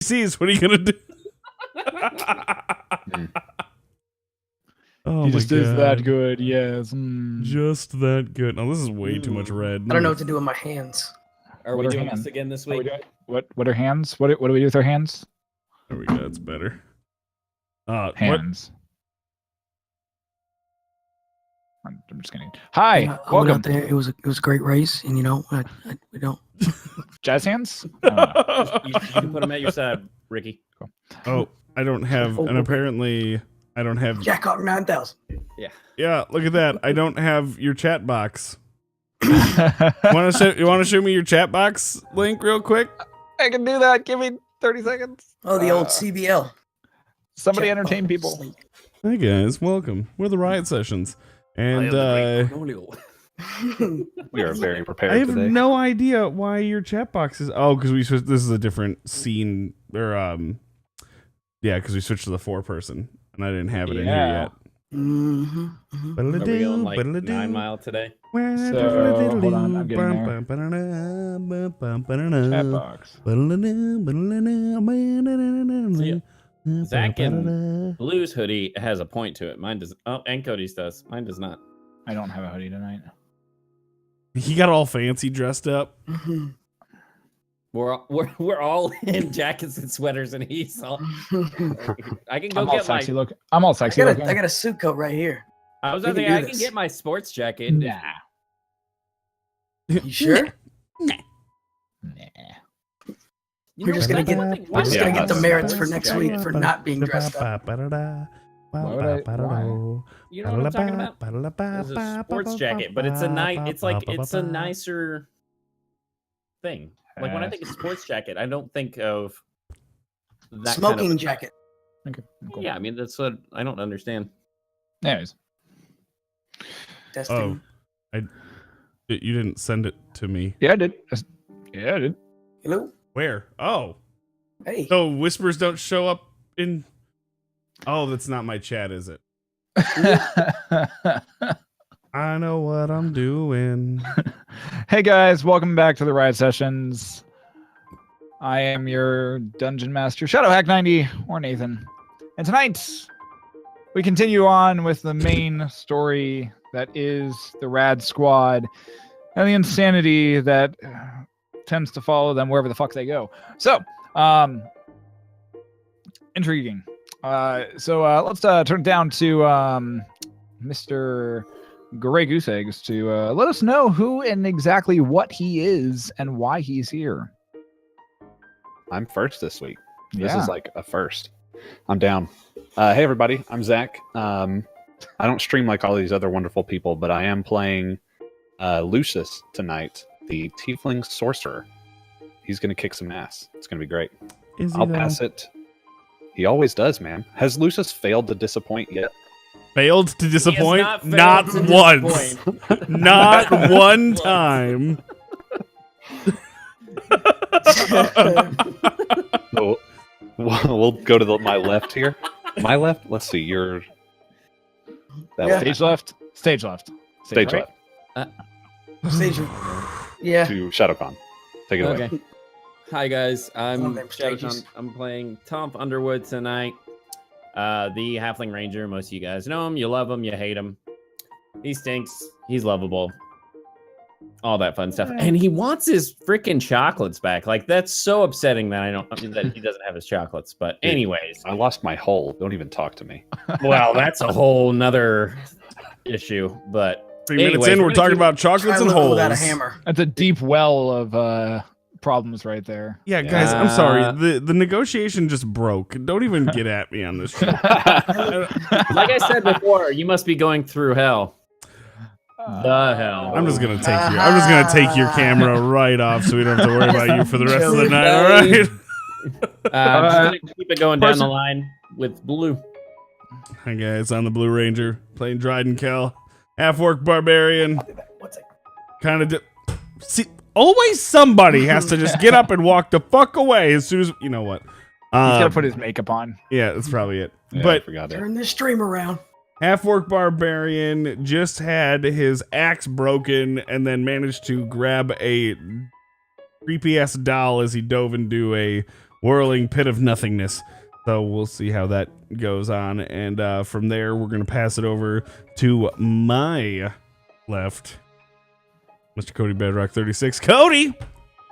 NPCs. What are you gonna do? Oh, he just is that good. Yes. Just that good. Now this is way too much red. I don't know what to do with my hands. Are we doing this again this week? What are hands? What do we do with our hands? There we go. That's better. Hands. I'm just kidding. Hi, I went welcome. out there. It was a great race, and we don't. Jazz hands. You can put them at your side, Ricky. Cool. Oh, I don't have, and apparently I don't have. Jack Hawk 9000. Yeah, look at that. I don't have your chat box. You want to show me your chat box link real quick? I can do that. Give me 30 seconds. Oh, the old CBL. Somebody Chat entertain box people. link. Hey guys, welcome. We're the Riot Sessions, and we are very prepared. I have today. no idea why your chat box is. Oh, because we switched. This is a different scene, or yeah, because we switched to the 4-person, and I didn't have it in here yet. Mm-hmm. Are we going like 9 Mile today? So, hold on, I'm getting there. Chat box. Zach and Blue's hoodie has a point to it. Mine does. Oh, and Cody's does. Mine does not. I don't have a hoodie tonight. He got all fancy dressed up. Mm-hmm. We're all in jackets and sweaters, and he's all. I can go I'm all get sexy my. looking. I'm all sexy looking. I got a suit coat right here. I was We gonna can say do I can this. get my sports jacket. Nah. You sure? Nah. We're just gonna get the merits for next week for not being dressed up. You know what I'm talking about? It's a sports jacket, but it's a it's a nicer thing. Like when I think of sports jacket, I don't think of that Smoking kind of jacket. Okay. Cool. Yeah, I mean that's what I don't understand. Anyways. Testing. You didn't send it to me. Yeah, I did. Yeah, I did. Hello. Where? Oh, Hey. so whispers don't show up in. Oh, that's not my chat, is it? I know what I'm doing. Hey guys, welcome back to the Riot Sessions. I am your Dungeon Master, Shadowhack90, or Nathan. And tonight, we continue on with the main story that is the Rad Squad and the insanity that tends to follow them wherever the fuck they go. So, intriguing. So let's turn it down to Mr. Grey Goose Eggs to let us know who and exactly what he is and why he's here. I'm first this week. This Yeah. is like a first. I'm down. Hey everybody, I'm Zach. I don't stream like all these other wonderful people, but I am playing Lucius tonight, the Tiefling Sorcerer. He's gonna kick some ass. It's gonna be great. Is he I'll though? pass it. He always does, man. Has Lucius failed to disappoint yet? Failed to disappoint? not failed to once. disappoint. Not one time. So, we'll go to my left here. My left? Let's see. You're that Yeah. way. Stage left. Stage left. Stage right. left. Stage. Yeah. To ShadowCon. Take it away. Okay. Hi guys, I'm Love them Shadowcon. stages. I'm playing Tom Underwood tonight. The Halfling Ranger. Most of you guys know him. You love him. You hate him. He stinks. He's lovable. All that fun stuff. And he wants his freaking chocolates back. Like that's so upsetting that that he doesn't have his chocolates. But anyways, I lost my hole. Don't even talk to me. well, that's a whole nother issue. But 3 minutes anyways, in, we're gonna talking keep- about Try chocolates and living holes. without a hammer. That's a deep well of problems right there. Yeah, guys, I'm sorry. The negotiation just broke. Don't even get at me on this shit. Like I said before, you must be going through hell. The hell. I'm just gonna take your camera right off, so we don't have to worry about you for the rest of the night. All right. I'm just gonna keep it going down the line with Blue. Hi guys, I'm the Blue Ranger playing Dryden Kell, half-orc barbarian. What's it? Kind of. See, always somebody has to just get up and walk the fuck away as soon as you know what. He's gotta put his makeup on. Yeah, that's probably it. Yeah, I But forgot it. Turn this stream around. half-orc barbarian just had his axe broken and then managed to grab a creepy ass doll as he dove into a whirling pit of nothingness. So we'll see how that goes on. And from there, we're going to pass it over to my left, Mr. Cody Bedrock 36. Cody,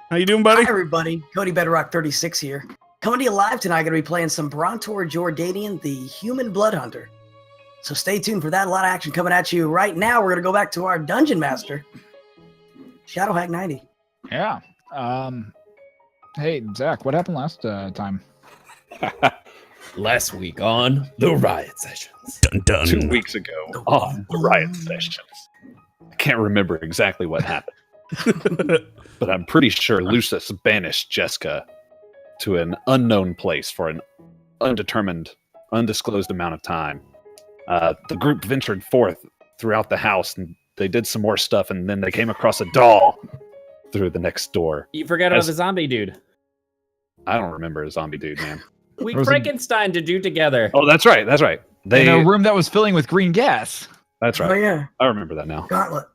how you doing, buddy? Hi, everybody. Cody Bedrock 36 here. Coming to you live tonight, going to be playing some Brontor Jordanian, the Human Blood Hunter. So stay tuned for that. A lot of action coming at you right now. We're going to go back to our Dungeon Master, Shadowhack 90. Yeah. Hey, Zach, what happened last time? Last week on the Riot Sessions. Dun, dun. 2 weeks ago on the Riot Sessions. I can't remember exactly what happened, but I'm pretty sure Lucius banished Jessica to an unknown place for an undetermined, undisclosed amount of time. The group ventured forth throughout the house, and they did some more stuff, and then they came across a doll through the next door. You forgot about the zombie dude. I don't remember a zombie dude, man. We There was Frankenstein to do together. Oh, that's right. That's right. In a room that was filling with green gas. That's Oh, right. yeah. I remember that now. Gauntlet.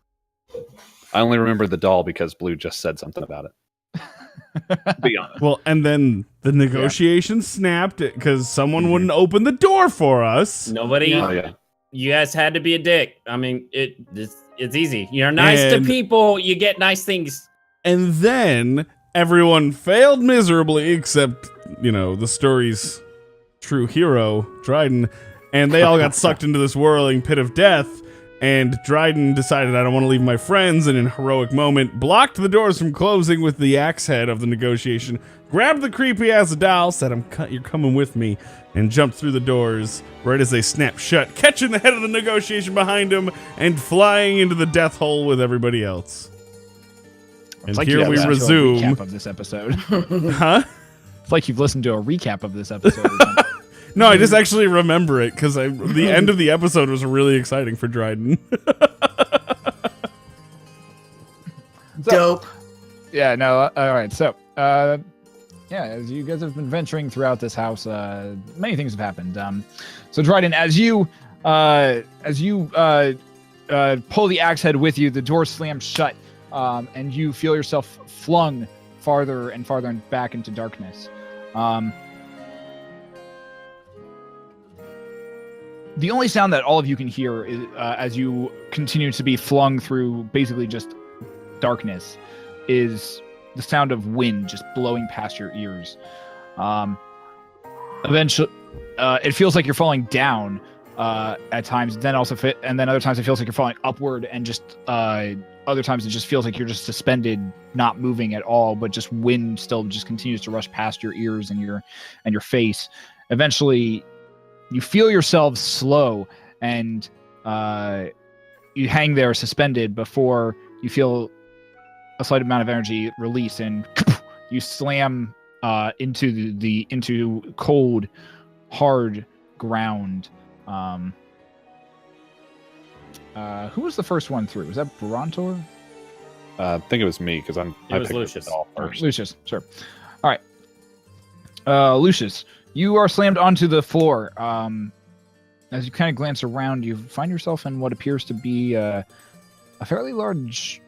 I only remember the doll because Blue just said something about it. To be honest. Well, and then the negotiations snapped because someone wouldn't open the door for us. Nobody. Oh, yeah. You guys had to be a dick. I mean, it's easy. You're nice And- to people. You get nice things. And then everyone failed miserably except, the story's true hero, Dryden. And they all got sucked into this whirling pit of death. And Dryden decided, I don't want to leave my friends, and in a heroic moment, blocked the doors from closing with the axe head of the negotiation, grabbed the creepy-ass doll, said, you're coming with me, and jumped through the doors right as they snapped shut, catching the head of the negotiation behind him and flying into the death hole with everybody else. And It's here you've we listened to a resume. recap of this episode. Huh? It's like you've listened to a recap of this episode. Or something. No, I just actually remember it because the end of the episode was really exciting for Dryden. Dope. Yeah, no, all right. So, as you guys have been venturing throughout this house, many things have happened. So Dryden, as you pull the axe head with you, the door slams shut, and you feel yourself flung farther and farther back into darkness. The only sound that all of you can hear is, as you continue to be flung through basically just darkness, is the sound of wind just blowing past your ears. Eventually, it feels like you're falling down at times. Then other times it feels like you're falling upward, and just other times it just feels like you're just suspended, not moving at all, but just wind still just continues to rush past your ears and your face. Eventually, you feel yourselves slow, and you hang there suspended before you feel a slight amount of energy release, and you slam into cold, hard ground. Who was the first one through? Was that Brontor? I think it was me because I was picked up Lucius. the doll first. Lucius, sure. All right. Lucius, you are slammed onto the floor. As you kind of glance around, you find yourself in what appears to be a fairly large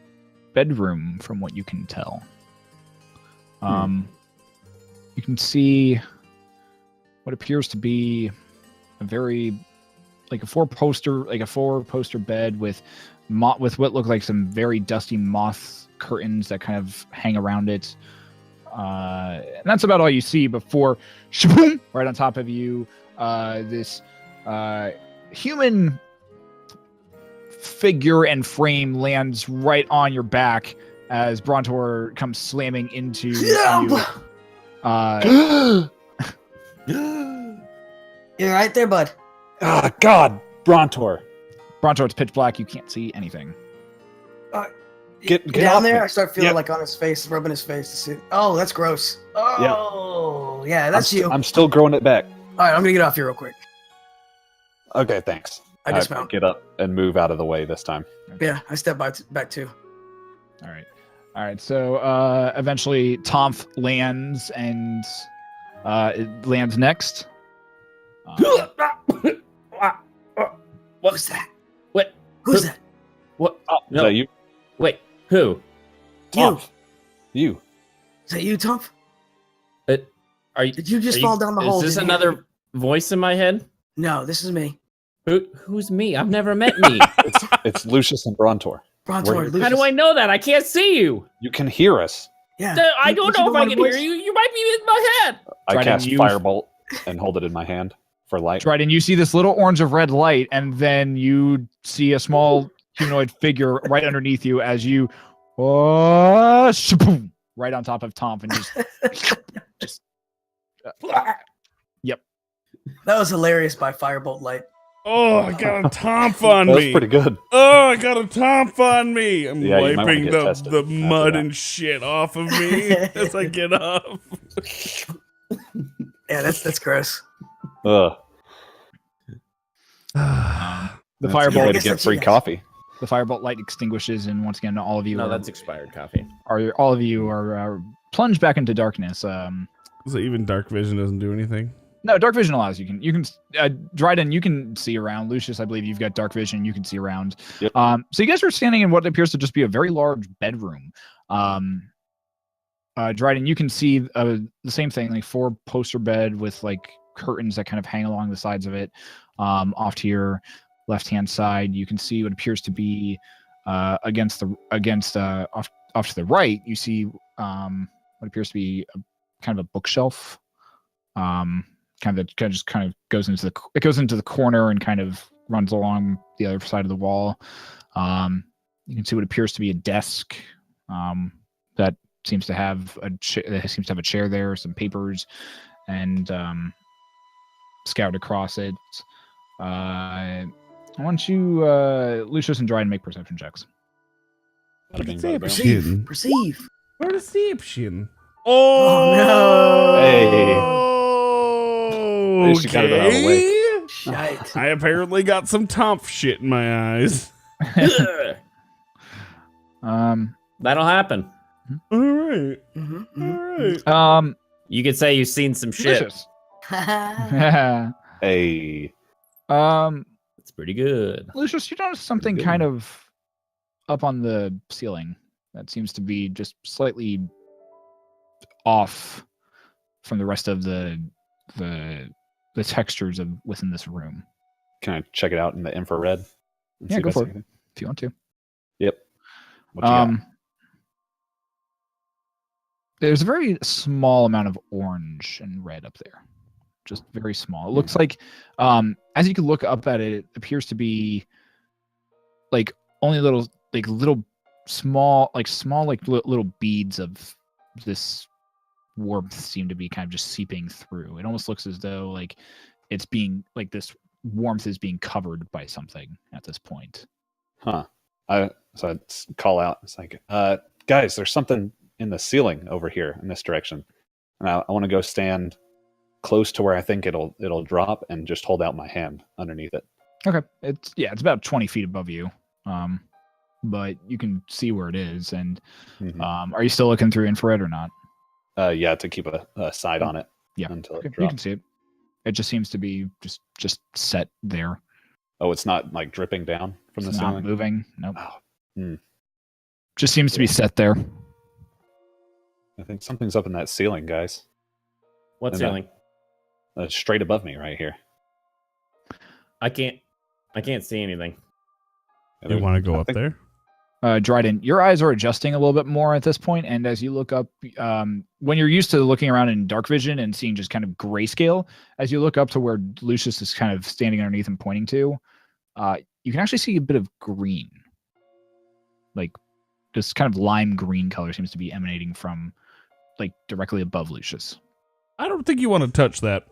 bedroom, from what you can tell. You can see what appears to be a very a four poster bed with what look like some very dusty moth curtains that kind of hang around it. And that's about all you see before shaboom, right on top of you, this human figure and frame lands right on your back as Brontor comes slamming into you. You're right there, bud. Ah, God, Brontor. Brontor, it's pitch black. You can't see anything. Get down off there. me. I start feeling Yep. like on his face, rubbing his face to see. Oh, that's gross. Oh, yeah, that's you. I'm still growing it back. All right, I'm gonna get off here real quick. Okay, thanks. I dismount. Get up and move out of the way this time. Yeah, I step back too. All right. So eventually, Tomf lands, and it lands next. What's that? What? Who's that? What? Oh, No. is that you? Wait, who? You. You. Is that you, Tumph? Are you? Did you just are fall down the hole? Is this didn't you? another voice in my head? No, this is me. Who's me? I've never met me. It's Lucius and Brontor. Brontor, Where- Lucius. How do I know that? I can't see you. You can hear us. Yeah. I You- don't you know if know I my can hear voice? you. You might be in my head. I Trident, cast you- Firebolt and hold it in my hand for light. Dryden, you see this little orange of red light, and then you see a small humanoid figure right underneath you as you, shaboom, right on top of Tomp, and just That was hilarious by Firebolt Light. Oh, I got a tomp on That was me. pretty good. Oh, I got a tomp on me. I'm Yeah, you might wanna wiping get tested the after mud that. and shit off of me as I get up. Yeah, that's gross. Ugh. the That's a good firebolt. way I to guess get that's free you guys. coffee. The firebolt light extinguishes, and once again, all of you No, are, that's expired coffee. are plunged back into darkness. So even dark vision doesn't do anything. No, dark vision allows you can Dryden, you can see around. Lucius, I believe you've got dark vision. You can see around. Yep. So you guys are standing in what appears to just be a very large bedroom. Dryden, you can see the same thing, like 4 poster bed with like curtains that kind of hang along the sides of it. Off to your left-hand side, you can see what appears to be off to the right. You see what appears to be kind of a bookshelf. Kind of goes into the corner and kind of runs along the other side of the wall. You can see what appears to be a desk that seems to have a chair there, some papers, and scoured across it. I want you, Lucius and Dryden, make perception checks. Bada bing, bada boom. Perceive. Perceive. Perception. Oh, Oh, Hey. At least you got it out of the way. Shite. I apparently got some tomp shit in my eyes. That'll happen. All right. Mhm, All mhm, right. You could say you've seen some shit. Lucius. mhm. Hey. It's pretty good. Lucius, you notice something good. kind of up on the ceiling that seems to be just slightly off from the rest of the textures of within this room. Can I check it out in the infrared? and Yeah, see go if I for see it. anything? If you want to. Yep. What you got? There's a very small amount of orange and red up there. Just very small. It looks like as you can look up at it, it appears to be like only little small little beads of this warmth seem to be kind of just seeping through. It almost looks as though like it's being like this warmth is being covered by something at this point. Huh. So I'd call out. It's like, guys, there's something in the ceiling over here in this direction, and I want to go stand close to where I think it'll drop and just hold out my hand underneath it. Okay. It's about 20 feet above you. But you can see where it is. And Mhm. are you still looking through infrared or not? Yeah, to keep a side on it. Yeah. Until Okay, it you can drops. see it. It just seems to be just set there. Oh, it's not like dripping down from It's the not ceiling. moving. Nope. Oh, hmm. Just seems to be set there. I think something's up in that ceiling, guys. What And ceiling? Straight above me, right here. I can't see anything. You want to go I up think- there? Dryden, your eyes are adjusting a little bit more at this point, and as you look up, when you're used to looking around in dark vision and seeing just kind of grayscale, as you look up to where Lucius is kind of standing underneath and pointing to, you can actually see a bit of green. Like this kind of lime green color seems to be emanating from like directly above Lucius. I don't think you want to touch that.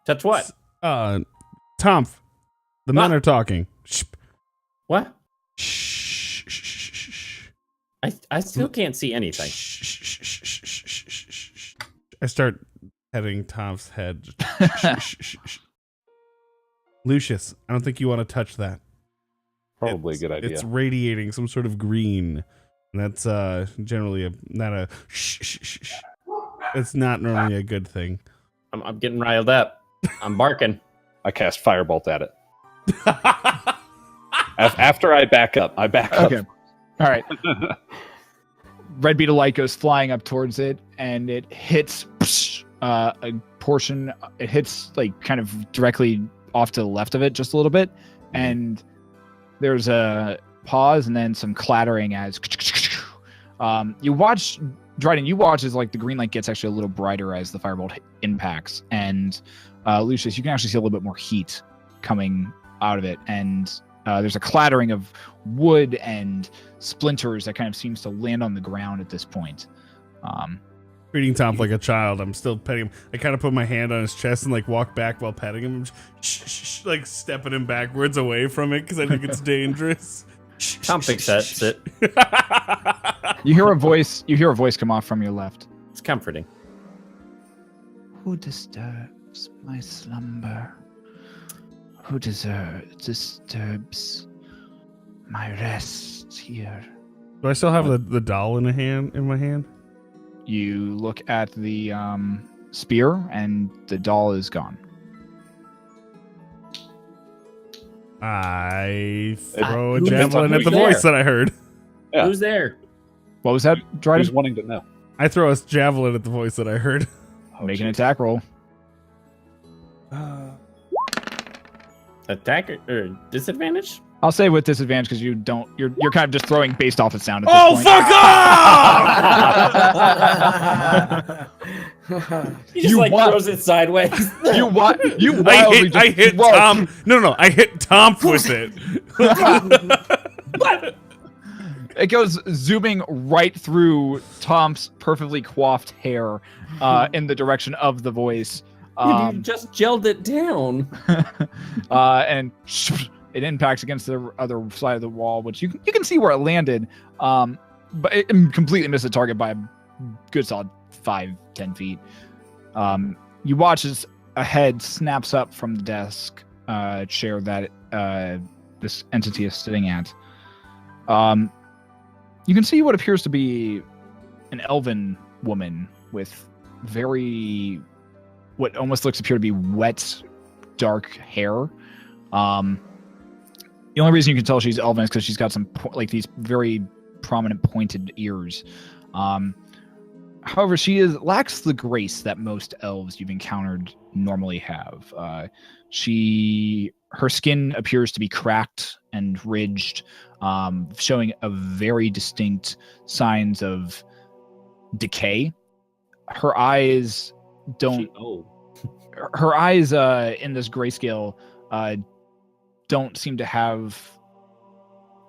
Touch what? Tomf, the men are talking. Shh. What? Shh. I still can't see anything. I start petting Tom's head. Lucius, I don't think you want to touch that. Probably a good idea. It's radiating some sort of green. And that's generally not a it's not normally a good thing. I'm getting riled up. I'm barking. I cast Firebolt at it. After I back up, Okay. All right. Red beetle light goes flying up towards it, and it hits a portion. It hits like kind of directly off to the left of it, just a little bit, and there's a pause and then some clattering as you watch. Dryden, you watch as like the green light gets actually a little brighter as the firebolt impacts, and Lucius, you can actually see a little bit more heat coming out of it, and there's a clattering of wood and splinters that kind of seems to land on the ground at this point. Treating Tom like a child. I'm still petting him. I kind of put my hand on his chest and like walk back while petting him, like stepping him backwards away from it because I think it's dangerous. Tom accepts it. You hear a voice. You hear a voice come off from your left. It's comforting. Who disturbs my slumber? Who disturbs my rest here? Do I still have the doll in my hand? You look at the spear, and the doll is gone. I throw a who's javelin at the there? voice that I heard. Yeah. Who's there? What was that, Who's Dryden? wanting to know? I throw a javelin at the voice that I heard. Make an attack roll. Attack or disadvantage? I'll say with disadvantage because you're kind of just throwing based off the sound at this Oh, point. fuck off! He just You like what? throws it sideways. You I wildly hit, I just hit throw- Tom. No, I hit Tom with it. It goes zooming right through Tom's perfectly coiffed hair in the direction of the voice. You just gelled it down. And it impacts against the other side of the wall, which you can see where it landed. But it completely missed the target by a good solid 5-10 feet. You watch as a head snaps up from the desk chair that this entity is sitting at. You can see what appears to be an elven woman with what almost looks appear to be wet, dark hair. The only reason you can tell she's elven is because she's got some these very prominent pointed ears. However, she lacks the grace that most elves you've encountered normally have. Her skin appears to be cracked and ridged, showing a very distinct signs of decay. Her eyes don't. Her eyes in this grayscale don't seem to have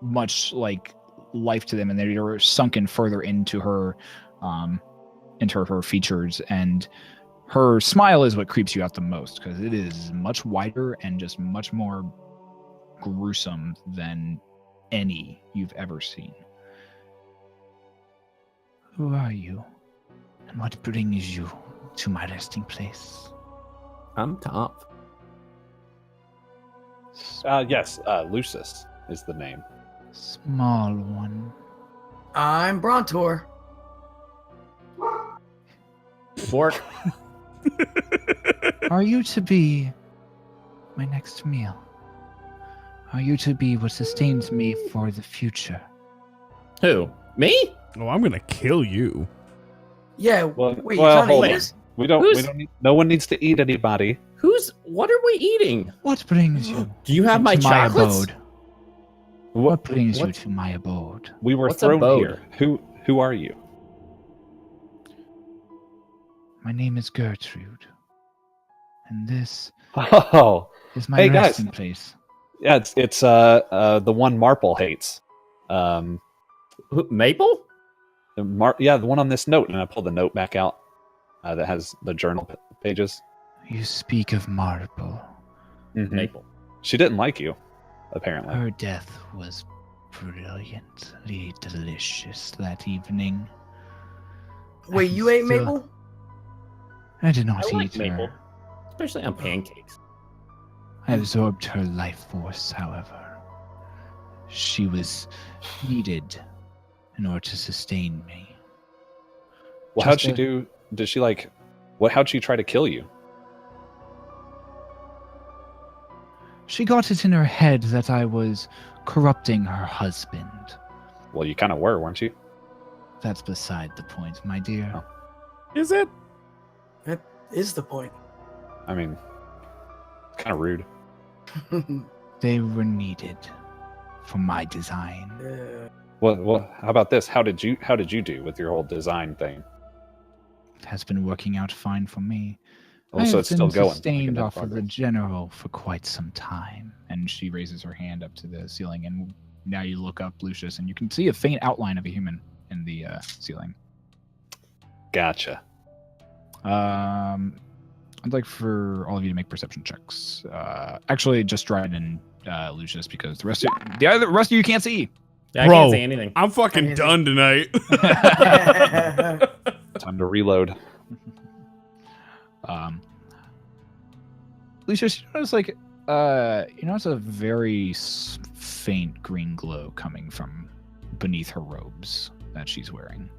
much like life to them, and they're sunken further into her features, and her smile is what creeps you out the most because it is much wider and just much more gruesome than any you've ever seen. Who are you? And what brings you to my resting place? I'm top. Yes, Lucius is the name. Small one. I'm Brontor. Fork. Are you to be my next meal? Are you to be what sustains me for the future? Who? Me? Oh, I'm gonna kill you. Yeah, Well, wait, well, you're trying hold to eat on. us? We don't Who's- need, no one needs to eat anybody. What are we eating? What brings you Do you have my to chocolates? abode? What brings you what- to my abode? We were What's a thrown bode? here. Who are you? My name is Gertrude. And this Oh, is my Hey, guys. resting place. yeah, it's the one Marple hates. Who, Maple? The one on this note, and I pull the note back out that has the journal pages. You speak of Marble. Mhm. Maple. She didn't like you, apparently. Her death was brilliantly delicious that evening. Wait, I you ate still- Maple? I did not I like eat maple, her. especially on pancakes. I absorbed her life force, however. She was needed in order to sustain me. Well, how'd Just she a- do? Did she like? How'd she try to kill you? She got it in her head that I was corrupting her husband. Well, you kind of were, weren't you? That's beside the point, my dear. Oh. Is it? is the point? I mean, it's kind of rude. They were needed for my design. Well, how about this? How did you do with your whole design thing? It has been working out fine for me. Also, I it's have still been going. sustained Making off of the progress. general for quite some time. And she raises her hand up to the ceiling, and now you look up, Lucius, and you can see a faint outline of a human in the ceiling. Gotcha. I'd like for all of you to make perception checks. Actually, just Dryden and Lucius, because the rest of you can't see. Yeah, I Bro. can't say anything. I'm fucking done tonight. Time to reload. Lucius, you notice a very faint green glow coming from beneath her robes that she's wearing,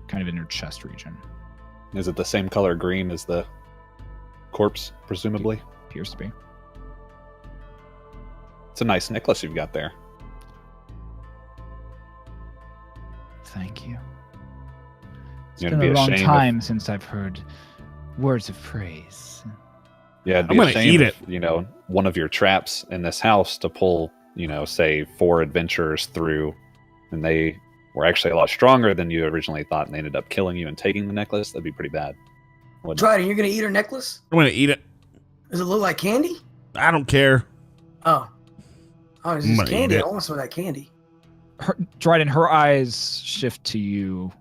kind of in her chest region. Is it the same color green as the corpse, presumably? Appears to be. It's a nice necklace you've got there. Thank you. It's You'd been be a long ashamed if- time since I've heard words of praise. Yeah, it'd be I'm gonna ashamed eat if, one of your traps in this house to pull, say 4 adventurers through, and they were actually a lot stronger than you originally thought, and they ended up killing you and taking the necklace. That'd be pretty bad. Wouldn't it? Dryden, you're gonna eat her necklace? I'm gonna eat it. Does it look like candy? I don't care. Oh, it's I'm just gonna eat candy. it. I want some of that candy. Dryden, her eyes shift to you.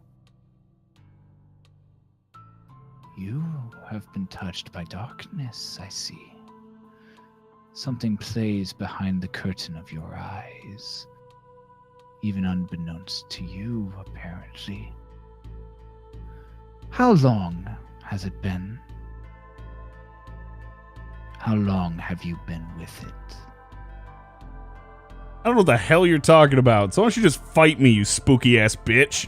You have been touched by darkness, I see. Something plays behind the curtain of your eyes, even unbeknownst to you, apparently. How long has it been? How long have you been with it? I don't know what the hell you're talking about. So why don't you just fight me, you spooky ass bitch?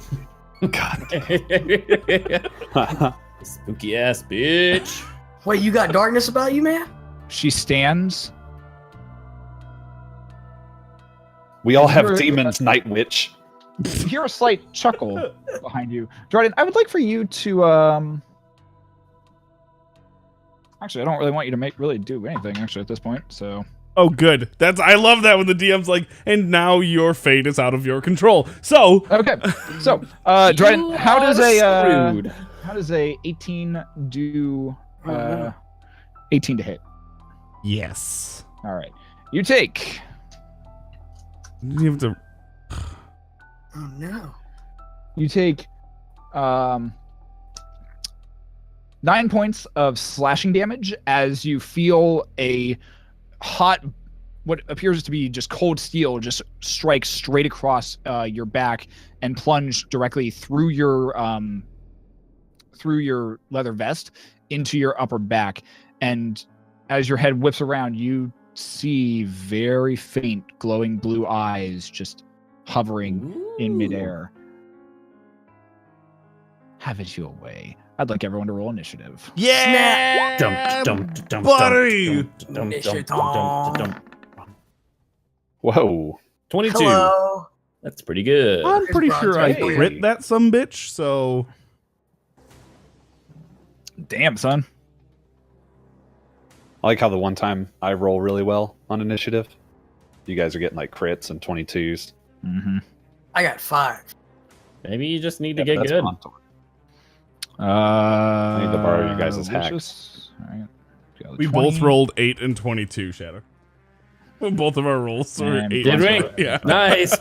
Spooky ass bitch. Wait, you got darkness about you, man? She stands. We all have You're- demons, Night Witch. You hear a slight chuckle behind you. Dryden, I would like for you to actually, I don't really want you to really do anything actually at this point. So Oh, good. I love that when the DM's like, and now your fate is out of your control. So, okay, so Dryden, You how does are screwed. how does a 18 do? 18 to hit. yes. All right, you take You have to. Oh no. You take 9 points of slashing damage as you feel a hot, what appears to be just cold steel, just strike straight across your back and plunge directly through your leather vest into your upper back. And as your head whips around, you see very faint glowing blue eyes just hovering in midair. Have it your way. I'd like everyone to roll initiative. Yeah! Buddy! Whoa. 22. Hello. That's pretty good. I'm pretty sure I Hey. crit that sumbitch, so. Damn, son. I like how the one time I roll really well on initiative, you guys are getting like crits and 22s. Mm-hmm. I got 5. Maybe you just need to Yeah, get that's good. Contour. I need to borrow your guys' hacks. We both rolled 8 and 22, Shadow. Both of our rolls were And 8 Did and we? 20. Yeah. Nice.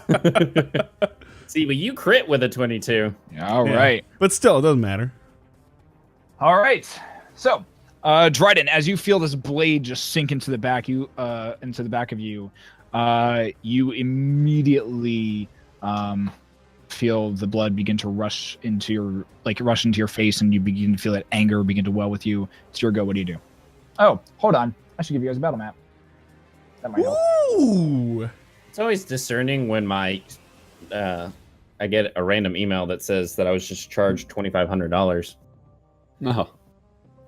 See, but you crit with a 22. All Yeah. right. But still, it doesn't matter. All right. So, Dryden, as you feel this blade just sink into the back of you, you immediately feel the blood begin to rush into your face, and you begin to feel that anger begin to well with you. It's your go. What do you do? Oh, hold on. I should give you guys a battle map. That might help. Ooh! It's always discerning when I get a random email that says that I was just charged $2,500. No.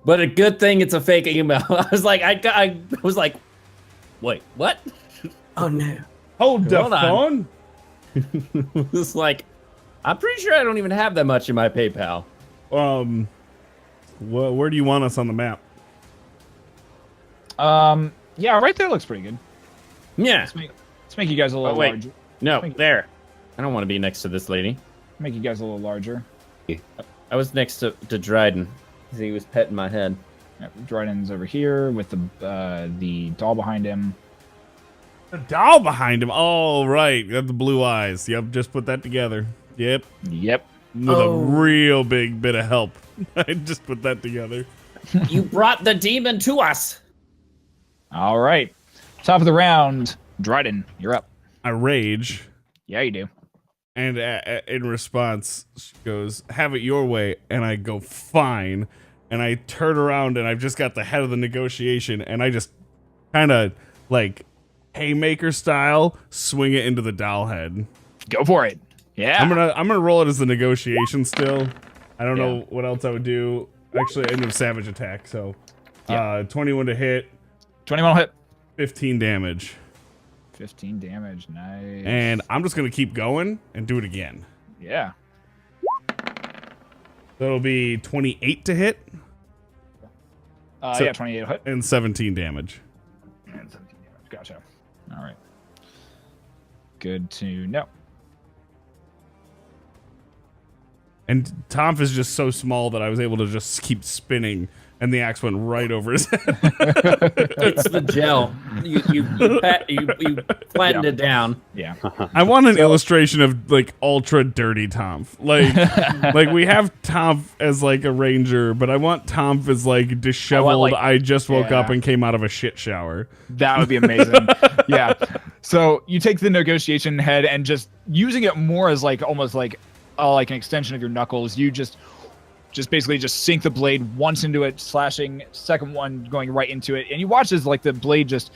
But a good thing it's a fake email. I was like, I was like, wait, what? Oh no. Hold the Hold on. phone. It's like, I'm pretty sure I don't even have that much in my PayPal. Where do you want us on the map? Yeah, right there looks pretty good. Yeah. Let's make you guys a little wait. larger. No, Thank you. there. I don't want to be next to this lady. Make you guys a little larger. I was next to Dryden. He was petting my head. Yep, Dryden's over here with the doll behind him. The doll behind him. Oh, right. Got the blue eyes. Yep, just put that together. Yep. Yep. With a real big bit of help. I just put that together. You brought the demon to us. All right. Top of the round, Dryden, you're up. I rage. Yeah, you do. And in response, she goes, have it your way. And I go, fine. And I turn around and I've just got the head of the negotiation. And I just kind of like haymaker style swing it into the doll head. Go for it. Yeah. I'm gonna roll it as the negotiation still. I don't know what else I would do. Actually, I ended up savage attack. So 21 to hit. 21 will hit. 15 damage. 15 damage. Nice. And I'm just gonna keep going and do it again. Yeah. That'll be 28 to hit. Yeah, 28 will hit. And 17 damage. And 17 damage. Gotcha. All right. Good to know. And Tomf is just so small that I was able to just keep spinning, and the axe went right over his head. It's the gel. You flattened it down. Yeah. I want an illustration of like ultra dirty Tomf. Like we have Tomf as like a ranger, but I want Tomf as like disheveled. I just woke up and came out of a shit shower. That would be amazing. Yeah. So you take the negotiation head and just using it more as like almost like an extension of your knuckles. You just basically just sink the blade once into it, slashing, second one going right into it, and you watch as like the blade just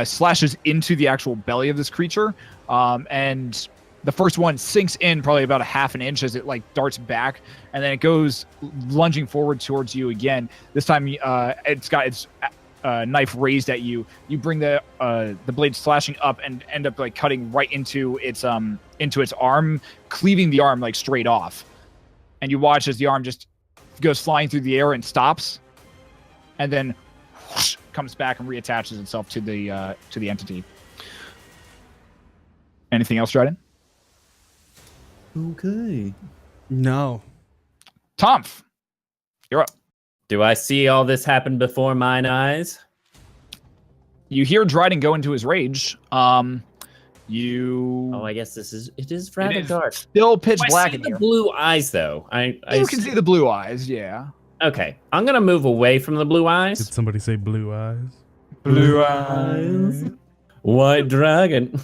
slashes into the actual belly of this creature, and the first one sinks in probably about a half an inch as it like darts back, and then it goes lunging forward towards you again. This time it's got its knife raised at you. You bring the blade slashing up and end up like cutting right into its arm, cleaving the arm like straight off. And you watch as the arm just goes flying through the air and stops, and then whoosh, comes back and reattaches itself to the entity. Anything else, Dryden? Okay. No. Tomf, you're up. Do I see all this happen before mine eyes? You hear Dryden go into his rage. Oh, I guess it is rather dark. Still pitch black I see in the here. blue eyes, though. You can see the blue eyes, yeah. Okay, I'm gonna move away from the blue eyes. Did somebody say blue eyes? Blue eyes. White dragon.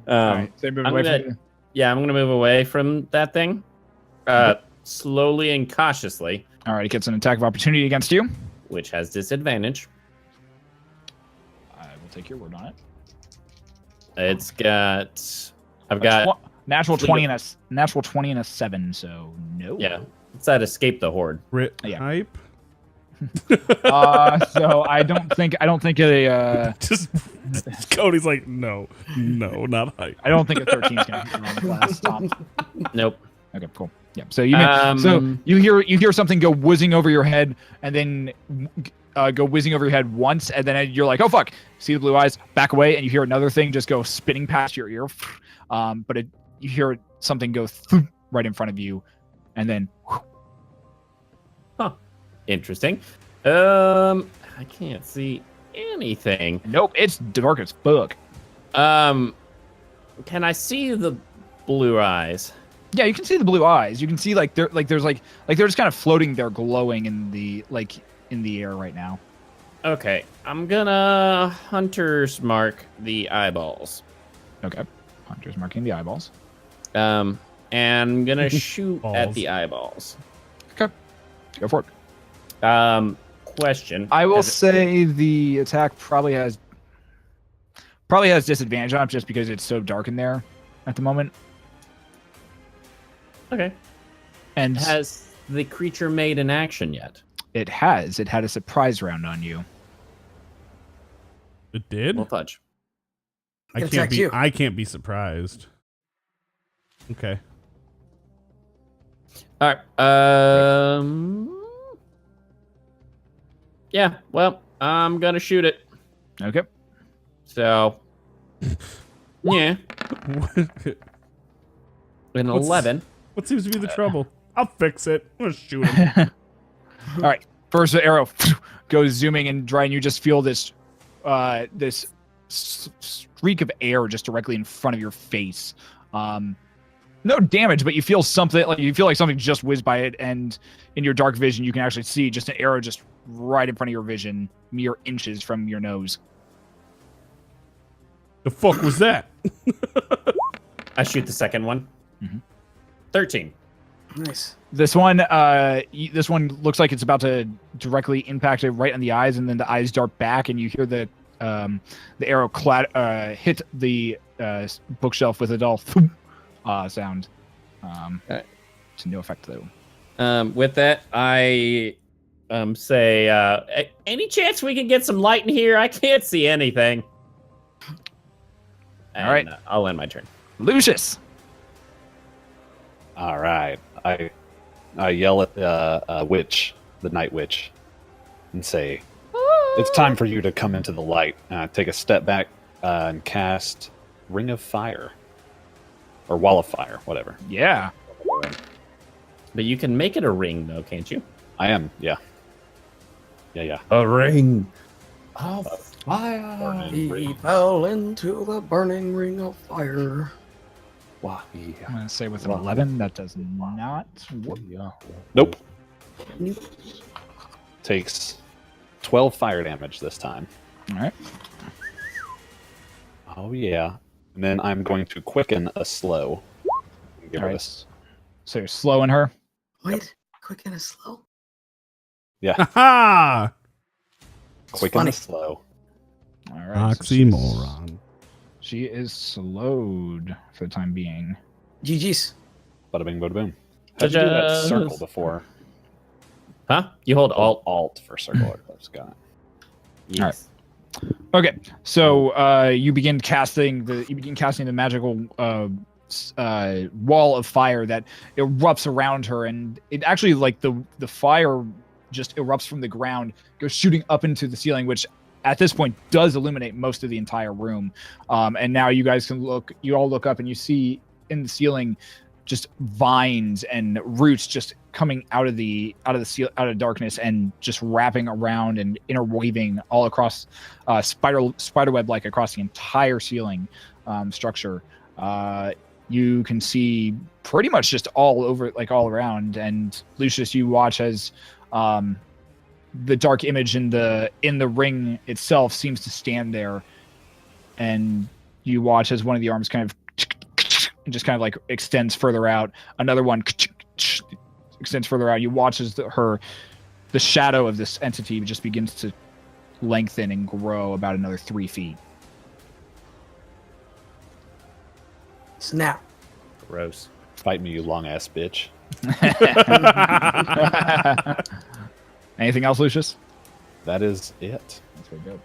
All right, so move away from you. Yeah, I'm gonna move away from that thing, slowly and cautiously. All right, it gets an attack of opportunity against you. Which has disadvantage. I will take your word on it. It's got. I've got natural 20 and a 7. So no. Yeah, it's that escape the horde. Rit Yeah. hype. So I don't think a Just Cody's like, no, not hype. I don't think a 13 is going to hit you on the class. Stop. Nope. Okay, cool. Yeah. So you hear something go whizzing over your head, and then go whizzing over your head once, and then you're like, oh fuck! See the blue eyes, back away, and you hear another thing just go spinning past your ear. But you hear something go right in front of you, and then. Huh. Interesting. I can't see anything. Nope, it's dark as fuck. Can I see the blue eyes? Yeah, you can see the blue eyes. You can see they're just kind of floating there, glowing in the air right now. Okay, I'm gonna hunter's mark the eyeballs. Okay, hunter's marking the eyeballs. And I'm gonna shoot at Balls. the eyeballs. Okay, go for it. Question. I will say the attack probably has disadvantage on it just because it's so dark in there at the moment. Okay. And Has the creature made an action yet? it had a surprise round on you. It did. We'll touch. I It can't attacks be. you. I can't be surprised. Okay. All right. Yeah. Well, I'm gonna shoot it. Okay. So. Yeah. An What's- 11. What seems to be the trouble? I'll fix it. I'm gonna shoot him. All right. First arrow goes zooming, and Dryden, you just feel this, streak of air just directly in front of your face. No damage, but you feel something like something just whizzed by it, and in your dark vision, you can actually see just an arrow just right in front of your vision, mere inches from your nose. The fuck was that? I shoot the second one. Mhm. 13. Nice. This one looks like it's about to directly impact it right on the eyes, and then the eyes dart back, and you hear the arrow hit the bookshelf with a dull thump, sound. Alright. To no effect though. With that, I say, any chance we can get some light in here? I can't see anything. All right. I'll end my turn. Lucius. All right. I yell at the witch, the night witch, and say, "It's time for you to come into the light." Take a step back and cast Ring of Fire, or Wall of Fire, whatever. Yeah. But you can make it a ring, though, can't you? I am. Yeah. Yeah. A ring of fire. He fell into the burning ring of fire. Wow. I'm gonna say with an 11, that does not work. Nope. Nope. Takes 12 fire damage this time. All right. Oh yeah. And then I'm going to quicken a slow. Give her Alright. this. So you're slowing her. Wait, quick and slow. Ha! Quicken funny. a slow. All right. so Oxymoron. she is slowed for the time being. GG's. Bada bing, bada boom. How'd you do that Ta-da. circle before? Huh? You hold Alt. Alt for circle. I've got it. Yes. Okay, so you begin casting the magical wall of fire that erupts around her, and it actually like the fire just erupts from the ground, goes shooting up into the ceiling, which at this point does illuminate most of the entire room. And now you guys can all look up, and you see in the ceiling just vines and roots just coming out of darkness and just wrapping around and interweaving all across spiderweb like across the entire ceiling structure. You can see pretty much just all over, like all around. And Lucius, you watch as the dark image in the ring itself seems to stand there, and you watch as one of the arms kind of just kind of like extends further out. Another one extends further out. You watch as the shadow of this entity just begins to lengthen and grow about another 3 feet. Snap. Gross. Fight me, you long ass bitch. Anything else, Lucius? That is it. That's very dope.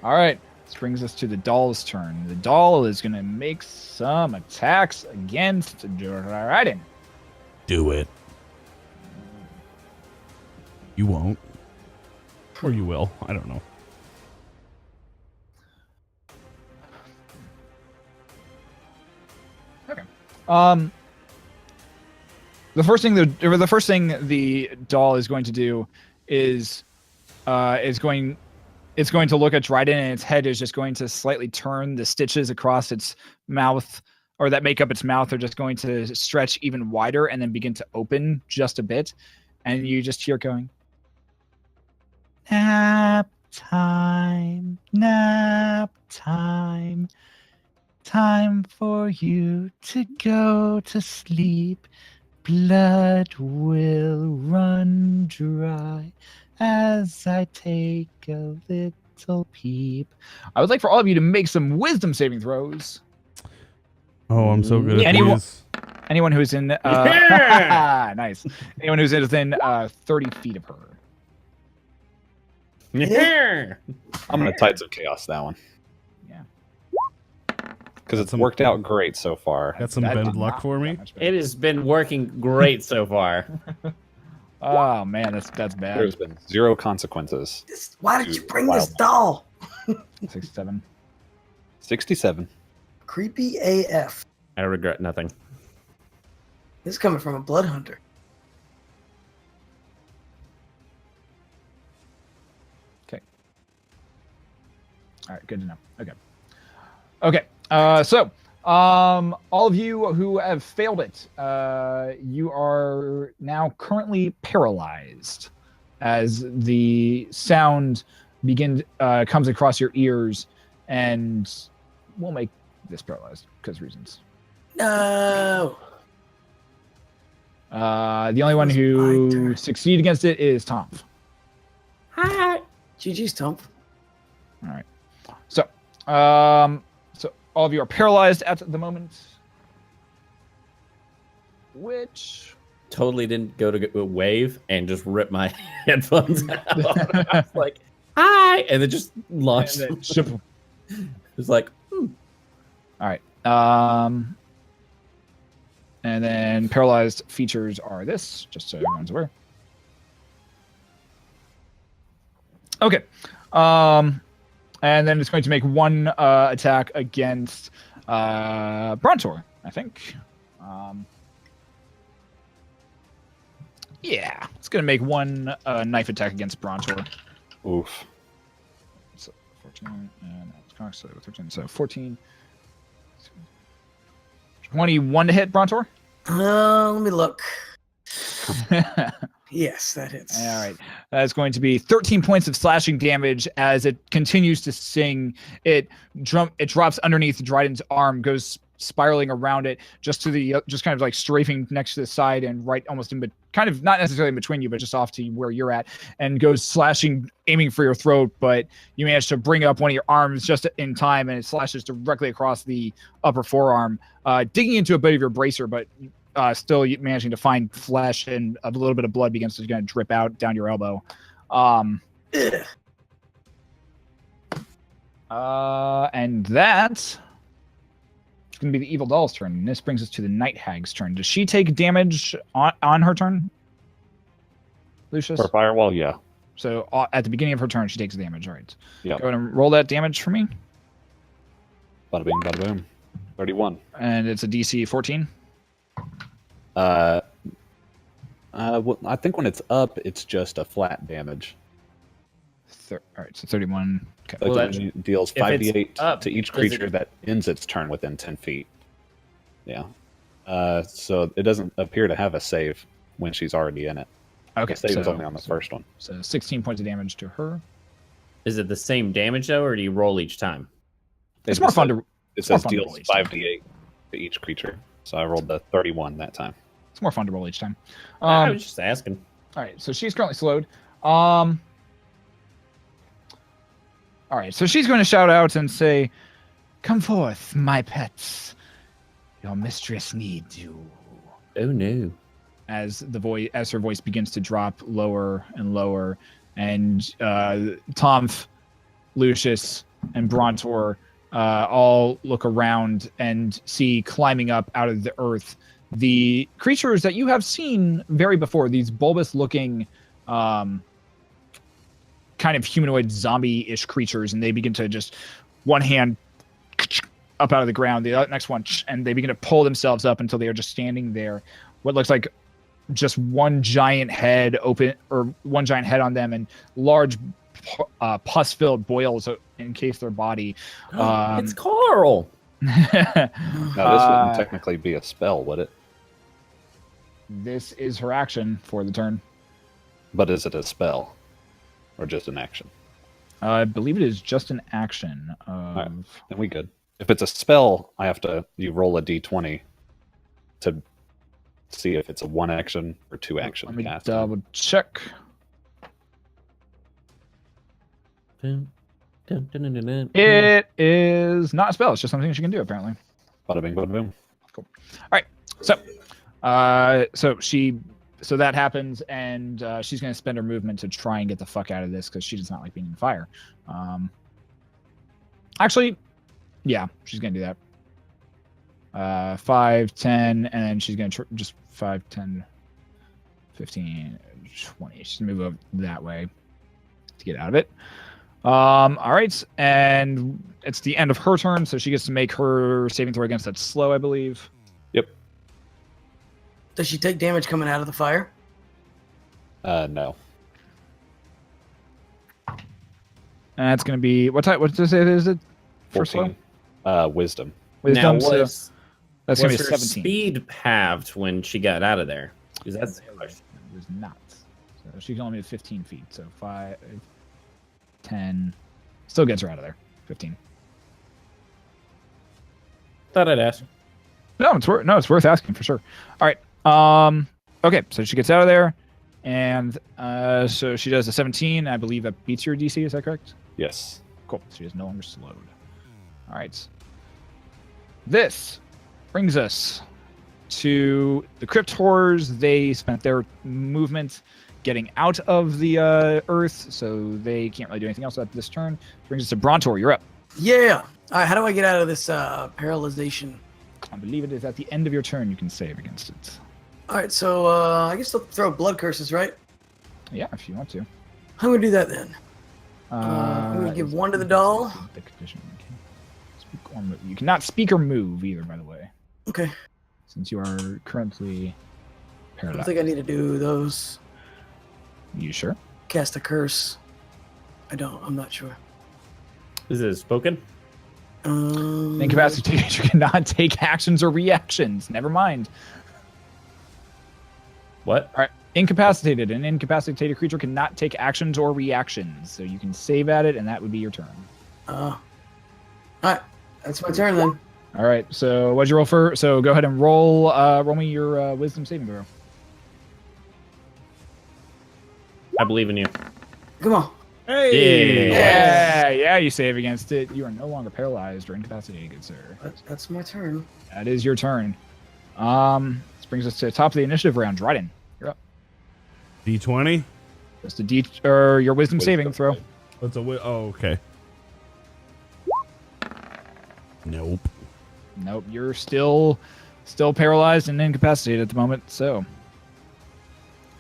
All right. This brings us to the doll's turn. The doll is going to make some attacks against Dryden. Do it. You won't. Or you will. I don't know. Okay. The first thing the doll is going to do is it's going to look at Dryden, and its head is just going to slightly turn. The stitches across its mouth, or that make up its mouth, are just going to stretch even wider and then begin to open just a bit. And you just hear it going, nap time, time for you to go to sleep. Blood will run dry as I take a little peep. I would like for all of you to make some wisdom saving throws. Oh, I'm so good at Anyone- these. Anyone who's in Yeah! nice. Anyone who's within 30 feet of her. Yeah. I'm gonna Tides of Chaos that one. Yeah. because it's some- worked out great so far. Got some That bend did luck not for that me. much better. It has been working great so far. Oh man, that's bad. There's been 0 consequences. Why did you Dude, bring wild. this doll? 67. 67. Creepy AF. I regret nothing. This is coming from a blood hunter. All right, good to know. Okay. Okay. So, all of you who have failed it, you are now currently paralyzed as the sound comes across your ears, and we'll make this paralyzed because reasons. No. The only one It's my who turn. succeeded against it is Tom. Hi. GG's, Tom. All right. So, so all of you are paralyzed at the moment. Which Totally didn't go to wave and just rip my headphones out. I was like, hi, and then just launched. and then- It was like, all right. And then paralyzed features are this, just so everyone's aware. Okay. And then it's going to make one attack against Brontor, I think. Yeah, it's going to make one knife attack against Brontor. Oof. So 14, and that's Cox, so 13, so 14. 21 to hit, Brontor. Let me look. Yes, that hits. All right. That's going to be 13 points of slashing damage as it continues to sing. It drops underneath Dryden's arm, goes spiraling around it, just kind of like strafing next to the side and right almost kind of not necessarily in between you, but just off to where you're at, and goes slashing, aiming for your throat, but you manage to bring up one of your arms just in time, and it slashes directly across the upper forearm, digging into a bit of your bracer, but still managing to find flesh, and a little bit of blood begins to kind of drip out down your elbow. Ugh. And that's going to be the evil doll's turn. And this brings us to the night hag's turn. Does she take damage on her turn, Lucius? For Firewall, yeah. So at the beginning of her turn, she takes damage. All right. Yep. Go ahead and roll that damage for me. Bada bing, bada boom. 31. And it's a DC 14. Well, I think when it's up, it's just a flat damage. All right, so 31. Okay. Like Well, when that- it deals if it's 5d8 up, to each does it- creature that ends its turn within 10 feet. Yeah. So it doesn't appear to have a save when she's already in it. Okay. The save is so, only on the first one. So 16 points of damage to her. is it the same damage though, or do you roll each time? It's more fun to. It more says fun to deals roll each time. 5d8 to each creature. So I rolled the 31 that time. It's more fun to roll each time. I was just asking. All right, so she's currently slowed. All right, so she's going to shout out and say, "Come forth, my pets. Your mistress needs you." Oh no. As her voice begins to drop lower and lower, and Tomf, Lucius, and Brontor all look around and see climbing up out of the earth the creatures that you have seen very before. These bulbous-looking, kind of humanoid zombie-ish creatures, and they begin to just one hand up out of the ground, the next one, and they begin to pull themselves up until they are just standing there. What looks like just one giant head one giant head on them, and large pus-filled boils encase their body. It's Carl. Now, this wouldn't technically be a spell, would it? This is her action for the turn. But is it a spell? Or just an action? I believe it is just an action. Right. Then we good. If it's a spell, you roll a d20 to see if it's a one action or two action. Let me cast. double check. Dun, dun, dun, dun, dun, dun. It is not a spell. It's just something she can do, apparently. Bada bing, bada boom. So that happens, and she's going to spend her movement to try and get the fuck out of this because she does not like being in fire. Actually, yeah, she's going to do that. 5, 10, and then she's going to just 5, 10, 15, 20. She's going to move up that way to get out of it. All right, and it's the end of her turn, so she gets to make her saving throw against that slow, I believe. Yep. Does she take damage coming out of the fire? No. And that's going to be what type? What does it say? Is it for slow? 14. Wisdom. Wisdom. Now, So was that's going to be her 17. speed halved when she got out of there? Because that's the question. It was not. So she can only move 15 feet. So 5, 10. Still gets her out of there. 15. Thought I'd ask. No, it's worth asking for sure. All right. Okay, so she gets out of there, and so she does a 17. I believe that beats your DC. Is that correct? Yes. Cool. She is no longer slowed. All right. This brings us to the crypt horrors. They spent their movement getting out of the earth, so they can't really do anything else at this turn. Brings us to Brontor. You're up. Yeah. All right, how do I get out of this paralyzation? I believe it is at the end of your turn you can save against it. All right, so I guess I'll throw blood curses, right? Yeah, if you want to. I'm going to do that then. I'm going to give one to the doll. The condition. Speak or move. You cannot speak or move either, by the way, Okay. since you are currently I paralyzed. don't think I need to do those. You sure? Cast a curse. I don't. I'm not sure. Is it spoken? Incapacitated. You cannot take actions or reactions. Never mind. What? All right. Incapacitated. An incapacitated creature cannot take actions or reactions. So you can save at it, and that would be your turn. All right. That's my turn then. All right. So what'd you roll for? So go ahead and roll. Roll me your wisdom saving throw. I believe in you. Come on. Hey. Yeah. You save against it. You are no longer paralyzed or incapacitated, good sir. That's my turn. That is your turn. This brings us to the top of the initiative round. Dryden, you're up. D20. Just a D or your wisdom saving throw. What's a oh, okay. Nope. Nope, you're still paralyzed and incapacitated at the moment. So,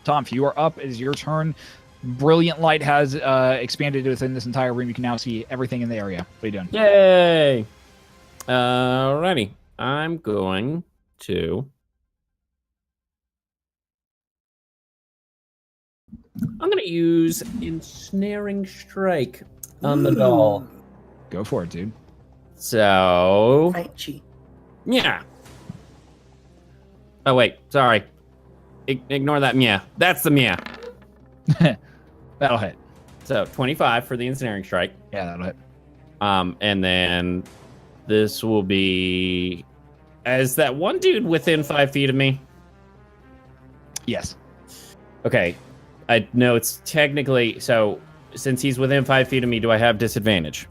Tom, if you are up, it is your turn. Brilliant light has expanded within this entire room. You can now see everything in the area. What are you doing? Yay! Alrighty. I'm going to... I'm going to use Ensnaring Strike on the doll. Go for it, dude. So... Fight Yeah. Oh, wait. Sorry. Ignore that Mia. That's the Mia. That'll hit. So 25 for the Ensnaring Strike. Yeah, that'll hit. And then this will be... Is that one dude within 5 feet of me? Yes. Okay. I know it's technically... So, since he's within 5 feet of me, do I have disadvantage?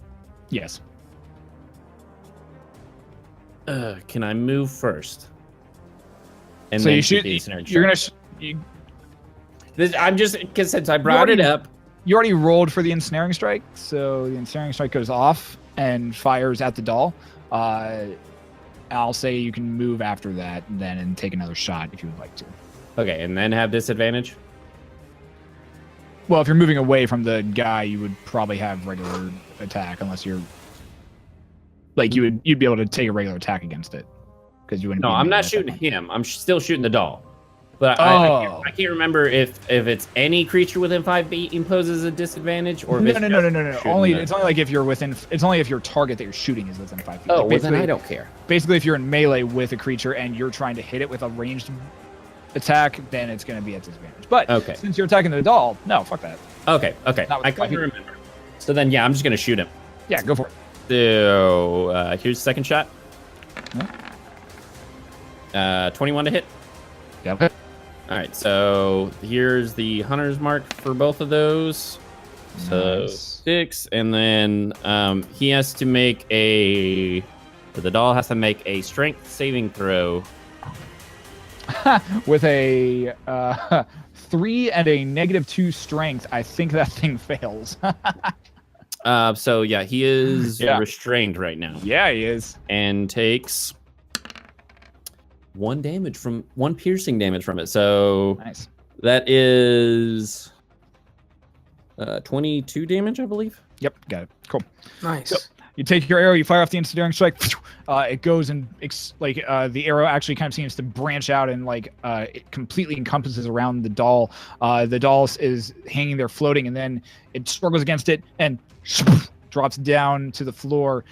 Yes. Can I move first? And So then you shoot. the Ensnaring You're gonna. Strike? I'm just... Because since I brought it up... You already rolled for the ensnaring strike, so the ensnaring strike goes off and fires at the doll. I'll say you can move after that then and take another shot if you would like to. Okay, and then have disadvantage? Well, if you're moving away from the guy, you would probably have regular attack unless you're like you'd be able to take a regular attack against it because you wouldn't. No, be I'm melee not at shooting that point. him. I'm still shooting the doll. But Oh. I can't remember if it's any creature within 5 feet imposes a disadvantage or if it's No. just Only shooting it's only like if you're within. It's only if your target that you're shooting is within 5 feet. Oh, Like, well, then basically- I don't care. Basically, if you're in melee with a creature and you're trying to hit it with a ranged attack, then it's going to be at disadvantage. But Okay. since you're attacking the doll, no, fuck that. Okay. Not with I 5 couldn't feet. remember. So then, yeah, I'm just gonna shoot him. Yeah, go for it. So here's the second shot. 21 to hit. Yep. All right, so here's the hunter's mark for both of those. So Nice. 6, and then he has to make the doll has to make a strength saving throw. With a 3 and a -2 strength, I think that thing fails. So yeah, he is Yeah. restrained right now Yeah, he is. and takes 1 piercing damage from it. So Nice. that is 22 damage, I believe. Yep, got it. Cool. Nice. Yep. You take your arrow, you fire off the incendiary strike. It goes and the arrow actually kind of seems to branch out and it completely encompasses around the doll. The doll is hanging there floating, and then it struggles against it and drops down to the floor.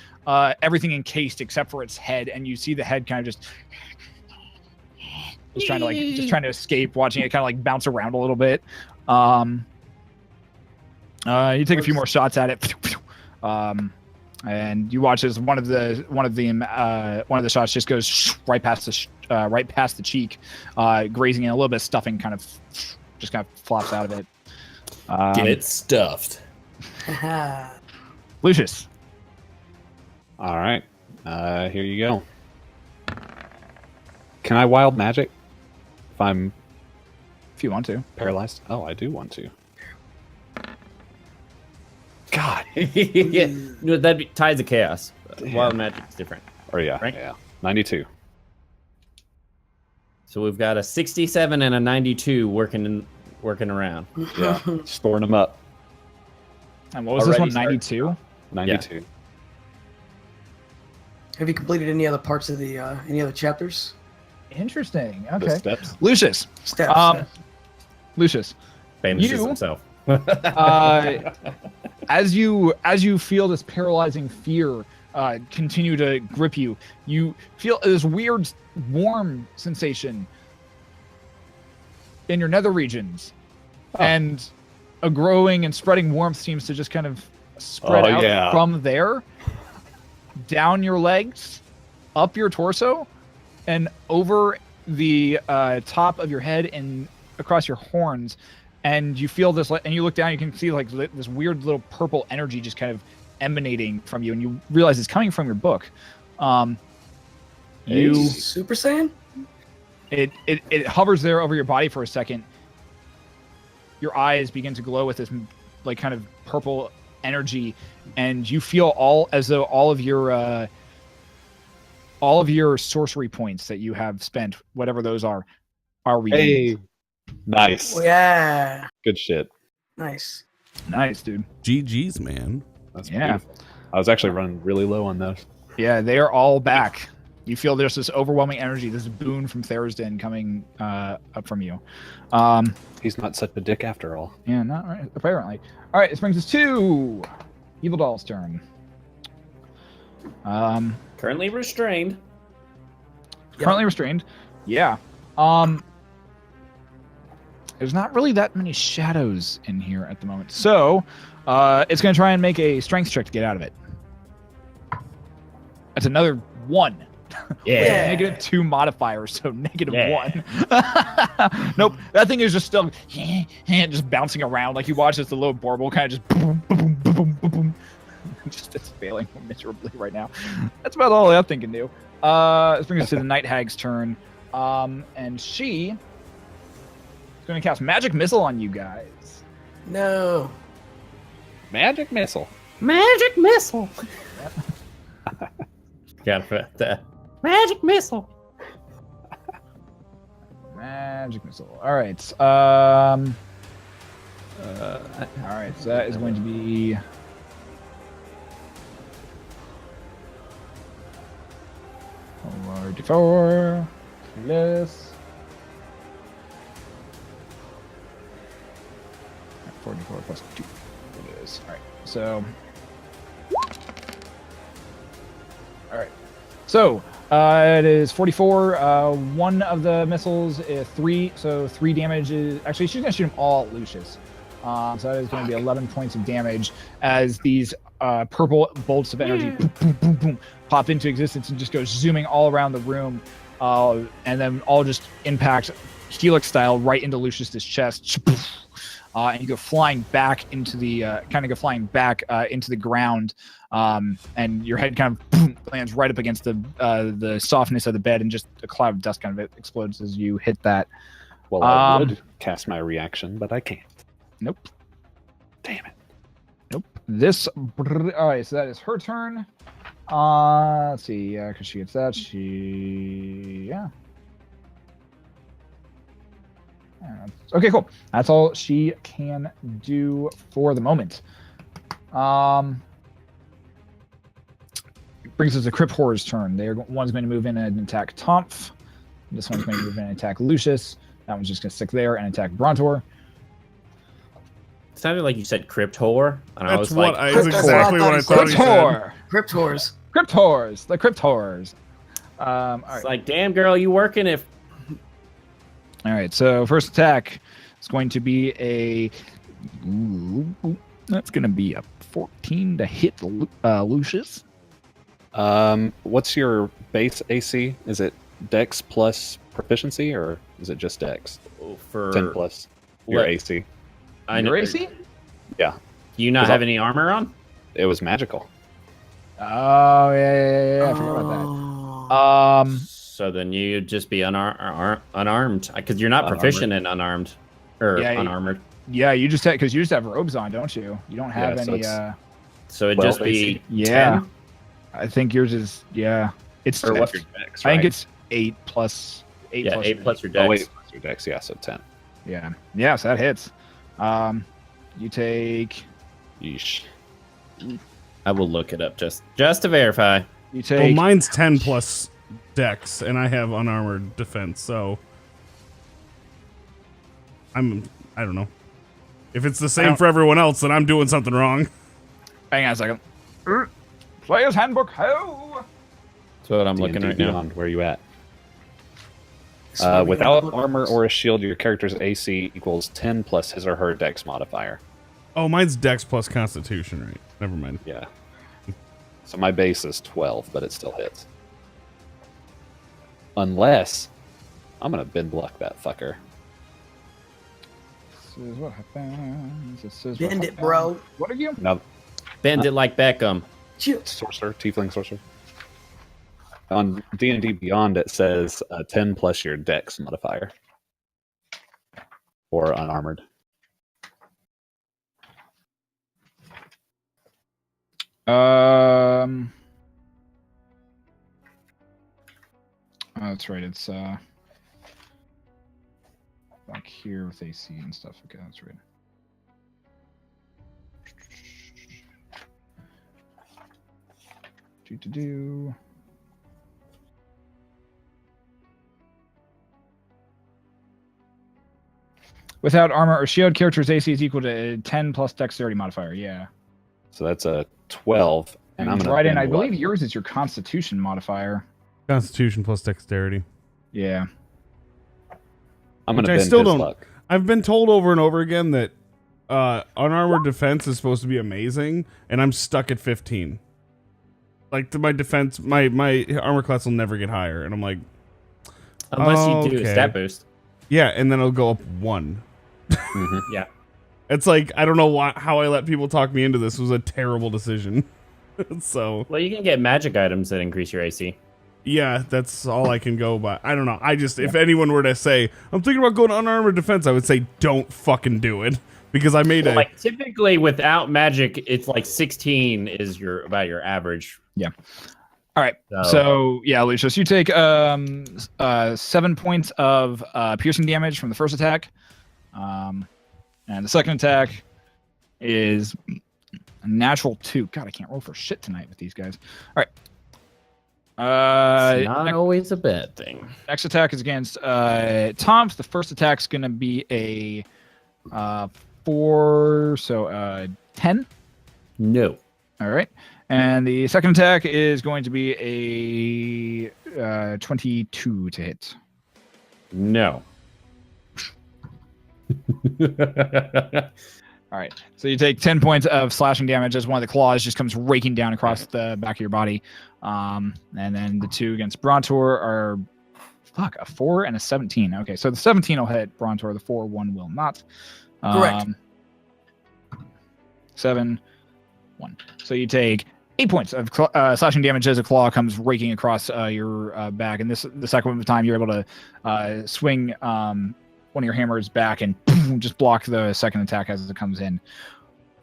Everything encased except for its head, and you see the head kind of just trying to escape. Watching it kind of like bounce around a little bit. You take a few more shots at it. And you watch as one of the shots just goes right past the cheek, grazing it. A little bit of stuffing kind of flops out of it. Get stuffed. Lucius. All right. Here you go. Can I wild magic if I'm If you want to. paralyzed? Oh, I do want to. God. Yeah, no, that'd be Tides of Chaos. Wild Magic's different. Or yeah, Right? yeah. 92. So we've got a 67 and a 92 working around. Yeah. Storing them up. And what was this one? Already 92? 92. Have you completed any other parts of the any other chapters? Interesting. The Okay. steps. Lucius. Steps. Lucius. Banishes You- himself. As you feel this paralyzing fear continue to grip you, you feel this weird warm sensation in your nether regions, and a growing and spreading warmth seems to just kind of spread out yeah. from there down your legs, up your torso, and over the top of your head and across your horns. And you feel this, and you look down, you can see like this weird little purple energy just kind of emanating from you, and you realize it's coming from your book. Super Saiyan? It hovers there over your body for a second. Your eyes begin to glow with this like kind of purple energy, and you feel as though all of your sorcery points that you have spent, whatever those are regained. Hey. Nice. Oh, yeah. Good shit. Nice. Nice, dude. GG's, man. That's Yeah. beautiful. I was actually running really low on those. Yeah, they are all back. You feel there's this overwhelming energy, this boon from Therisden coming up from you. He's not such a dick after all. Yeah, not right, apparently. All right, this brings us to Evil Doll's turn. Currently restrained. Currently restrained. Yeah. There's not really that many shadows in here at the moment, so it's going to try and make a strength check to get out of it. That's another 1. Yeah. -2 modifier, so -1. Yeah. Nope, that thing is just still just bouncing around. Like you watch as the little bauble kind of just boom, boom, boom, boom, boom, boom. Just it's failing miserably right now. That's about all that thing can do. This brings us to the Night Hag's turn, and she is going to cast Magic Missile on you guys. No. Magic missile. Magic missile. Forgot about that. Magic missile. Magic Missile. All right. All right. So that is going to be. D4. This. 44 plus 2. It is. All right. So. All right. So it is 44. One of the missiles is 3. So 3 damage is actually she's gonna shoot them all at Lucius. So that is going to be 11 points of damage as these purple bolts of energy boom, boom, boom, boom, pop into existence and just go zooming all around the room, and then all just impact helix style right into Lucius's chest. And you go flying back into the into the ground, and your head kind of lands right up against the softness of the bed, and just a cloud of dust kind of explodes as you hit that. Well, I would cast my reaction, but I can't. Nope. Damn it. Nope. This. All right, so that is her turn. Let's see. Because she gets that. Yeah. Okay, cool. That's all she can do for the moment. Brings us to Crypt Horror's turn. One's going to move in and attack Tomph. This one's going to move in and attack Lucius. That one's just going to stick there and attack Brontor. It sounded like you said crypt whore, and I That's was like, that's exactly what I thought Crypt he said. Horror! Crypt Horrors. Crypt Horrors! The Crypt Horrors. All it's right. like, damn girl, you working if All right, so first attack is going to be a... That's going to be a 14 to hit Lucius. What's your base AC? Is it Dex plus proficiency, or is it just Dex? for 10 plus your what? AC. I know. Your AC? Yeah, Do you not Is have that- any armor on? it was magical. Oh, yeah. I forgot about that. So then you'd just be unarmed because you're not Unarmored. proficient in unarmed or Yeah, unarmored. Yeah, you just have, because you just have robes on, don't you? You don't have Yeah, so any, it's- So it'd 12 just be AC. yeah. 10? I think yours is, yeah. It's, Or I what's your Dex? think right? it's 8 plus 8 Yeah, plus 8 plus your Oh dex. wait, plus your Dex. Yeah, so 10. Yeah. Yeah, so that hits. You take Yeesh. I will look it up just to verify. you Well, take mine's 10 plus dex, and I have unarmored defense, so I don't know. If it's the same for everyone else, then I'm doing something wrong. hang on a second. Player's handbook. Oh. That's what I'm D&D looking right now. Beyond, where you at? Swimming Without in the armor books. or a shield, your character's AC equals 10 plus his or her Dex modifier. Oh, mine's dex plus constitution, right? Never mind. Yeah. So my base is 12, but it still hits. Unless I'm gonna bend block that fucker. This is what happens. This is Bend what it, bro. happens. What are you? Now, Bend it like Beckham. Shoot. sorcerer, tiefling sorcerer. On D&D Beyond, it says 10 plus your Dex modifier, or unarmored. Oh, that's right. It's back here with AC and stuff. Okay, that's right. Do. Without armor or shield, character's AC is equal to 10 plus dexterity modifier. Yeah. So that's a 12, and I'm gonna right in. bend I block. believe yours is your Constitution modifier. Constitution plus dexterity. Yeah. I'm gonna Which I bend still his don't- luck. I've been told over and over again that unarmored defense is supposed to be amazing, and I'm stuck at 15. Like my defense, my armor class will never get higher, and I'm like, Unless you do a Okay. stat boost. yeah, and then it'll go up 1. Mhm. Yeah. It's like I don't know how I let people talk me into this. It was a terrible decision. So Well, you can get magic items that increase your AC. yeah, that's all I can go by. I don't know. I just if anyone were to say I'm thinking about going to unarmored defense, I would say don't fucking do it because I made a Like typically without magic, it's like 16 is about your average. All right. So yeah, Lucius, you take 7 points of piercing damage from the first attack, and the second attack is a natural 2. God, I can't roll for shit tonight with these guys. All right. It's not always a bad thing. Next attack is against Tom's. The first attack's going to be a 4, so 10. No. All right. And the second attack is going to be a 22 to hit. No. All right. So you take 10 points of slashing damage as one of the claws just comes raking down across the back of your body. And then the 2 against Brontor are a 4 and a 17. Okay, so the 17 will hit Brontor, the 1 will not. Correct. 7, 1. So you take 8 points of slashing damage as a claw comes raking across your back. And the second time you're able to swing one of your hammers back and just block the second attack as it comes in.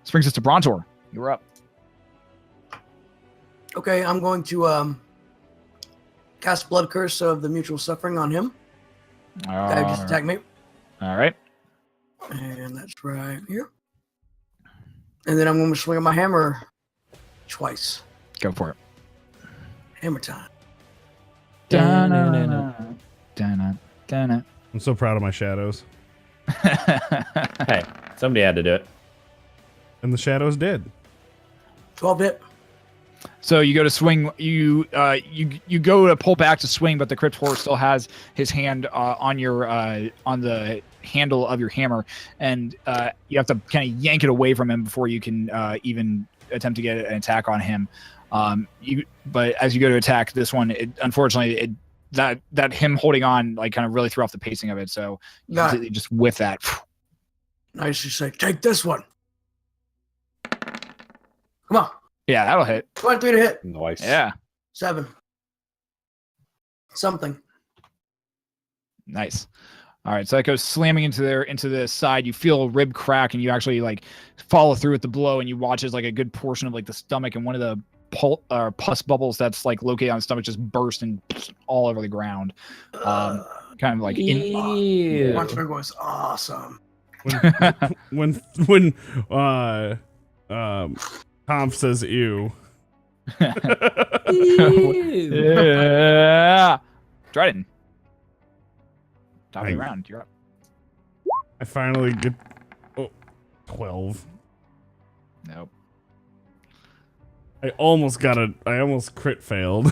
This brings us to Brontor. You're up. Okay, I'm going to cast Blood Curse of the Mutual Suffering on him. Guy who just attacked me. All right. And that's right here. And then I'm going to swing my hammer twice. Go for it. Hammer time. Dun-na, dun-na, dun-na. I'm so proud of my shadows. Hey, somebody had to do it. And the shadows did. 12 hit. So you go to swing. You go to pull back to swing, but the crypt horror still has his hand on the handle of your hammer, and you have to kind of yank it away from him before you can even attempt to get an attack on him. But as you go to attack this one, unfortunately, that him holding on like kind of really threw off the pacing of it. So you Got it. completely just whiff that. Nice. You say, take this one. Come on. Yeah, that'll hit. 23 to hit. Nice. Yeah, 7. Something. nice. All right, so that goes slamming into the side. You feel a rib crack, and you actually like follow through with the blow, and you watch as like a good portion of like the stomach and one of the pus bubbles that's like located on the stomach just burst and all over the ground. Kind of like Ew. Monster was awesome. When Tom says ew. yeah. Dryden. Top of the round. You're up. I finally get 12. Nope. I almost crit failed.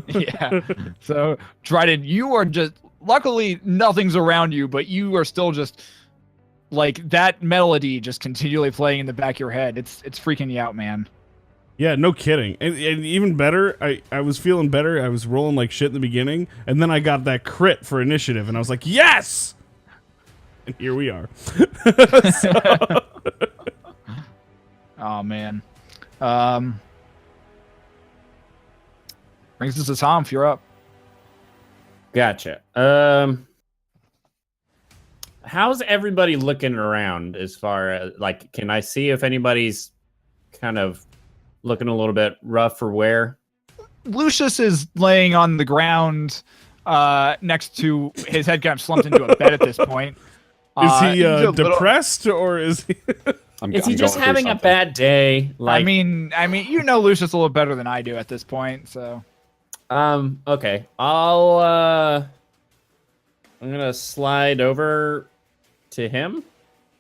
Yeah. So Dryden, you are just luckily nothing's around you, but you are still just like that melody just continually playing in the back of your head. It's freaking you out, man. Yeah, no kidding. And even better, I was feeling better. I was rolling like shit in the beginning, and then I got that crit for initiative, and I was like, yes! And here we are. Oh man. Brings us to Tom. If you're up. Gotcha. How's everybody looking around as far as like, can I see if anybody's kind of looking a little bit rough or wear? Lucius is laying on the ground next to his head kind of slumped into a bed at this point. Is he he's a little- depressed, or is he... Is he just going through having a something. bad day? Like, I mean, you know Lucius a little better than I do at this point, so. okay. I'm gonna slide over to him.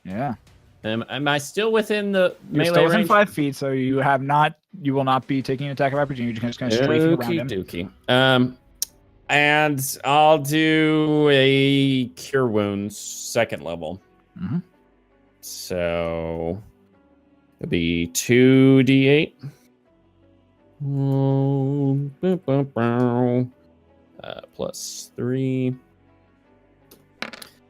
Yeah. Am I still within the You're melee still within range? 5 feet, so you will not be taking an attack of opportunity. You're just kind of strafing around him. Dookie. And I'll do a cure wounds 2nd level. Mhm. So it'll be 2d8. Plus 3.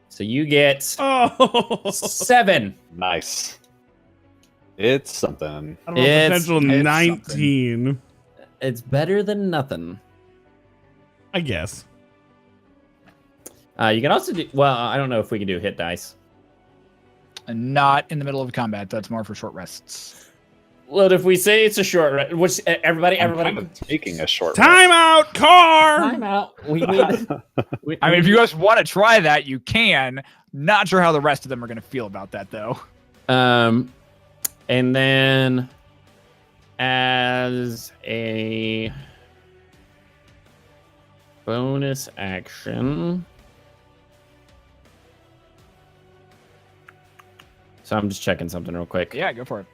So you get Oh! 7. Nice. It's something. I don't know, It's- potential it's 19. It's better than nothing. I guess. You can also do, well, I don't know if we can do hit dice. And not in the middle of combat. That's more for short rests. Well, if we say it's a short rest, which everybody, I'm kind of taking a short Time out, car! time out. We need. I mean, if you guys want to try that, you can. Not sure how the rest of them are going to feel about that, though. And then as a bonus action. So I'm just checking something real quick. Yeah, go for it.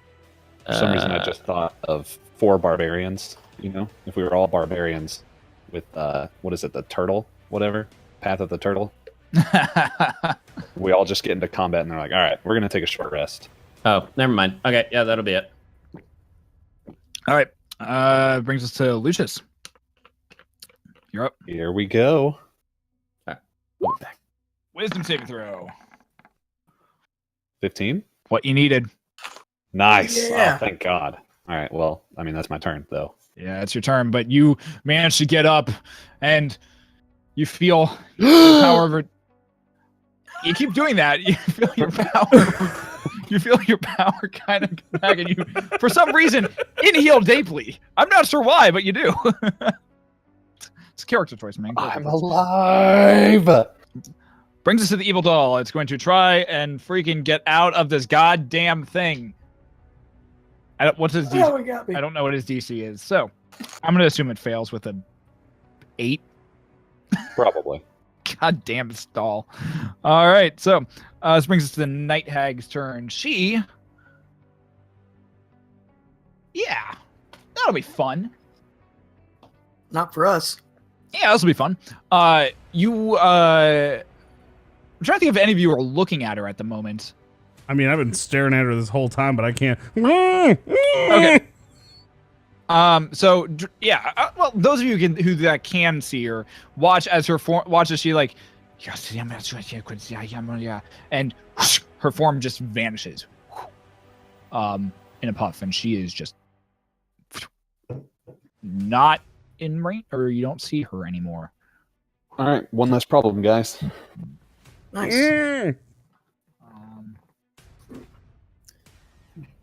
For some reason, I just thought of 4 barbarians. You know, if we were all barbarians with what is it, the turtle, whatever, Path of the Turtle. We all just get into combat, and they're like, "All right, we're gonna take a short rest." Oh, never mind. Okay, yeah, that'll be it. All right. Brings us to Lucius. You're up. Here we go. Wisdom saving throw. 15. What you needed. Nice. Yeah. Oh, thank God. All right. Well, I mean, that's my turn, though. Yeah, it's your turn, but you managed to get up, and you feel your power over. You keep doing that. You feel your power. You feel your power kind of come back, and you, for some reason, inhale deeply. I'm not sure why, but you do. It's a character choice, man. Character choice. alive. Brings us to the evil doll. It's going to try and freaking get out of this goddamn thing. What's his DC? Oh, he got me. I don't know what his DC is. So I'm going to assume it fails with a 8. Probably. God damn this doll. All right. So this brings us to the Night Hag's turn. Yeah, that'll be fun. Not for us. Yeah, this will be fun. I'm trying to think if any of you are looking at her at the moment. I mean, I've been staring at her this whole time, but I can't. Okay. So well, those of you who can see her, watch as her form. Watch as she like, and her form just vanishes, in a puff, and she is just not in range, or you don't see her anymore. All right, one less problem, guys. Nice.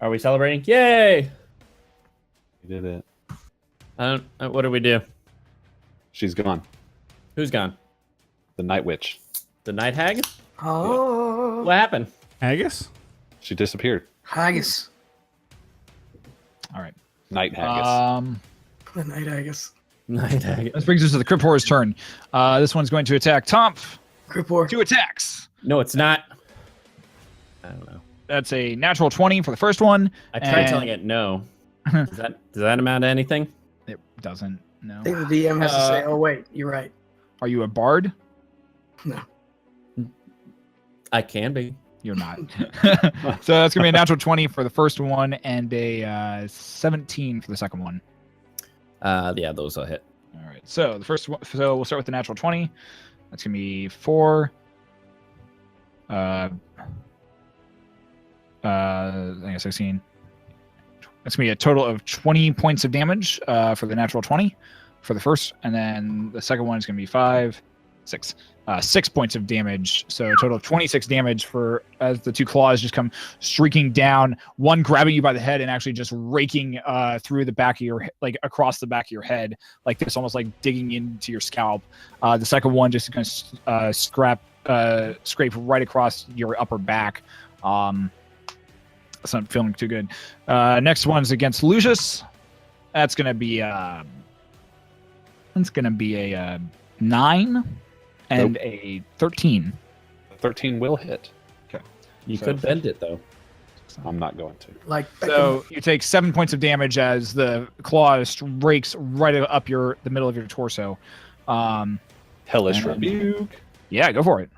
Are we celebrating? Yay! We did it. What do we do? She's gone. Who's gone? The Night Witch. The Night Hag? Oh, What happened? Haggis? She disappeared. haggis. All right. Night Haggis. The night haggis. Night Hag. This brings us to the Crypt Horror's turn. This one's going to attack Tomp. Group war. 2 attacks. No, it's not. I don't know. That's a natural 20 for the first one. I tried And- telling it no. Does that amount to anything? It doesn't. No. I think the DM has to say, "Oh wait, you're right." Are you a bard? No. I can be. You're not. So that's gonna be a natural 20 for the first one and a 17 for the second one. Yeah, those will hit. All right. So the first one. So we'll start with the natural 20. That's gonna be 4. I think 16. That's gonna be a total of 20 points of damage for the natural 20 for the first, and then the second one is gonna be 6 points of damage. So a total of 26 damage for as the 2 claws just come streaking down. One grabbing you by the head and actually just raking through the back of your like across the back of your head like this, almost like digging into your scalp. The second one just gonna scrape right across your upper back. That's not feeling too good. Next one's against Lucius. That's gonna be a 9 and a 13. 13 will hit. You So- could bend it though. I'm not going to. Like So you take 7 points of damage as the claw rakes right up the middle of your torso. Hellish And- Rebuke. Yeah, go for it.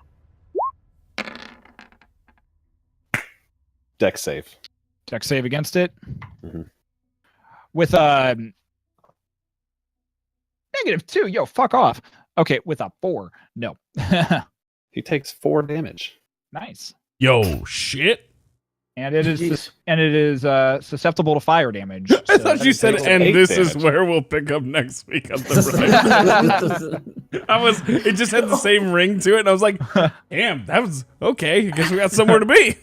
Dex save. Dex save against it. Mhm. With a -2. Yo, fuck off. Okay, with a 4. No. He takes 4 damage. Nice. Yo, shit. And it is Jeez. susceptible to fire damage. I thought you said, takes and 8 this is damage. where we'll pick up next week on the right. It just had the same ring to it, and I was like, damn, that was okay. I guess we got somewhere to be.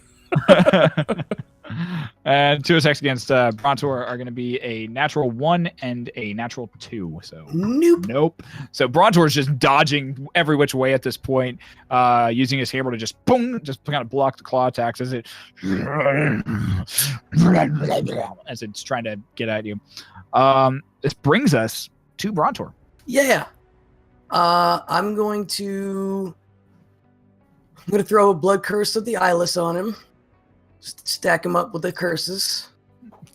And 2 attacks against Brontor are going to be a natural 1 and a natural 2. So Nope. So Brontor is just dodging every which way at this point, using his hammer to just boom, just kind of block the claw attacks as it's trying to get at you. This brings us to Brontor. Yeah. I'm going to throw a blood curse of the eyeless on him. Stack him up with the curses.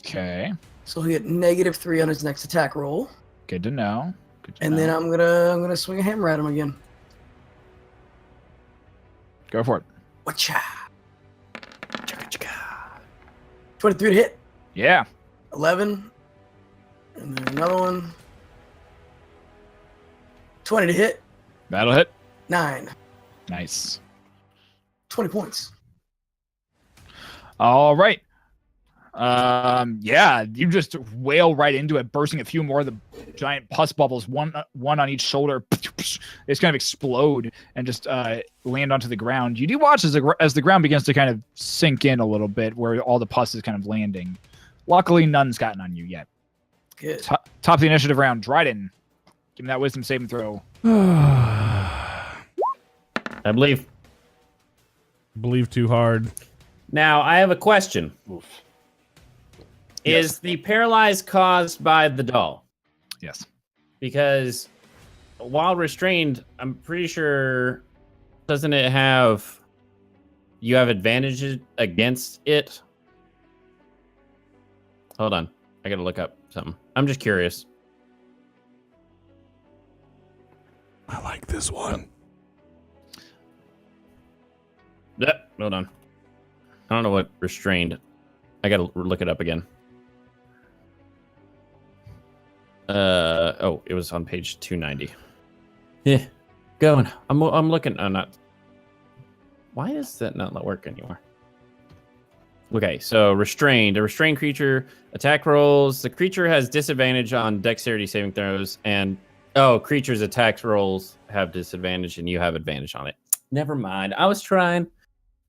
Okay, So he'll get -3 on his next attack roll. good to know. And then I'm gonna swing a hammer at him again. Go for it. Whatcha? 23 to hit. Yeah, 11. And then another one. 20 to hit. that'll hit. 9. Nice. 20 points. All right. Yeah, you just wail right into it, bursting a few more of the giant pus bubbles, one on each shoulder. It's kind of explode and just land onto the ground. You do watch as the ground begins to kind of sink in a little bit, where all the pus is kind of landing. Luckily, none's gotten on you yet. Good. Top of the initiative round, Dryden. Give me that wisdom saving throw. I believe. Believe too hard. Now, I have a question. Oof. Is the paralyzed caused by the doll? Yes. Because while restrained, I'm pretty sure, doesn't it have, you have advantages against it? Hold on. I gotta look up something. I'm just curious. I like this one. Hold on. I don't know what restrained. I gotta look it up again. Oh, it was on page 290. Yeah, going. I'm looking. I'm not. Why is that not work anymore? Okay, so restrained. A restrained creature attack rolls. The creature has disadvantage on dexterity saving throws, and creatures' attack rolls have disadvantage, and you have advantage on it. Never mind. I was trying.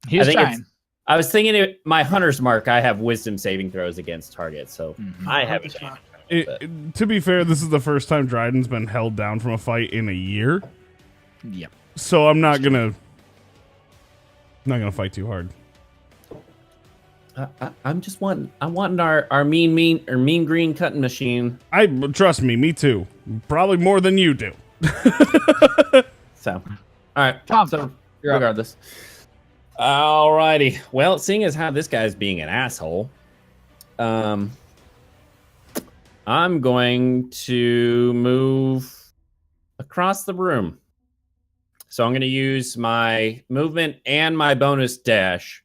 He's trying. I was thinking my hunter's mark. I have wisdom saving throws against targets, so I have advantage. To be fair, this is the first time Dryden's been held down from a fight in a year. Yep. So I'm not gonna fight too hard. I'm just wanting. I'm wanting our mean green cutting machine. Trust me too. Probably more than you do. So, all right, Tom, so you're up. regardless. Alrighty. Well, seeing as how this guy's being an asshole, I'm going to move across the room. So I'm going to use my movement and my bonus dash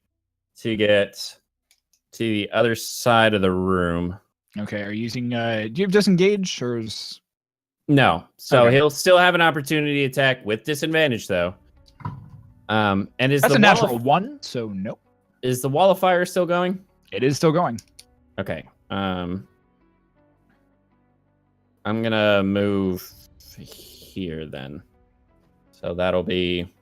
to get to the other side of the room. Okay, are you using, do you have disengage, or is... No. So Okay. he'll still have an opportunity attack with disadvantage, though. And is That's the a natural 1, so nope. Is the wall of fire still going? It is still going. Okay. I'm gonna move here then. So that'll be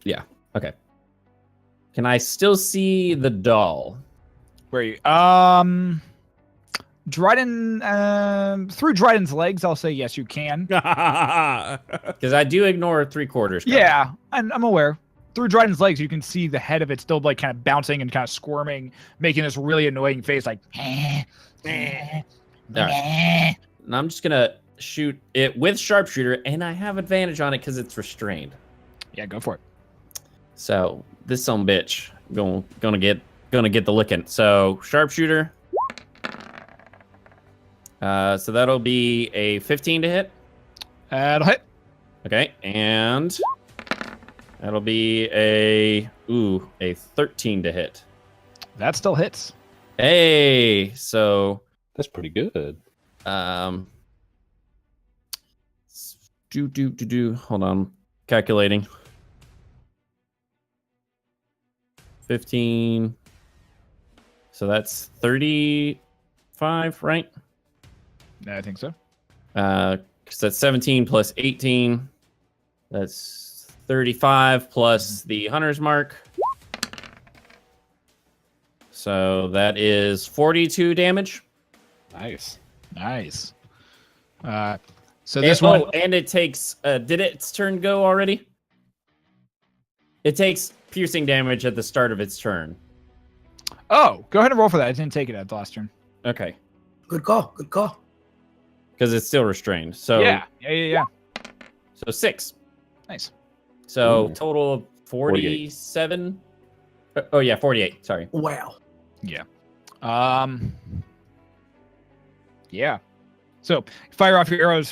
yeah. Okay. Can I still see the doll? Where are you? Dryden, through Dryden's legs, I'll say yes, you can. Because I do ignore 3/4. Yeah, I'm aware. Through Dryden's legs, you can see the head of it still like kind of bouncing and kind of squirming, making this really annoying face, like. All right. And I'm just gonna shoot it with sharpshooter, and I have advantage on it because it's restrained. Yeah, go for it. So this son of a bitch gonna get the licking. So sharpshooter. So that'll be a 15 to hit. That'll hit. Okay, and that'll be a 13 to hit. That still hits. Hey, so That's pretty good. Hold on, calculating. 15. So that's 35, right? I think so. Because that's 17 plus 18. That's 35 plus the hunter's mark. So that is 42 damage. Nice. Nice. So this one. And it takes. Did its turn go already? It takes piercing damage at the start of its turn. Oh, go ahead and roll for that. I didn't take it at the last turn. Okay. Good call. Good call. Because it's still restrained. So Yeah. So 6. Nice. So Ooh. total of 47. Oh yeah, 48. Sorry. Wow. Yeah. Yeah. So fire off your arrows.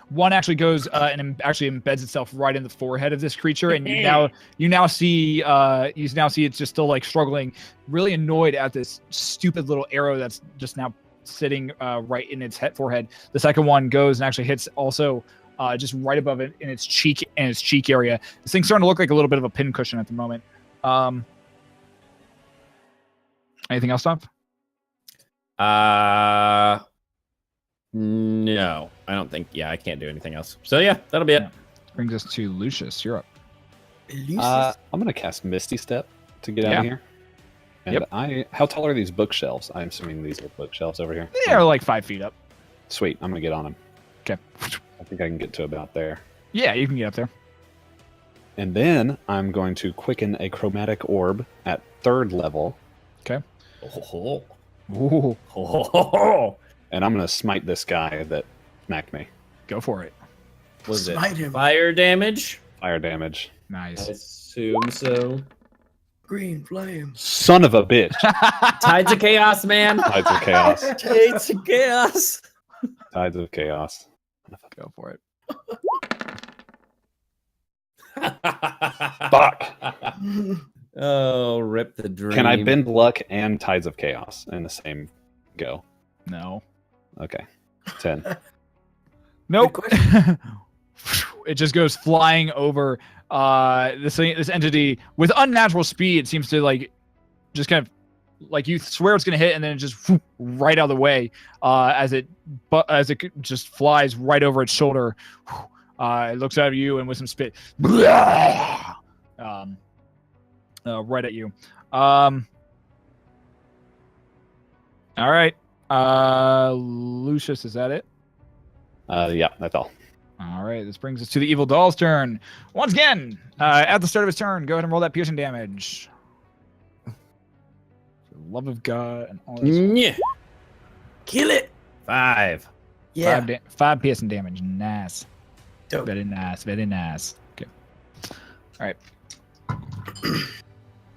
One actually goes and actually embeds itself right in the forehead of this creature, and you now see it's just still like struggling, really annoyed at this stupid little arrow that's just now sitting right in its forehead. The second one goes and actually hits also just right above it in its cheek area. This thing's starting to look like a little bit of a pincushion at the moment. Anything else, Tom? No, I don't think. Yeah, I can't do anything else. So yeah, that'll be it. Brings us to Lucius. You're up. I'm gonna cast Misty Step to get out of here. And Yep. how tall are these bookshelves? I'm assuming these are bookshelves over here. They're like 5 feet up. Sweet. I'm gonna get on them. Okay. I think I can get to about there. Yeah, you can get up there. And then I'm going to quicken a chromatic orb at 3rd level. Okay. Oh. Ooh, Oh. And I'm going to smite this guy that smacked me. go for it. Was it Smite him. fire damage? Fire damage. I Nice. assume so. Green flame. Son of a bitch. Tides of chaos, man. Tides of chaos. Tides of chaos. Tides of chaos. Go for it. Fuck. Oh, rip the dream. Can I bend luck and Tides of Chaos in the same go? No. Okay. 10. Nope. Good question. It just goes flying over this entity with unnatural speed. Seems to like just kind of like you swear it's gonna hit, and then it just right out of the way as it just flies right over its shoulder. It looks at you and with some spit, right at you. All right, Lucius, is that it? Yeah, that's all. All right, this brings us to the evil doll's turn. Once again, at the start of his turn, go ahead and roll that piercing damage. For the love of God and all this. Yeah. Kill it. 5. Yeah. Five piercing damage. Nice. Dope. Very nice. Very nice. Okay. All right.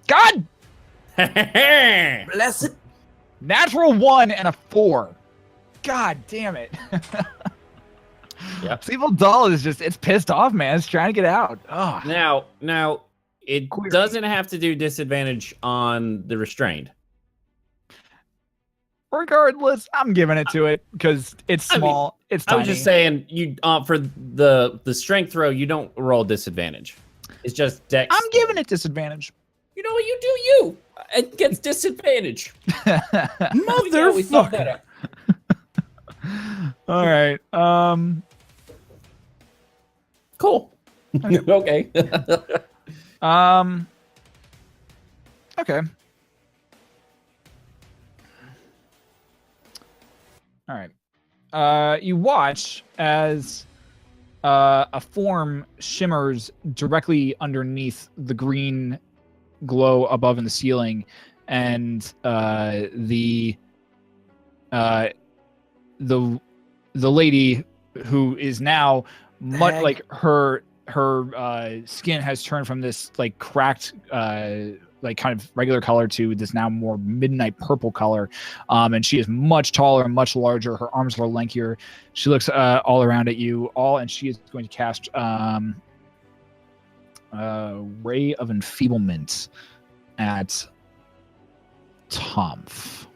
God! Bless it. Natural 1 and a 4. God damn it. Yeah. This evil doll is just, it's pissed off, man. It's trying to get out. Oh. Now, it Query. doesn't have to do disadvantage on the restrained. Regardless, I'm giving it to it because it's I mean, small. It's I tiny. was just saying, you for the strength throw, you don't roll disadvantage. It's just dex. I'm giving it disadvantage. You know what? You do you. It gets disadvantage. Motherfucker. All right. Cool. Okay. Okay. All right. You watch as a form shimmers directly underneath the green glow above in the ceiling, and the lady who is now much Hag. like her skin has turned from this like cracked like kind of regular color to this now more midnight purple color, and she is much taller and much larger. Her arms are lengthier. She looks all around at you all, and she is going to cast Ray of Enfeeblement at Tomf.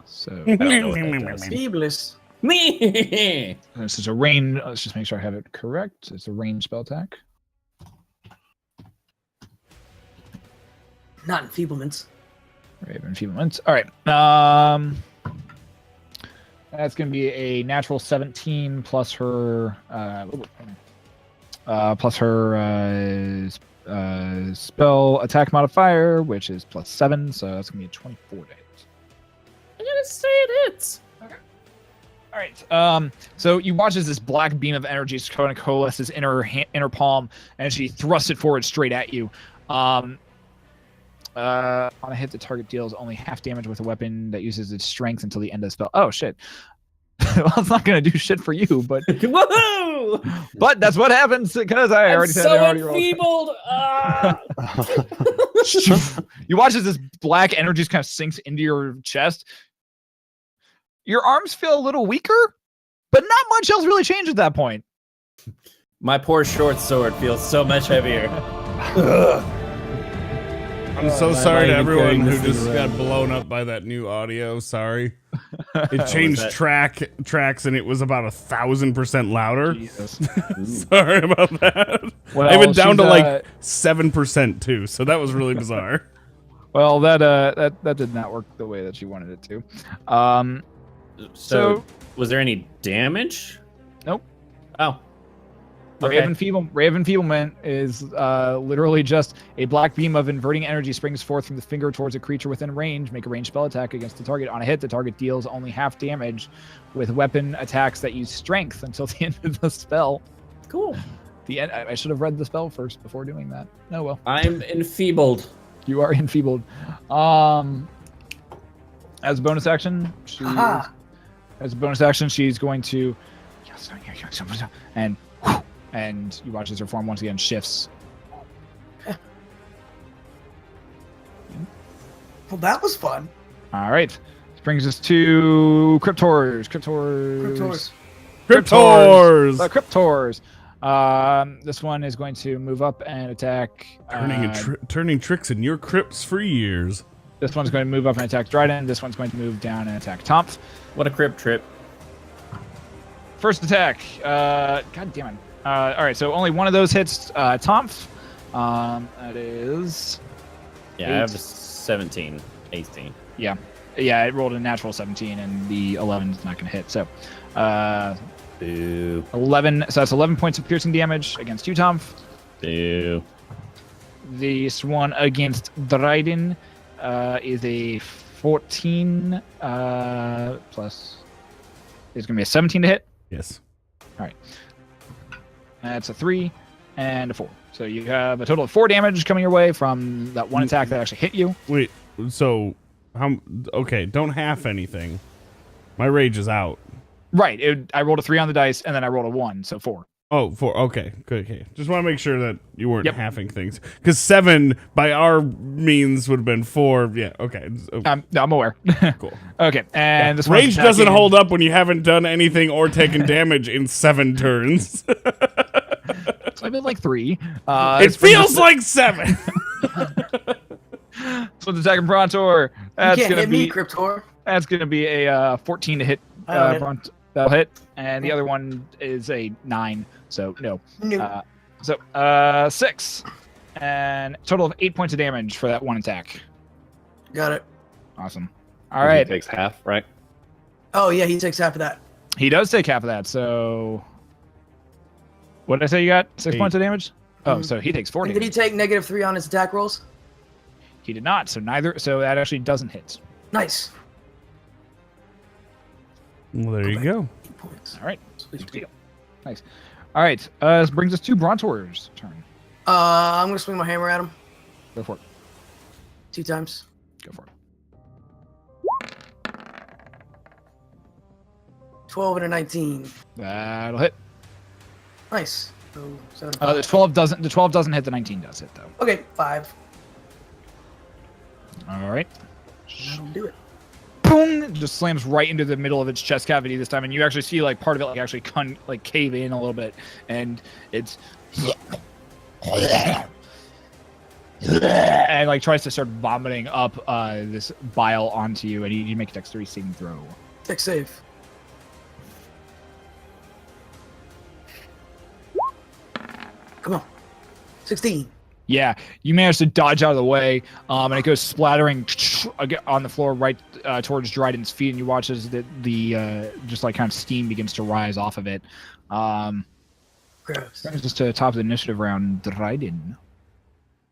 So I don't know what that does. Feebless. This is a range. Let's just make sure I have it correct. It's a range spell attack. Not enfeeblements. Ray of Enfeeblement. All right. That's going to be a natural 17 plus her spell attack modifier, which is plus 7. So that's going to be a 24 damage. I'm gonna say it hits. All right. So you watch as this black beam of energy kind of coalesces in her inner palm, and she thrusts it forward straight at you. On a hit, the target deals only half damage with a weapon that uses its strength until the end of the spell. Oh shit! Well, it's not gonna do shit for you, but Woohoo! but that's what happens because I I'm already said so I already rolled. enfeebled. You watch as this black energy just kind of sinks into your chest. Your arms feel a little weaker, but not much else really changed at that point. My poor short sword feels so much heavier. I'm so I'm sorry not to even everyone carrying who this thing just got around. blown up by that new audio. Sorry. It was changed that? tracks and it was about 1,000% louder. Jesus. Sorry about that. Well, I went down to she's, like 7% too, so that was really bizarre. Well, that did not work the way that you wanted it to. So, was there any damage? Nope. Oh. Ray of Okay. Enfeeblement is literally just a black beam of inverting energy springs forth from the finger towards a creature within range. Make a ranged spell attack against the target. On a hit, the target deals only half damage with weapon attacks that use strength until the end of the spell. Cool. The end. I should have read the spell first before doing that. Oh well. I'm enfeebled. You are enfeebled. As a bonus action, she's going to, and you watch as her form once again shifts. Well, that was fun. All right, this brings us to Cryptors. Cryptors! The Cryptors. This one is going to move up and attack. Turning tricks in your crypts for years. This one's going to move up and attack Dryden. This one's going to move down and attack Tomp. What a crypt trip. First attack. God damn it. All right, so only one of those hits Tomp. That is. Yeah, 8. I have a 17, 18. Yeah, it rolled a natural 17, and the 11 is not going to hit. So, Boo. 11. So that's 11 points of piercing damage against you, Tomp. Boo. This one against Dryden is a 14 plus. It's going to be a 17 to hit. Yes. All right. That's a 3 and a 4. So you have a total of 4 damage coming your way from that one attack that actually hit you. Wait, so how? Okay, don't half anything. My rage is out. Right. I rolled a 3 on the dice, and then I rolled a 1, so 4. Oh, 4. Okay, good. Okay, just want to make sure that you weren't Yep. halving things. Because 7 by our means would have been 4. Yeah. Okay. I'm aware. Cool. Okay, and this one's Rage doesn't attacking- hold up when you haven't done anything or taken damage in 7 turns. So I meant like 3. It feels like 7. So the second Brontor. That's you can't gonna hit be me, Cryptor. that's gonna be a 14 to hit. That'll hit. That'll hit, and the other one is a 9. So no. No. So 6, and total of 8 points of damage for that one attack. Got it. Awesome. All right, He takes half, right? Oh, yeah, he takes half of that. he does take half of that. So what did I say? You got 6 8. points of damage. Oh, Mhm. so he takes 4 And damage. did he take -3 on his attack rolls? He did not. So neither. So that actually doesn't hit. Nice. Well, there you go. 2 points. All right. Sweet. Good deal. Nice. All right. This brings us to Brontor's turn. I'm going to swing my hammer at him Go for it. 2 times. Go for it. 12 and a 19. That'll hit. Nice. So 7 and The 5. 12 doesn't. The 12 doesn't hit. The 19 does hit though. Okay, 5. All right. That'll do it. Boom! It just slams right into the middle of its chest cavity this time, and you actually see like part of it like actually like cave in a little bit, and it's and like tries to start vomiting up this bile onto you, and you make a dexterity saving throw. Dex save. Come on. 16. Yeah, you manage to dodge out of the way, and it goes splattering on the floor right towards Dryden's feet, and you watch as the just like kind of steam begins to rise off of it. Gross. Brings us to the top of the initiative round, Dryden.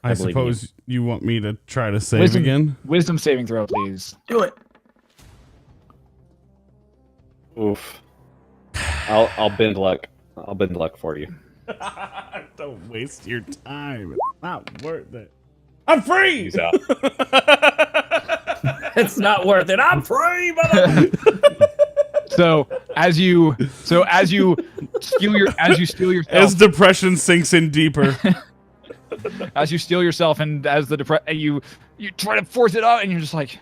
I believe suppose you want me to try to save again? Wisdom saving throw, please. Do it. Oof. I'll bend luck. I'll bend luck for you. Don't waste your time. It's not worth it. I'm free! He's out. It's not worth it. I'm free, brother. So as you steal yourself, As depression sinks in deeper. as you steal yourself, and as the you try to force it out, and you're just like,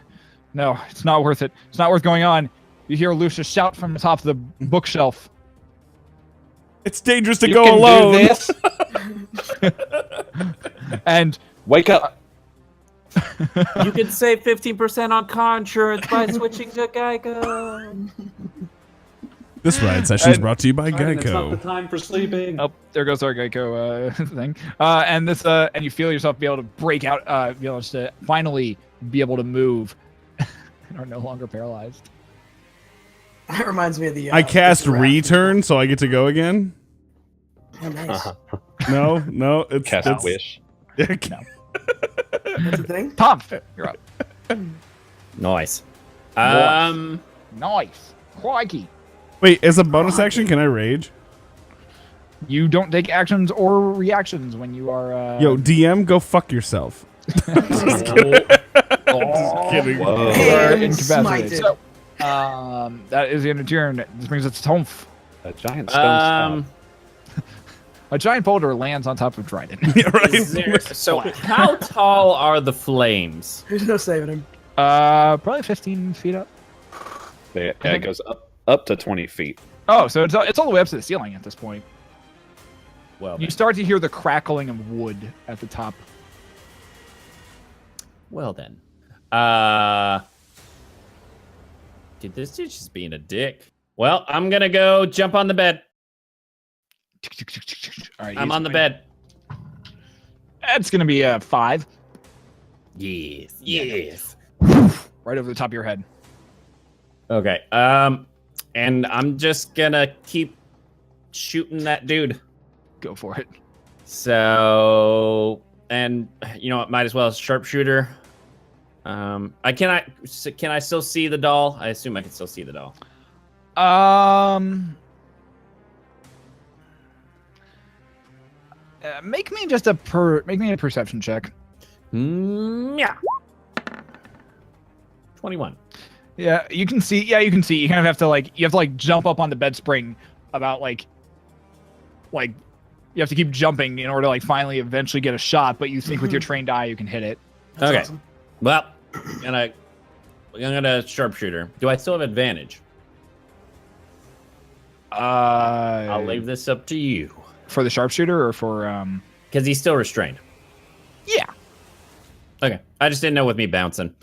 no, it's not worth it. It's not worth going on. You hear Lucia shout from the top of the bookshelf. It's dangerous to You go can do alone. this. And Wake up. You can save 15% on car insurance by switching to Geico. This ride session is And- brought to you by It's not the Geico. time for sleeping. oh, there goes our Geico thing. And this and you feel yourself be able to break out, be able to finally be able to move, and are no longer paralyzed. That reminds me of the. I cast the raft. return, so I get to go again. Oh, nice. No, it's Cast it's, wish. That's the thing. Tom, you're up. Nice. Nice. Crikey. Wait, as a bonus action, can I rage? You don't take actions or reactions when you are. Yo, DM, go fuck yourself. Just kidding. Just kidding. You Whoa. are And incapacitated. smited. So, that is the end of turn. This brings us to Tomf. A giant stone A giant boulder lands on top of Dryden. Yeah, right. Is there, so how tall are the flames? There's no saving him. Probably 15 feet up. stop. Yeah, it goes up to 20 feet. Oh, so it's all the way up to the ceiling at this point. Well, You then. start to hear the crackling of wood at the top. Well then. Dude, this dude's just being a dick. Well, I'm gonna go jump on the bed. All right, I'm he's on the going- bed. That's gonna be a 5, Yes. Yes. right over the top of your head. Okay. And I'm just gonna keep shooting that dude. Go for it. So, and you know what? Might as well sharpshooter. Can I still see the doll? I assume I can still see the doll. Make me a perception check. Yeah. 21. Yeah, you can see. Yeah, you can see. You kind of have to jump up on the bed spring about like you have to keep jumping in order to finally eventually get a shot. But you think with your trained eye you can hit it. That's Okay. awesome. Well, I'm gonna sharpshooter. Do I still have advantage? I'll leave this up to you. For the sharpshooter or for Because he's still restrained. Yeah. Okay. I just didn't know with me bouncing.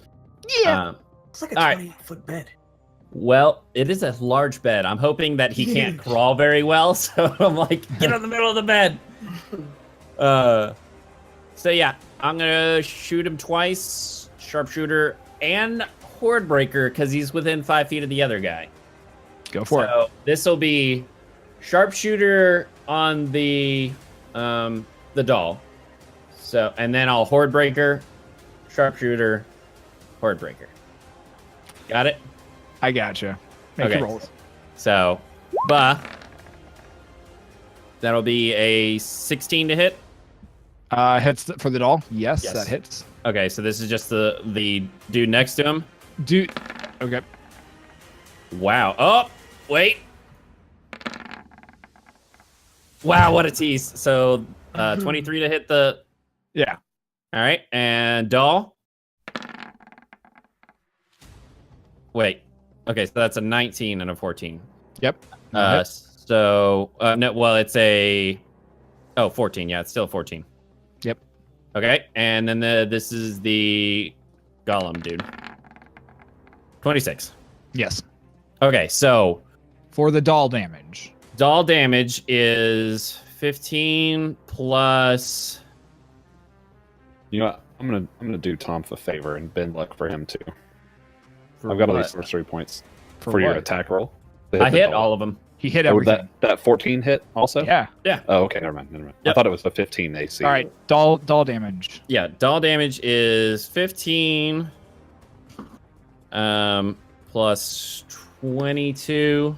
Yeah. It's like a All right. 28-foot bed. Well, it is a large bed. I'm hoping that he can't crawl very well, so I'm like, get in the middle of the bed. So yeah, I'm gonna shoot him twice, sharpshooter and horde breaker, because he's within 5 feet of the other guy. Go for it. So this will be sharpshooter on the doll. So, and then I'll horde breaker, sharpshooter, horde breaker. Got it? I gotcha. Make Okay. your rolls. So, that'll be a 16 to hit. Hits for the doll. Yes, Yes. that hits. Okay, so this is just the dude next to him. Dude. Okay. Wow. Oh, wait. Wow, what a tease. So, 23 to hit the. Yeah. All right, and doll. Wait. Okay, so that's a 19 and a 14. Yep. So no, well, it's a 14. Yeah, it's still 14. Yep. Okay, and then this is the golem dude. 26. Yes. Okay, so For the doll damage. doll damage is 15 plus. You know what? I'm gonna do Tom a favor and bend luck for him too. I've got all these sorcery points for your what? attack roll. I hit all of them. He hit Oh, everything. that 14 hit also? Yeah. Oh, okay, never mind. I Yep. thought it was a 15 AC. All right. Doll damage. Yeah, doll damage is 15 plus 22.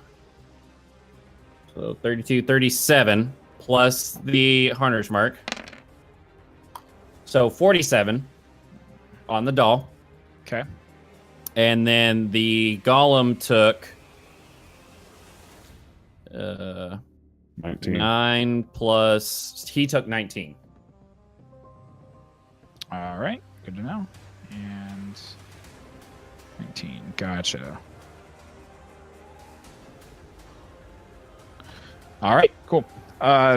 So 32, 37 plus the Hunter's Mark. So 47 on the doll. Okay. And then the golem took 19. 9 plus. He took 19. All right. Good to know. And 19. Gotcha. All right. Cool.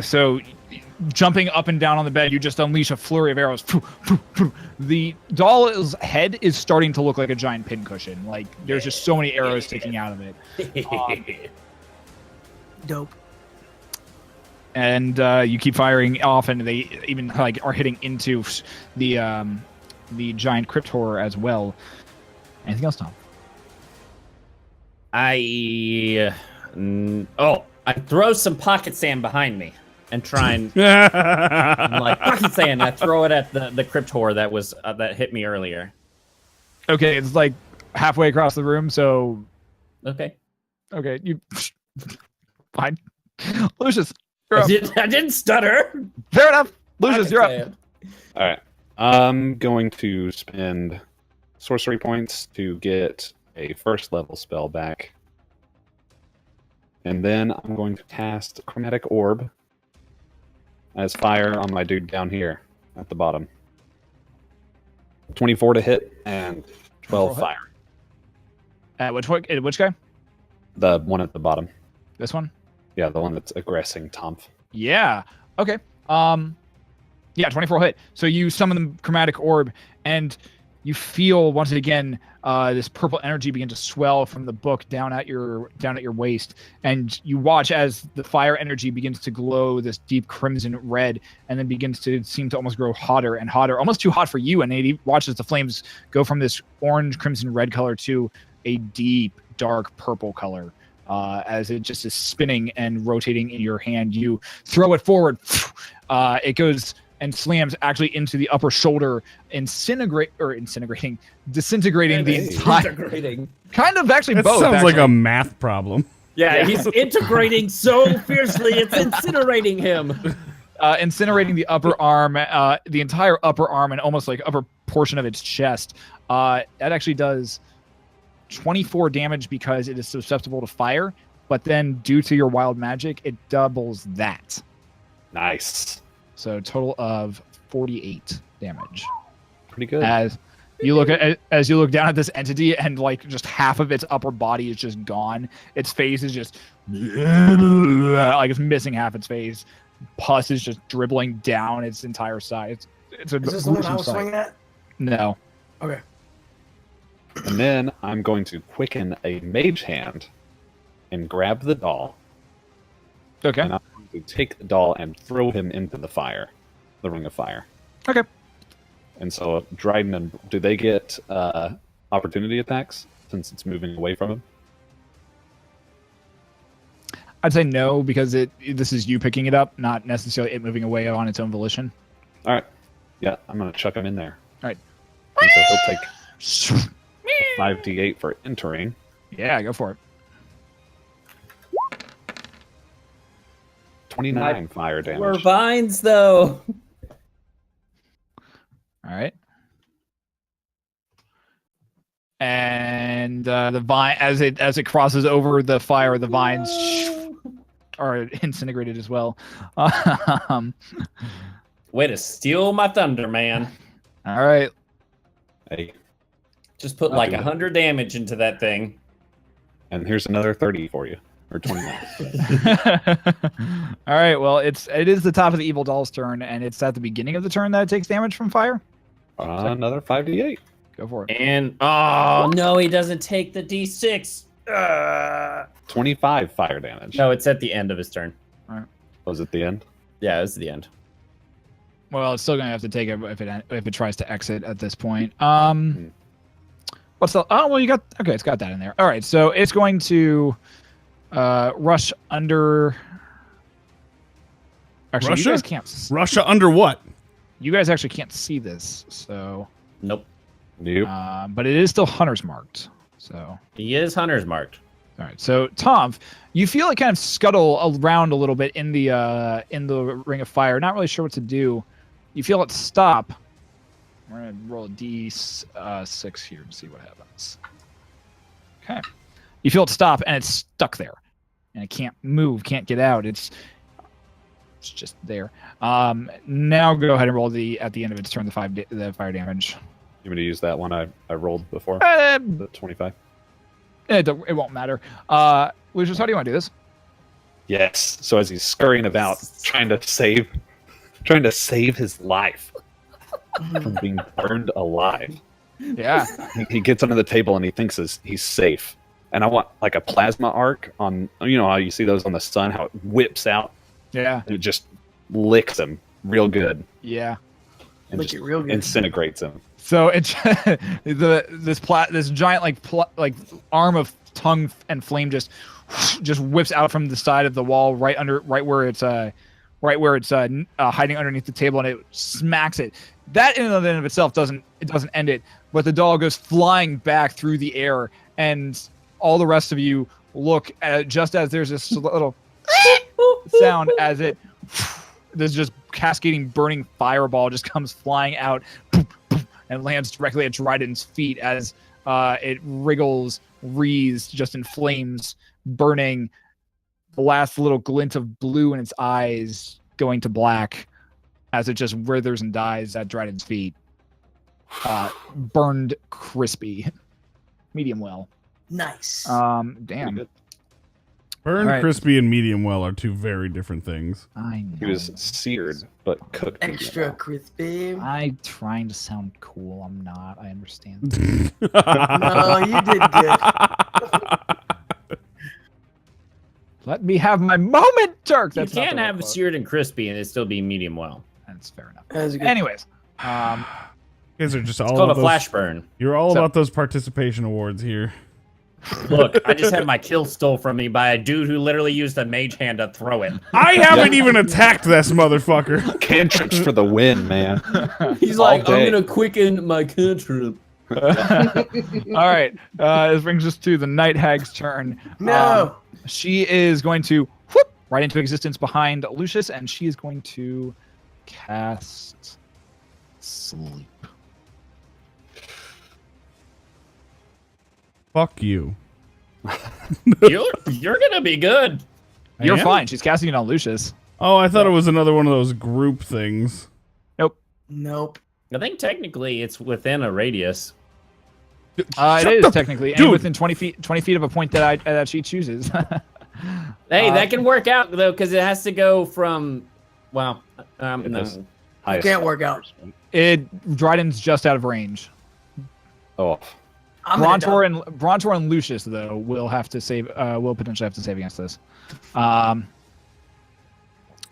So jumping up and down on the bed, you just unleash a flurry of arrows. The doll's head is starting to look like a giant pincushion. Like there's just so many arrows sticking out of it. Dope. And you keep firing off, and they even are hitting into the giant crypt horror as well. Anything else, Tom? I throw some pocket sand behind me and try and I'm like pocket sand. I throw it at the crypt horror that was that hit me earlier. Okay, it's like halfway across the room. So Okay. okay, you fine. Lucius, You're up. I didn't stutter. Fair enough. I Lucius, can you're say up. it. All right. I'm going to spend sorcery points to get a first level spell back. And then I'm going to cast Chromatic Orb as fire on my dude down here at the bottom. 24 to hit and 12 fire. Which guy? The one at the bottom. This one? Yeah, the one that's aggressing Tomp. Yeah. Okay. Yeah, 24 hit. So you summon the chromatic orb, and you feel once again this purple energy begin to swell from the book down at your waist, and you watch as the fire energy begins to glow this deep crimson red, and then begins to seem to almost grow hotter and hotter, almost too hot for you. And it watches the flames go from this orange, crimson, red color to a deep, dark purple color. As it just is spinning and rotating in your hand, you throw it forward. It goes and slams actually into the upper shoulder, disintegrating the entire. Integrating. Kind of actually That both. sounds like actually. a math problem. Yeah, he's integrating so fiercely, it's incinerating him. Incinerating the upper arm, the entire upper arm, and almost like upper portion of its chest. That actually does 24 damage because it is susceptible to fire, but then due to your wild magic, it doubles that. Nice. So total of 48 damage. Pretty good. As you look down at this entity, and like just half of its upper body is just gone. Its face is just like it's missing half its face. Pus is just dribbling down its entire side. It's a Is this the one I gruesome was sight. swinging at? No. Okay. And then I'm going to quicken a mage hand and grab the doll. Okay. And I'm going to take the doll and throw him into the fire, the ring of fire. Okay. And so Dryden and do they get opportunity attacks since it's moving away from him? I'd say no, because this is you picking it up, not necessarily it moving away on its own volition. All right. Yeah, I'm going to chuck him in there. All right. And so he'll take 5d8 for entering. Yeah, go for it. 29 fire damage. We're vines, though. All right. And the vine, as it crosses over the fire, the vines are incinerated as well. Way to steal my thunder, man. All right. Hey, Just put I'll like do that. 100 damage into that thing. and here's another 30 for you. Or 29. All right. Well, it is the top of the evil doll's turn, and it's at the beginning of the turn that it takes damage from fire. Another 5d8. Go for it. And oh no, he doesn't take the d6. 25 fire damage. No, it's at the end of his turn. Was it the end? Yeah, it's the end. Well, it's still gonna have to take it if it tries to exit at this point. What's the? Oh, well, you got okay. It's got that in there. All right, so it's going to rush under. Actually, Russia? you guys can't. Russia under what? You guys actually can't see this, so. Nope. Nope. But it is still hunter's marked. So. He is hunter's marked. All right, so Tom, you feel it kind of scuttle around a little bit in the ring of fire. Not really sure what to do. You feel it stop. We're gonna roll a d6 here to see what happens. Okay, you feel it stop, and it's stuck there, and it can't move, can't get out. It's just there. Now go ahead and roll at the end of its turn the fire damage. You want me to use that one I rolled before? Uh, The 25? it won't matter. Lucius, how do you want to do this? Yes. So as he's scurrying about, trying to save his life from being burned alive, Yeah. he gets under the table and he thinks he's safe. And I want like a plasma arc on, you know how you see those on the sun, how it whips out Yeah. and it just licks him real good Yeah. and Lick just it real good. incinerates him. So it's this giant like arm of tongue and flame just whips out from the side of the wall right where it's hiding underneath the table, and it smacks it. That in and of itself doesn't end it, but the doll goes flying back through the air, and all the rest of you look at just as there's this little sound as it there's just cascading burning fireball just comes flying out and lands directly at Dryden's feet as it wriggles, wreathes just in flames, burning, the last little glint of blue in its eyes going to black as it just withers and dies at Dryden's feet. Burned crispy. Medium well. Nice. Damn. Burned, All right. crispy, and medium well are two very different things. I know. He was seared but cooked. Extra crispy. I'm trying to sound cool. I'm not. I understand. No, you did good. Let me have my moment, Turk. You That's not can't the right have quote. seared and crispy and it still be medium well. That's fair enough. That was good. Anyways, You guys are just It's all called a about those, flash burn. You're all So- about those participation awards here. Look, I just had my kill stole from me by a dude who literally used a mage hand to throw it. I haven't even attacked this motherfucker. Cantrips for the win, man. He's All like, day. I'm gonna quicken my cantrip. all right. This brings us to the Night Hag's turn. No. She is going to whoop right into existence behind Lucius, and she is going to cast Sleep. Fuck you. You're gonna be good. You're I am? fine. She's casting it on Lucius. Oh, I thought it was another one of those group things. Nope. I think technically it's within a radius. It Shut is the- technically, and Dude. within 20 feet of a point that she chooses. Hey, that can work out though, because it has to go from. Well, It no. is. Highest Can't work out. Dryden's just out of range. Oh, Brontor and Lucius though will have to save. Will potentially have to save against this.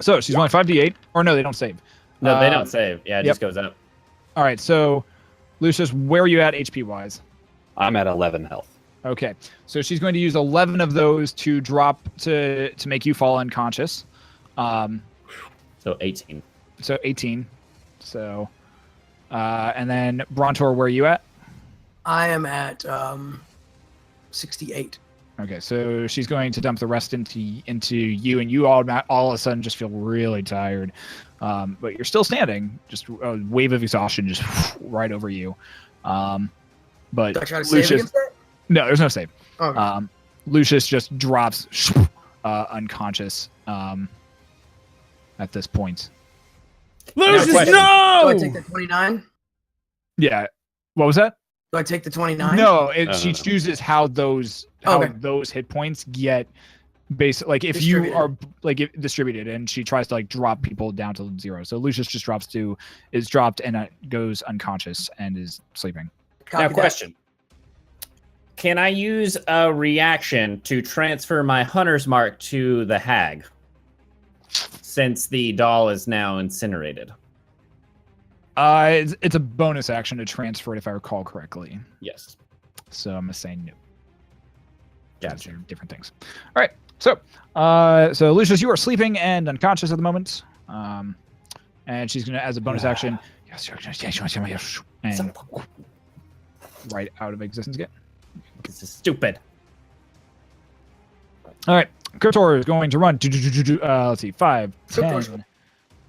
So she's only 5d8, or no, they don't save. No, they don't save. Yeah, it yep. just goes up. All right, so Lucius, where are you at HP wise? I'm at 11 health. Okay, so she's going to use 11 of those to drop to make you fall unconscious. So 18. So 18. So, and then Brontor, where are you at? I am at 68. Okay, so she's going to dump the rest into you, and you all of a sudden just feel really tired, but you're still standing. Just a wave of exhaustion just right over you. But Do I try to save Lucius, against that? no, there's no save. Okay. Lucius just drops unconscious at this point. Lucius, question. Do I take no! the 29? Yeah, what was that? Do I take the 29? No, No, she no. chooses how those hit points get basic. Like if you Distributed. are distributed, and she tries to like drop people down to 0. So Lucius just is dropped and goes unconscious and is sleeping. Copy Now, that. question. Can I use a reaction to transfer my hunter's mark to the hag? Since the doll is now incinerated. It's a bonus action to transfer it, if I recall correctly. Yes. So I'm gonna say no. Gotcha. Those are different things. All right. So, so Lucius, you are sleeping and unconscious at the moment. And she's gonna, as a bonus action, and right out of existence again. This is stupid. All right. Kurtor is going to run. Let's see. 5, Kurtor's 10,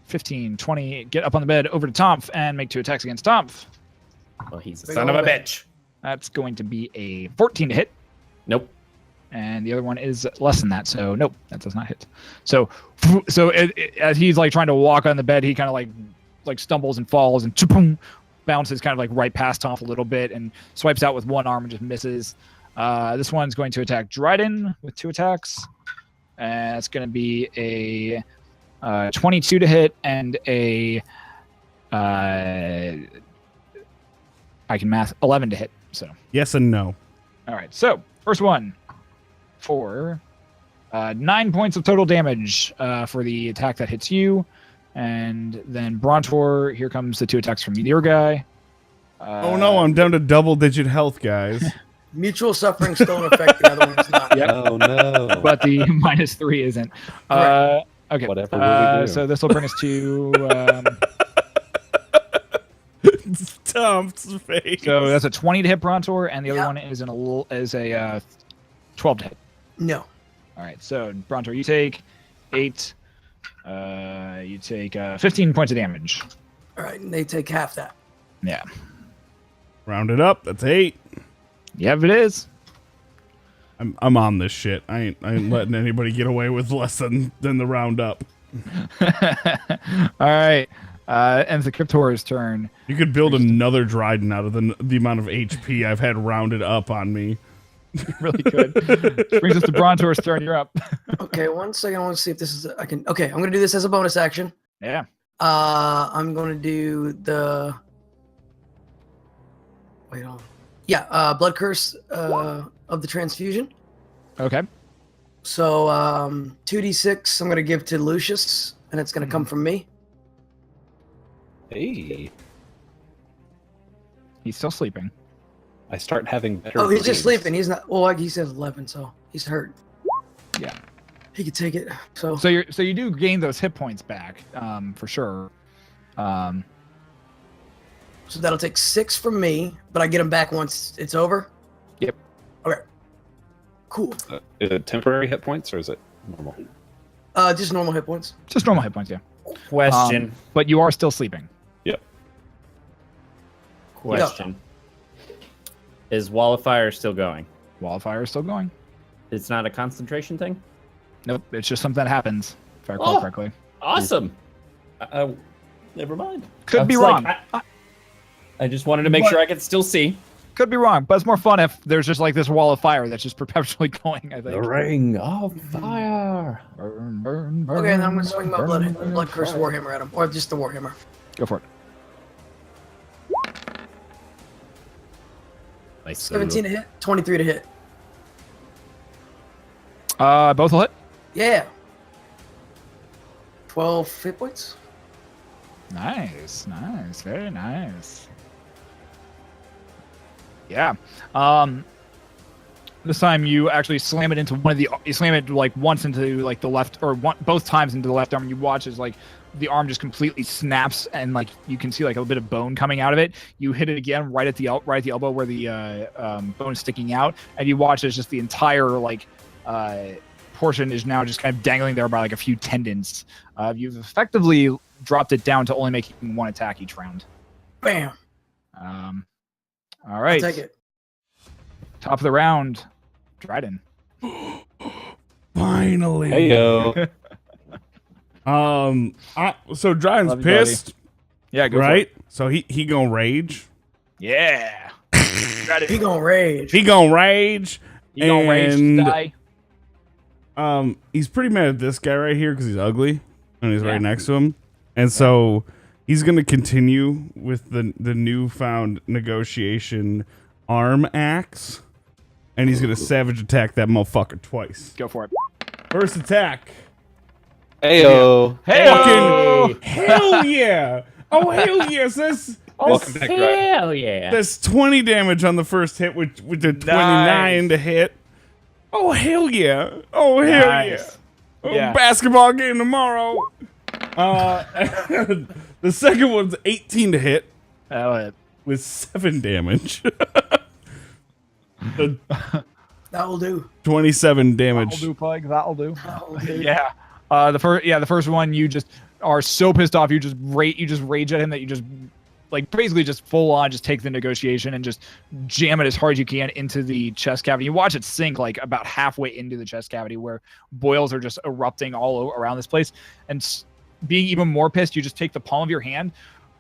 15, 20. Get up on the bed over to Tomph and make 2 attacks against Tomph. Well, he's a Big son of a ol' bitch. That's going to be a 14 to hit. Nope. And the other one is less than that, so nope, that does not hit. So as he's like trying to walk on the bed, he kind of like stumbles and falls and boom, bounces kind of like right past Tomph a little bit and swipes out with one arm and just misses. This one's going to attack Dryden with 2 attacks. And it's going to be a 22 to hit and a I can math 11 to hit. So Yes and no. all right, so first one for 9 points of total damage for the attack that hits you. And then Brontor, here comes the 2 attacks from your guy. Oh no, I'm down to double-digit health, guys. Mutual suffering still in effect. The other one is not. Yep. Oh no! But the -3 isn't. Okay, Whatever will we do? so this will bring us to... Tom's face. so that's a 20 to hit Brontor, and the other Yeah. one is a 12 to hit. No. All right, so Brontor, you take 8. You take 15 points of damage. All right, and they take half that. Yeah. Round it up. That's 8. Yep, it is. I'm on this shit. I ain't letting anybody get away with less than the round up. All right. And the Cryptor's turn. You could build another Dryden out of the amount of HP I've had rounded up on me. Really good. Brings us to Brontor's turn. You're up. Okay, 1 second. I want to see if this is. I can. Okay, I'm gonna do this as a bonus action. Yeah. I'm gonna do the. Wait on. Yeah, blood curse of the transfusion. Okay. So 2d6 I'm gonna give to Lucius, and it's gonna come from me. Hey, He's still sleeping. I start having better. Oh, he's just dreams. sleeping. He's not. Well, like he says 11, so he's hurt. Yeah. He could take it. So So you do gain those hit points back, for sure. so that'll take 6 from me, but I get them back once it's over. Yep. Okay. Cool. Is it temporary hit points or is it normal? Just normal hit points. Just normal hit points, yeah. Question. But you are still sleeping. Question. Is Wall of Fire still going? Wall of Fire is still going. It's not a concentration thing? Nope. It's just something that happens. If I recall Oh. correctly. Awesome. Never mind. Could I be was wrong. like, I just wanted to make sure I could still see. Could be wrong, but it's more fun if there's just like this wall of fire that's just perpetually going, I think. Ring of Fire. Burn, burn, burn. Okay, then I'm gonna swing my burn, blood burn, curse burn. warhammer at him, or just the warhammer. Go for it. Nice. 17 to hit, 23 to hit. Both will hit. Yeah. 12 hit points. Nice, very nice. Yeah. This time you actually slam it into you slam it like once into like the left, or both times into the left arm. And you watch as like the arm just completely snaps, and like you can see like a bit of bone coming out of it. You hit it again right at the elbow where the bone is sticking out, and you watch as just the entire like portion is now just kind of dangling there by like a few tendons. You've effectively dropped it down to only making 1 attack each round. Bam. All right. Take it. Top of the round, Dryden. Finally. Hey yo. So Dryden's Love you, buddy. pissed, Yeah, go right? So he gonna rage. For it. Yeah. He gonna rage. He gonna rage. You gonna rage to And- die? He's pretty mad at this guy right here because he's ugly and he's Yeah. right next to him, and so he's gonna continue with the newfound negotiation arm axe, and he's gonna savage attack that motherfucker twice. Go for it. First attack. Heyo. Hey, Fucking hell yeah! Oh hell yes! Welcome back, Dryden. Hell yeah. That's 20 damage on the first hit with the 29 to hit. Oh hell yeah! Oh hell Nice. yeah! Oh, Yeah. Basketball game tomorrow. The second one's 18 to hit That'll hit. with 7 damage. The That will do. 27 That'll damage. do, Pug. That'll do. That will do. Yeah. The first one you just are so pissed off. You just rage at him that you just like basically just full on just take the negotiation and just jam it as hard as you can into the chest cavity. You watch it sink like about halfway into the chest cavity where boils are just erupting all around this place. And being even more pissed, you just take the palm of your hand,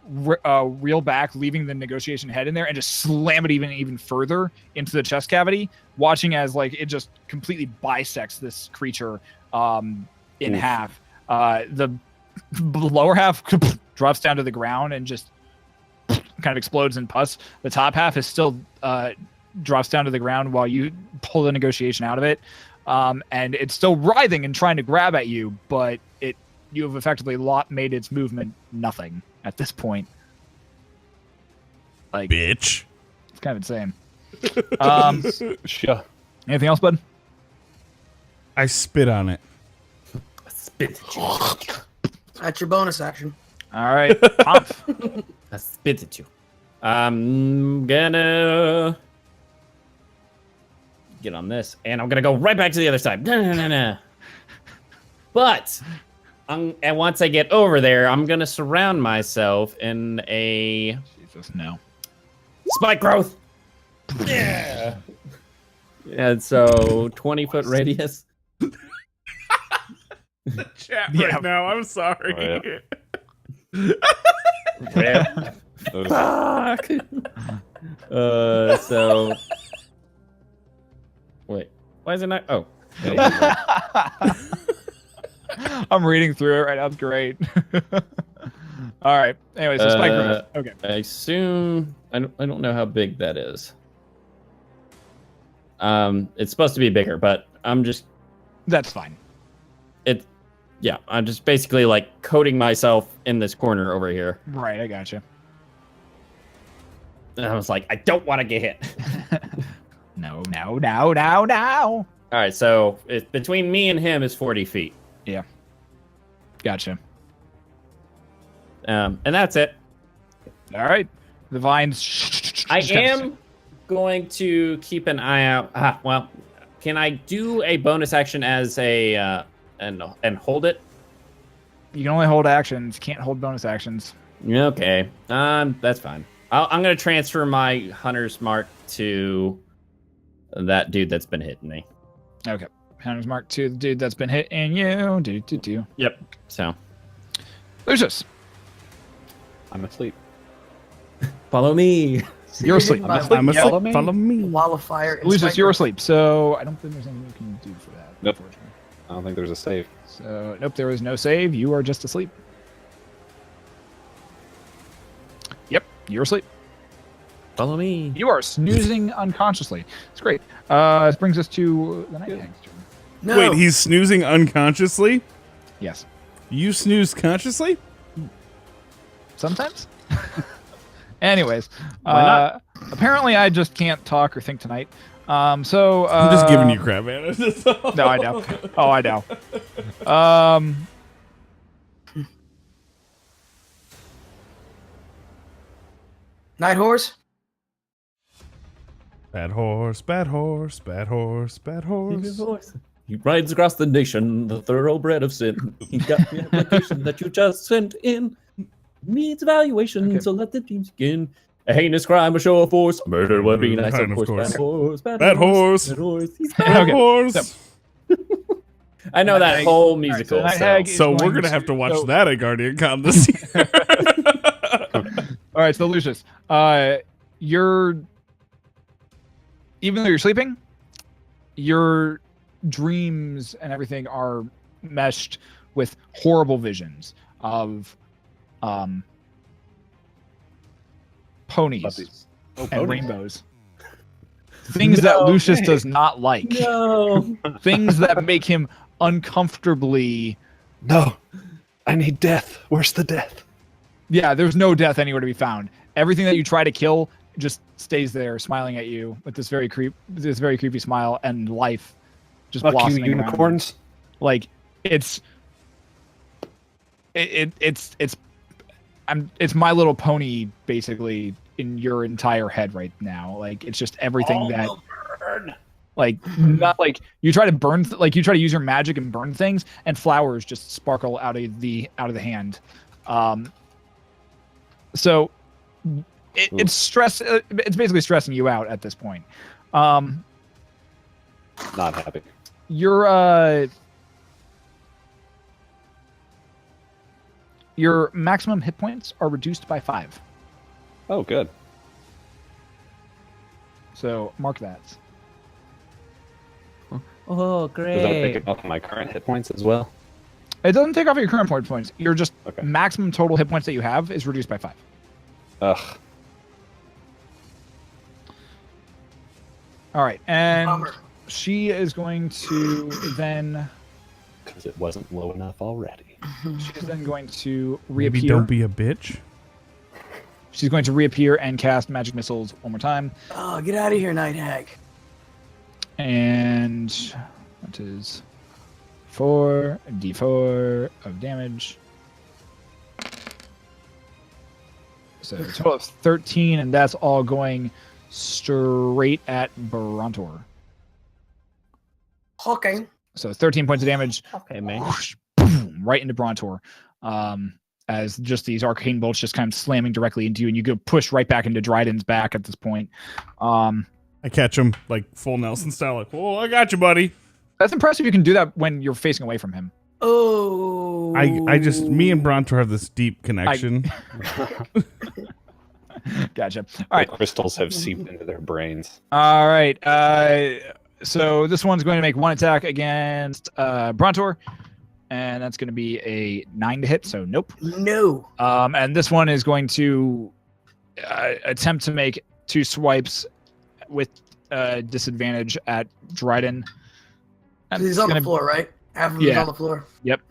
reel back, leaving the negotiation head in there, and just slam it even further into the chest cavity, watching as like it just completely bisects this creature in half. The lower half drops down to the ground and just kind of explodes in pus. The top half is still drops down to the ground while you pull the negotiation out of it, and it's still writhing and trying to grab at you, but you have effectively made its movement nothing at this point. Like, Bitch. it's kind of insane. Sure. Anything else, bud? I spit on it. Spit at you. That's your bonus action. All right, Pomp. I spit at you. I'm gonna get on this, and I'm gonna go right back to the other side. No. But and once I get over there, I'm gonna surround myself in a Jesus, no. spike growth. Yeah. And so 20-foot radius. Chat Yeah. right now. I'm sorry. Rip. Fuck. So wait, why is it not? Oh, I'm reading through it right now. It's great. All right. Anyway, so spike growth. Okay. I assume I don't know how big that is. It's supposed to be bigger, but I'm just That's fine. I'm just basically like coating myself in this corner over here. Right, I gotcha. And I was like, I don't want to get hit. No. All right, so between me and him is 40 feet. Gotcha. And that's it. All right. The vines. I am going to keep an eye out. Well, can I do a bonus action as a and hold it? You can only hold actions. Can't hold bonus actions. Okay. That's fine. I'm gonna transfer my hunter's mark to that dude that's been hitting me. Okay. Hunter's mark to the dude that's been hitting you. Do. Yep. So Lucius, I'm asleep. follow me. you're asleep. I'm asleep. Follow me. Follow me. Wall of fire. and Lucius, spike you're growth. asleep. So I don't think there's anything you can do for that. Nope. Unfortunately. I don't think there's a save. So nope, there is no save. You are just asleep. Yep, you're asleep. Follow me. You are snoozing unconsciously. It's great. This brings us to the night hag's turn. No. Wait, he's snoozing unconsciously? Yes. You snooze consciously? Sometimes. Anyways, Why not? apparently I just can't talk or think tonight. So I'm just giving you crap, man. No, I know. Oh, I know. Night horse. Bad horse, bad horse, bad horse, bad horse. He rides across the nation, the thoroughbred of sin. He got the application that you just sent in. Needs evaluation, Okay. so let the team begin. A heinous crime, a show of force. Murder would be nice, Kind of of course. course. Bad horse. Bad horse. Bad horse. He's Bad Okay. horse. I know that Night whole Hag- musical. Night so- Hag is So we're going gonna have to watch so- that at Guardian Con this year. All right, so Lucius, you're even though you're sleeping, your dreams and everything are meshed with horrible visions of ponies Puppies. Oh, and ponies. rainbows. Things that No Lucius way. does not like. No. Things that make him uncomfortably. No, I need death. Where's the death? Yeah, there's no death anywhere to be found. Everything that you try to kill just stays there, smiling at you with this very creepy smile, and life just Fuck you, blossoming around you. unicorns. Like it's My Little Pony basically in your entire head right now. Like it's just everything that like not like you try to burn like you try to use your magic and burn things, and flowers just sparkle out of the hand. So it's stress. It's basically stressing you out at this point. Not happy. Your maximum hit points are reduced by 5. Oh, good. So mark that. Oh, Does that take great. it off my current hit points as well? It doesn't take off your current points. Your just Okay. maximum total hit points that you have is reduced by 5. Ugh. All right, and Bummer. she is going to then. Because it wasn't low enough already. She's then going to Maybe reappear. don't be a bitch. She's going to reappear and cast magic missiles one more time. Oh, get out of here, Night Hag. And that is 4d4 of damage. So a total of 13, and that's all going straight at Brontor. Okay. So 13 points of damage. Okay, man. Whoosh, boom, right into Brontor. As just these arcane bolts just kind of slamming directly into you, and you go push right back into Dryden's back at this point. I catch him like full Nelson style, like, "Oh, I got you, buddy." That's impressive. You can do that when you're facing away from him. Oh. I just me and Brontor have this deep connection. Gotcha. All right. The crystals have seeped into their brains. All right. So this one's going to make one attack against Brontor, and that's going to be a 9 to hit. So nope. No. And this one is going to attempt to make 2 swipes with disadvantage at Dryden. He's on the floor, right? Half of him on the floor. Yep.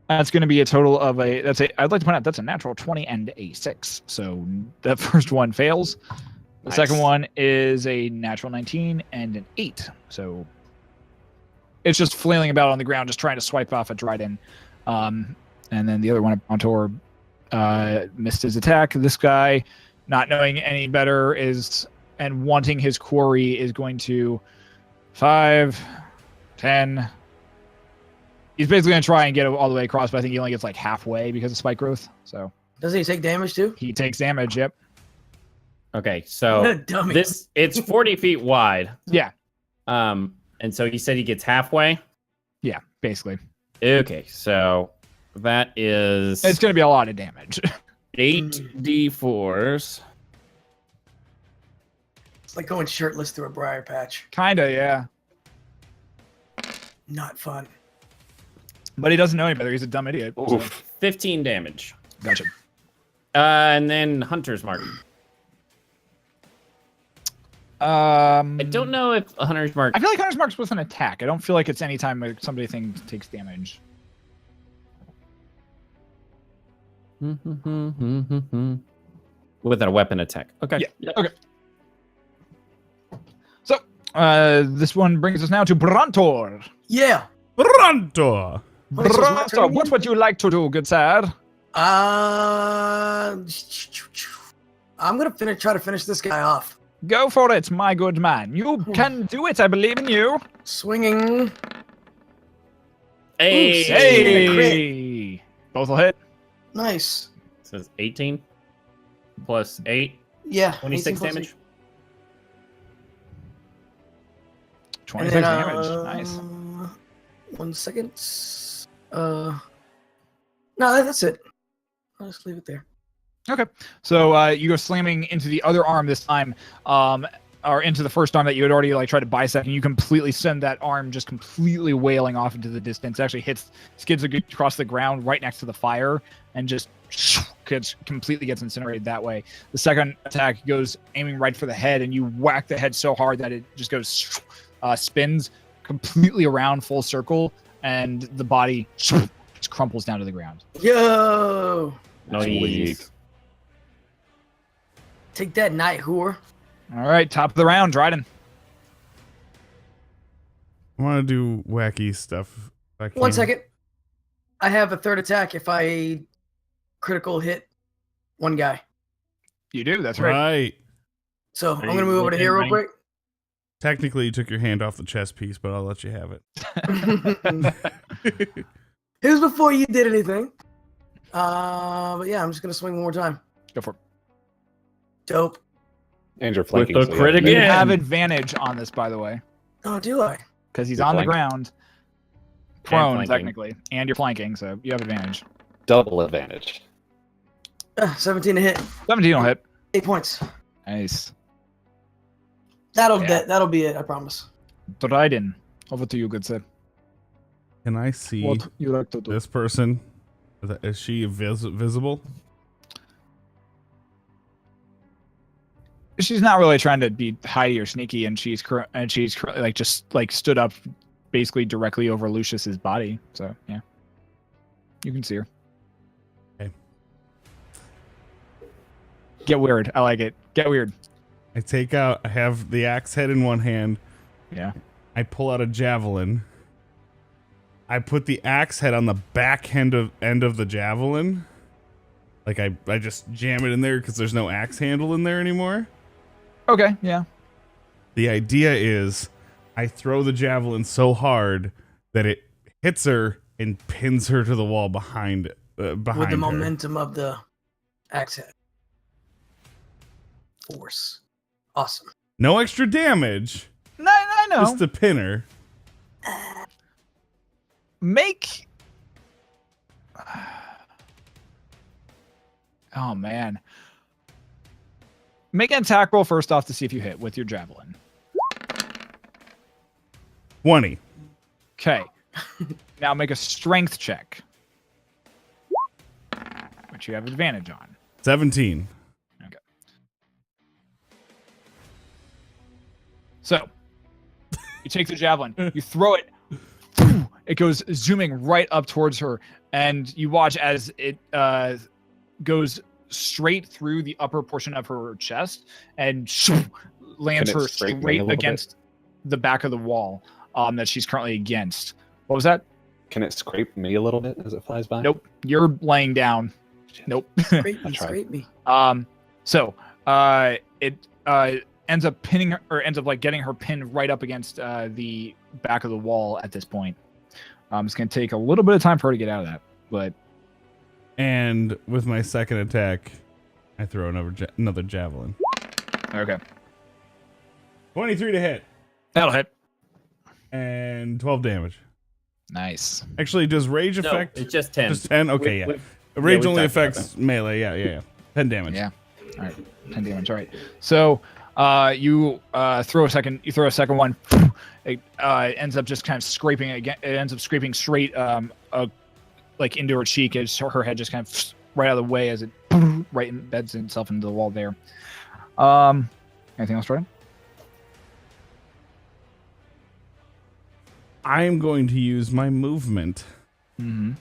That's going to be a total of I'd like to point out that's a natural 20 and a 6. So the first one fails. The second one is a natural 19 and an 8. So it's just flailing about on the ground, just trying to swipe off at Dryden. And then the other one, Brontor, missed his attack. This guy, not knowing any better, and wanting his quarry, is going to 5, 10. He's basically going to try and get all the way across, but I think he only gets like halfway because of spike growth. So Doesn't he take damage too? he takes damage. Yep. Okay, What a so dummy. it's 40 feet wide. Yeah. And so you said he gets halfway. Yeah. Basically, Okay, so that is it's going to be a lot of damage. 8d4s. It's like going shirtless through a briar patch. Kinda, yeah. Not fun. But he doesn't know any better. He's a dumb idiot. So. Oof. 15 damage. Gotcha. And then Hunter's Mark. I don't know if a Hunter's Mark. I feel like Hunter's Mark's with an attack. I don't feel like it's any time somebody takes damage. With a weapon attack. Okay. Yeah. Okay. So, this one brings us now to Brontor. Yeah. Brontor. Brontor, what would you like to do, good sir? I'm gonna try to finish this guy off. Go for it, my good man. You can do it. I believe in you. Swinging. Hey. Oops. Hey. Both will hit. Nice. Says 18 plus 8. Yeah. 26 18 plus damage. 26 And then, damage. Nice. 1 second. No, that's it. I'll just leave it there. Okay. So you go slamming into the other arm this time, or into the first arm that you had already tried to bisect, and you completely send that arm just completely wailing off into the distance. It actually skids across the ground right next to the fire, and just completely gets incinerated that way. The second attack goes aiming right for the head, and you whack the head so hard that it just goes spins completely around full circle, and the body just crumples down to the ground. Yo! Nice. Take that, night whore. All right, top of the round, Dryden. I want to do wacky stuff. if I can. 1 second. I have a third attack if I critical hit one guy. You do, that's right. Right. So Are I'm going to you move over to here real within quick. Technically, you took your hand off the chess piece, but I'll let you have it. It was before you did anything. But yeah, I'm just going to swing one more time. Go for it. Dope. And you're With flanking. the so crit yeah. You again. have advantage on this, by the way, Oh, do I? because he's You're on the flanking. ground, prone flanking. technically, and you're flanking, so you have advantage. Double advantage. 17 to hit. 17 will hit. 8 points. Nice. That'll be it, I promise. Dryden, over to you, good sir. Can I see What you like to do? this person? Is she visible? She's not really trying to be hidey or sneaky, and she's just stood up, basically directly over Lucius's body. So yeah, you can see her. Okay. Get weird. I like it. Get weird. I have the axe head in one hand. Yeah. I pull out a javelin. I put the axe head on the back end of the javelin. Like I just jam it in there because there's no axe handle in there anymore. Okay. Yeah. The idea is I throw the javelin so hard that it hits her and pins her to the wall behind With the her. momentum of the axe head. Force. Awesome. No extra damage, No, I know. just to pin her. Make. Oh man. Make an attack roll first off to see if you hit with your javelin. 20. Okay. Now make a strength check, which you have advantage on. 17. So you take the javelin, you throw it, it goes zooming right up towards her, and you watch as it goes straight through the upper portion of her chest and lands Can it her scrape me a straight little bit? against the back of the wall that she's currently against. What was that? Can it scrape me a little bit as it flies by? Nope. You're laying down. Nope. Scrape me, tried. scrape me. So it ends up pinning her, or ends up like getting her pinned right up against the back of the wall at this point. It's going to take a little bit of time for her to get out of that, but And with my second attack, I throw another javelin. okay. 23 to hit. That'll hit. And 12 damage. Nice. Actually, does rage No, affect? it's just 10. Just 10? Okay, yeah. We've Rage we've only talked about affects melee. Yeah. 10 damage. Yeah. All right. 10 damage. All right. So you throw a second one. It ends up just kind of scraping again. It ends up scraping straight like into her cheek as her head just kind of right out of the way as it right embeds itself into the wall there. Anything else, Jordan? I'm going to use my movement. Mm-hmm.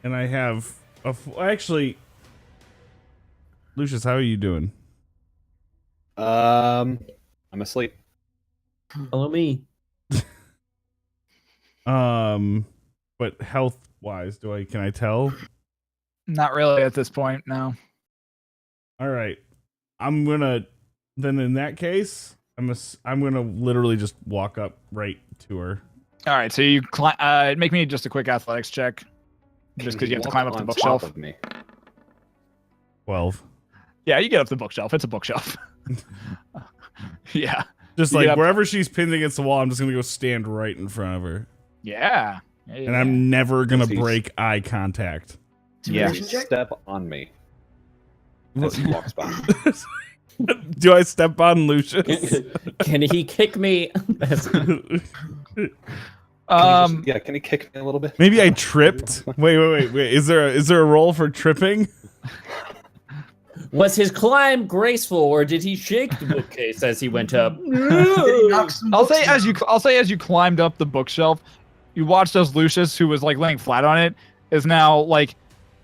And I have actually, Lucius, how are you doing? I'm asleep. Follow me. But health wise, can I tell? Not really at this point. No. All right. Then in that case, I'm gonna literally just walk up right to her. All right. So you make me just a quick athletics check, just because you have to climb up the On bookshelf. top of me. 12. Yeah, you get up the bookshelf. It's a bookshelf. Yeah. Just You like get up- wherever she's pinned against the wall, I'm just gonna go stand right in front of her. Yeah. And I'm never gonna Jeez. break eye contact. Intimidation check? Step on me as he walks by. Do I step on Lucius? Can he kick me? Can he kick me a little bit? Maybe I tripped. Wait. Is there a roll for tripping? Was his climb graceful, or did he shake the bookcase as he went up? I'll say as you climbed up the bookshelf, you watched as Lucius, who was like laying flat on it, is now like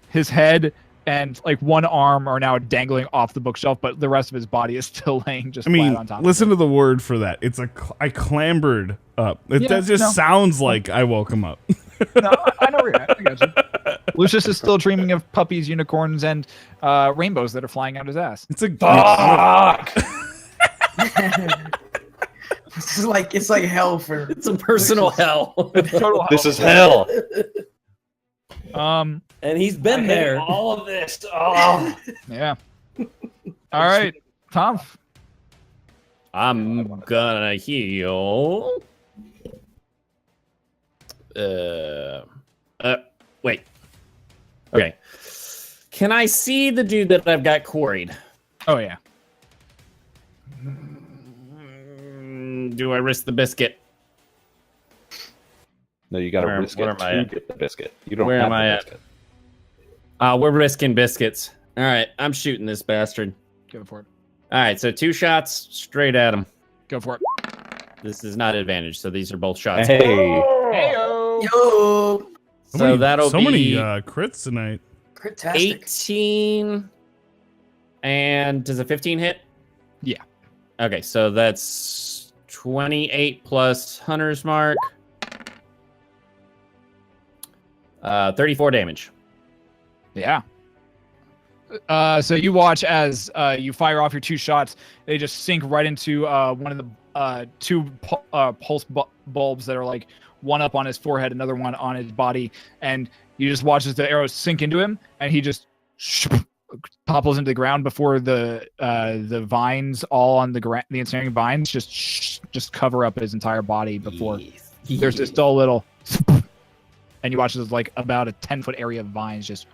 his head and like one arm are now dangling off the bookshelf, but the rest of his body is still laying just flat on top. Listen of to the word for that. I clambered up. That just sounds like I woke him up. it. No, I know where you're at. I got you. Lucius is still dreaming of puppies, unicorns, and rainbows that are flying out his ass. It's a It's like hell for. It's a personal hell. Total This is hell. And he's been there. All of this. Oh. yeah. All right, Tom. I'm gonna heal. Wait. Okay. Can I see the dude that I've got quarried? Oh yeah. Do I risk the biscuit? No, you got to Where- risk where it am I to at? get the biscuit. You don't Where have am the I at? biscuit. We're risking biscuits. All right, I'm shooting this bastard. Go for it. All right, so 2 shots straight at him. Go for it. This is not advantage, so these are both shots. Hey. Heyo. Yo, So that'll so many be crits tonight. crit-tastic. 18. And does a 15 hit? Yeah. Okay, so that's 28 plus Hunter's Mark. 34 damage. Yeah. So you watch as you fire off your 2 shots. They just sink right into one of the 2 pulse bulbs that are like one up on his forehead, another one on his body, and you just watch as the arrows sink into him, and he just topples into the ground before the vines all on the ground. The ensnaring vines just cover up his entire body before there's this dull little, and you watch as like about a 10-foot area of vines just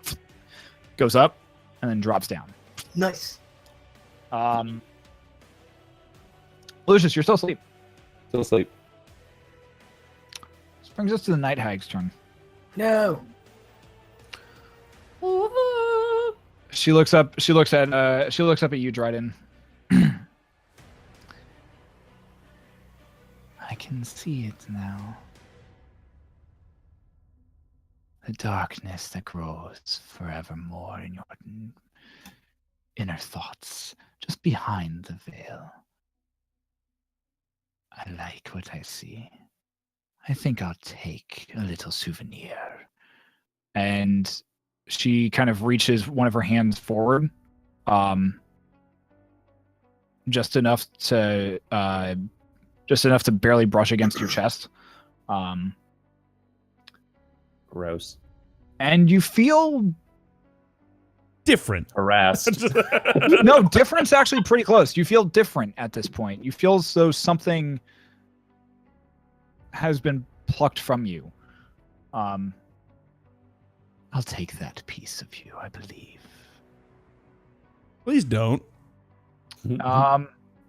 goes up and then drops down. Nice. Lucius, you're still asleep. Still asleep. This brings us to the Night Hag's turn. No. She looks up at you, Dryden. I can see it now. The darkness that grows forevermore in your inner thoughts, just behind the veil. I like what I see. I think I'll take a little souvenir. And she kind of reaches one of her hands forward, just enough to barely brush against your chest. Gross. And you feel Different. Harassed. no difference. Actually, pretty close. You feel different at this point. You feel as though something has been plucked from you. I'll take that piece of you, I believe. Please don't.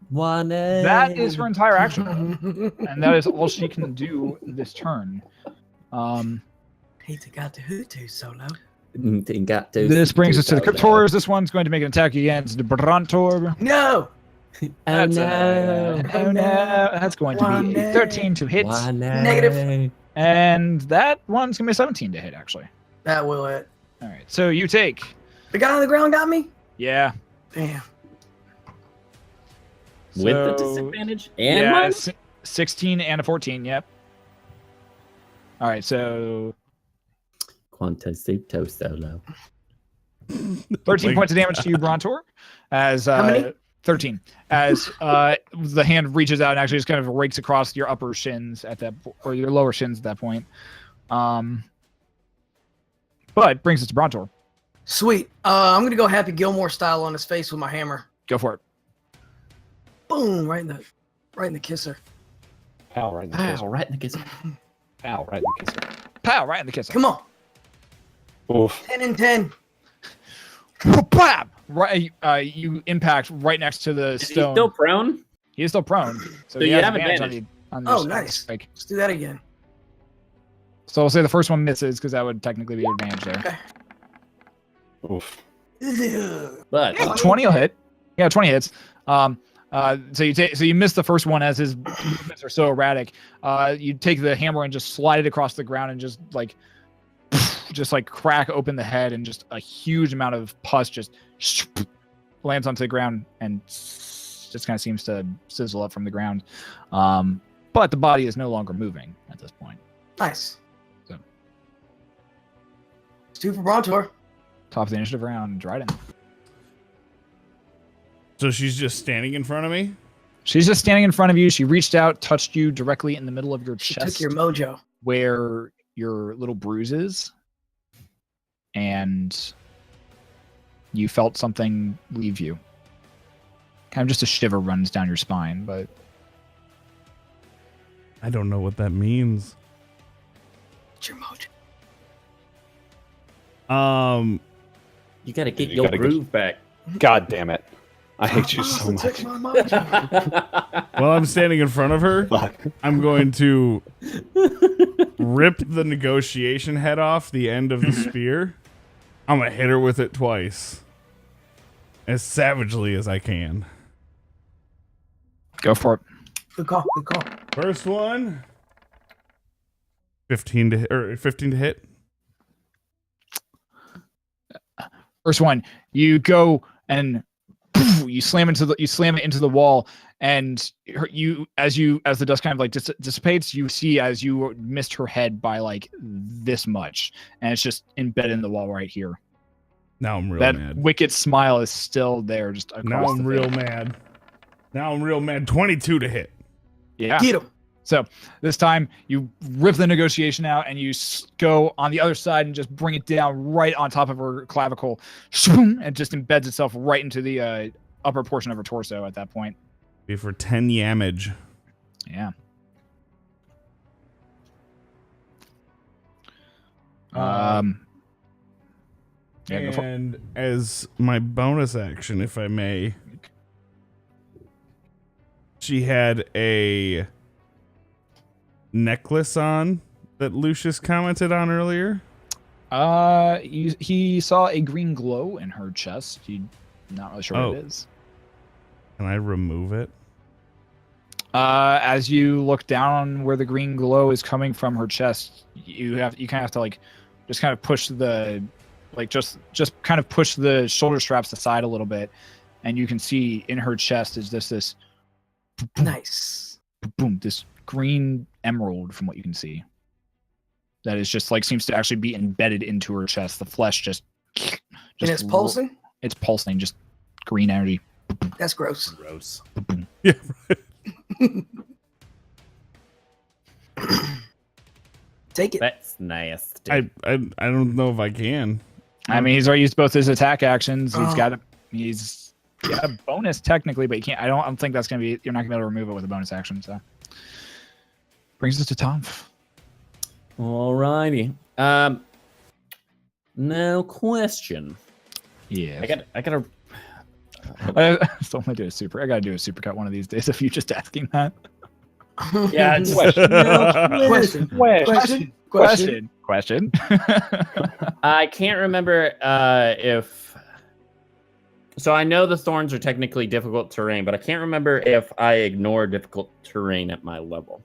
One. That is her entire action, and that is all she can do this turn. Hate to got the Hutu solo. This brings us to the Cryptors. This one's going to make an attack against the Brontor. No. Oh That's no. Oh no, that's going to be a 13 to hit. Negative. And that one's going to be a 17 to hit, actually. That will it. All right, so you take... The guy on the ground got me? Yeah. Damn. With the So- disadvantage and yeah, mine? 16 and a 14, yep. All right, so Quantosito solo. 13 points of damage to you, Brontor. As How many? 13. As the hand reaches out and actually just kind of rakes across your upper shins at that, or your lower shins at that point. But brings us to Brontor. Sweet. I'm gonna go Happy Gilmore style on his face with my hammer. Go for it. Boom! Right in the kisser. Pow, right in the Wow, kisser. right in the kisser. Pow, right in the kisser. Pow! Right in the kisser. Come on. Oof. 10 and 10. Bam! Right, you impact right next to the Is he stone. still prone? He is still prone, so So he you has have advantage advantage. on the Oh, strike. nice. Like, Let's do that again. so we'll say the first one misses because that would technically be advantage there. Okay. Oof. But Yeah, 20 will hit. Yeah, 20 hits. So you miss the first one as his movements are so erratic. You take the hammer and just slide it across the ground and just like crack open the head, and just a huge amount of pus just lands onto the ground and just kind of seems to sizzle up from the ground. But the body is no longer moving at this point. Nice. So. It's 2 for Brontor. Top of the initiative round, Dryden. So she's just standing in front of me? She's just standing in front of you. She reached out, touched you directly in the middle of your She chest, took your mojo. where your little bruise is, and you felt something leave you. Kind of just a shiver runs down your spine, but I don't know what that means. It's your mojo. you gotta get You your gotta get- groove back. God damn it. I hate you so Awesome, much. took my mojo. While I'm standing in front of her, Fuck. I'm going to rip the negotiation head off the end of the spear. I'm going to hit her with it twice. As savagely as I can. go for it. Good call. Good call. First one. 15 to hit. First one, you go and you slam it into the wall, and as the dust kind of like dissipates, you see as you missed her head by like this much, and it's just embedded in the wall right here. Now I'm real that mad. wicked smile is still there, just across Now I'm the real face. mad. Now I'm real mad. 22 to hit. Yeah. Get him. So this time you rip the negotiation out and you go on the other side and just bring it down right on top of her clavicle. And just embeds itself right into the upper portion of her torso at that point. Be for 10 damage. Yeah. Yeah, go for it. And as my bonus action, if I may, she had a necklace on that Lucius commented on earlier. He saw a green glow in her chest. He's not really sure what it is. Can I remove it? As you look down where the green glow is coming from her chest, you kind of have to like just kind of push the just kind of push the shoulder straps aside a little bit, and you can see in her chest is this Nice. boom, this green emerald from what you can see. That is just like seems to actually be embedded into her chest. The flesh just And it's pulsing? It's pulsing, just green energy. That's gross. Gross. Yeah. Take it. That's nasty. I don't know if I can. I mean, he's already used both his attack actions. He's Oh. got a bonus technically, but you can't. I don't think that's gonna be. You're not gonna be able to remove it with a bonus action. So brings us to Tom. Alrighty. No question. Yeah, I gotta. I still want to do a super. I gotta do a supercut one of these days. If you're just asking that. Yeah. Just, Question. I can't remember if. So I know the thorns are technically difficult terrain, but I can't remember if I ignore difficult terrain at my level.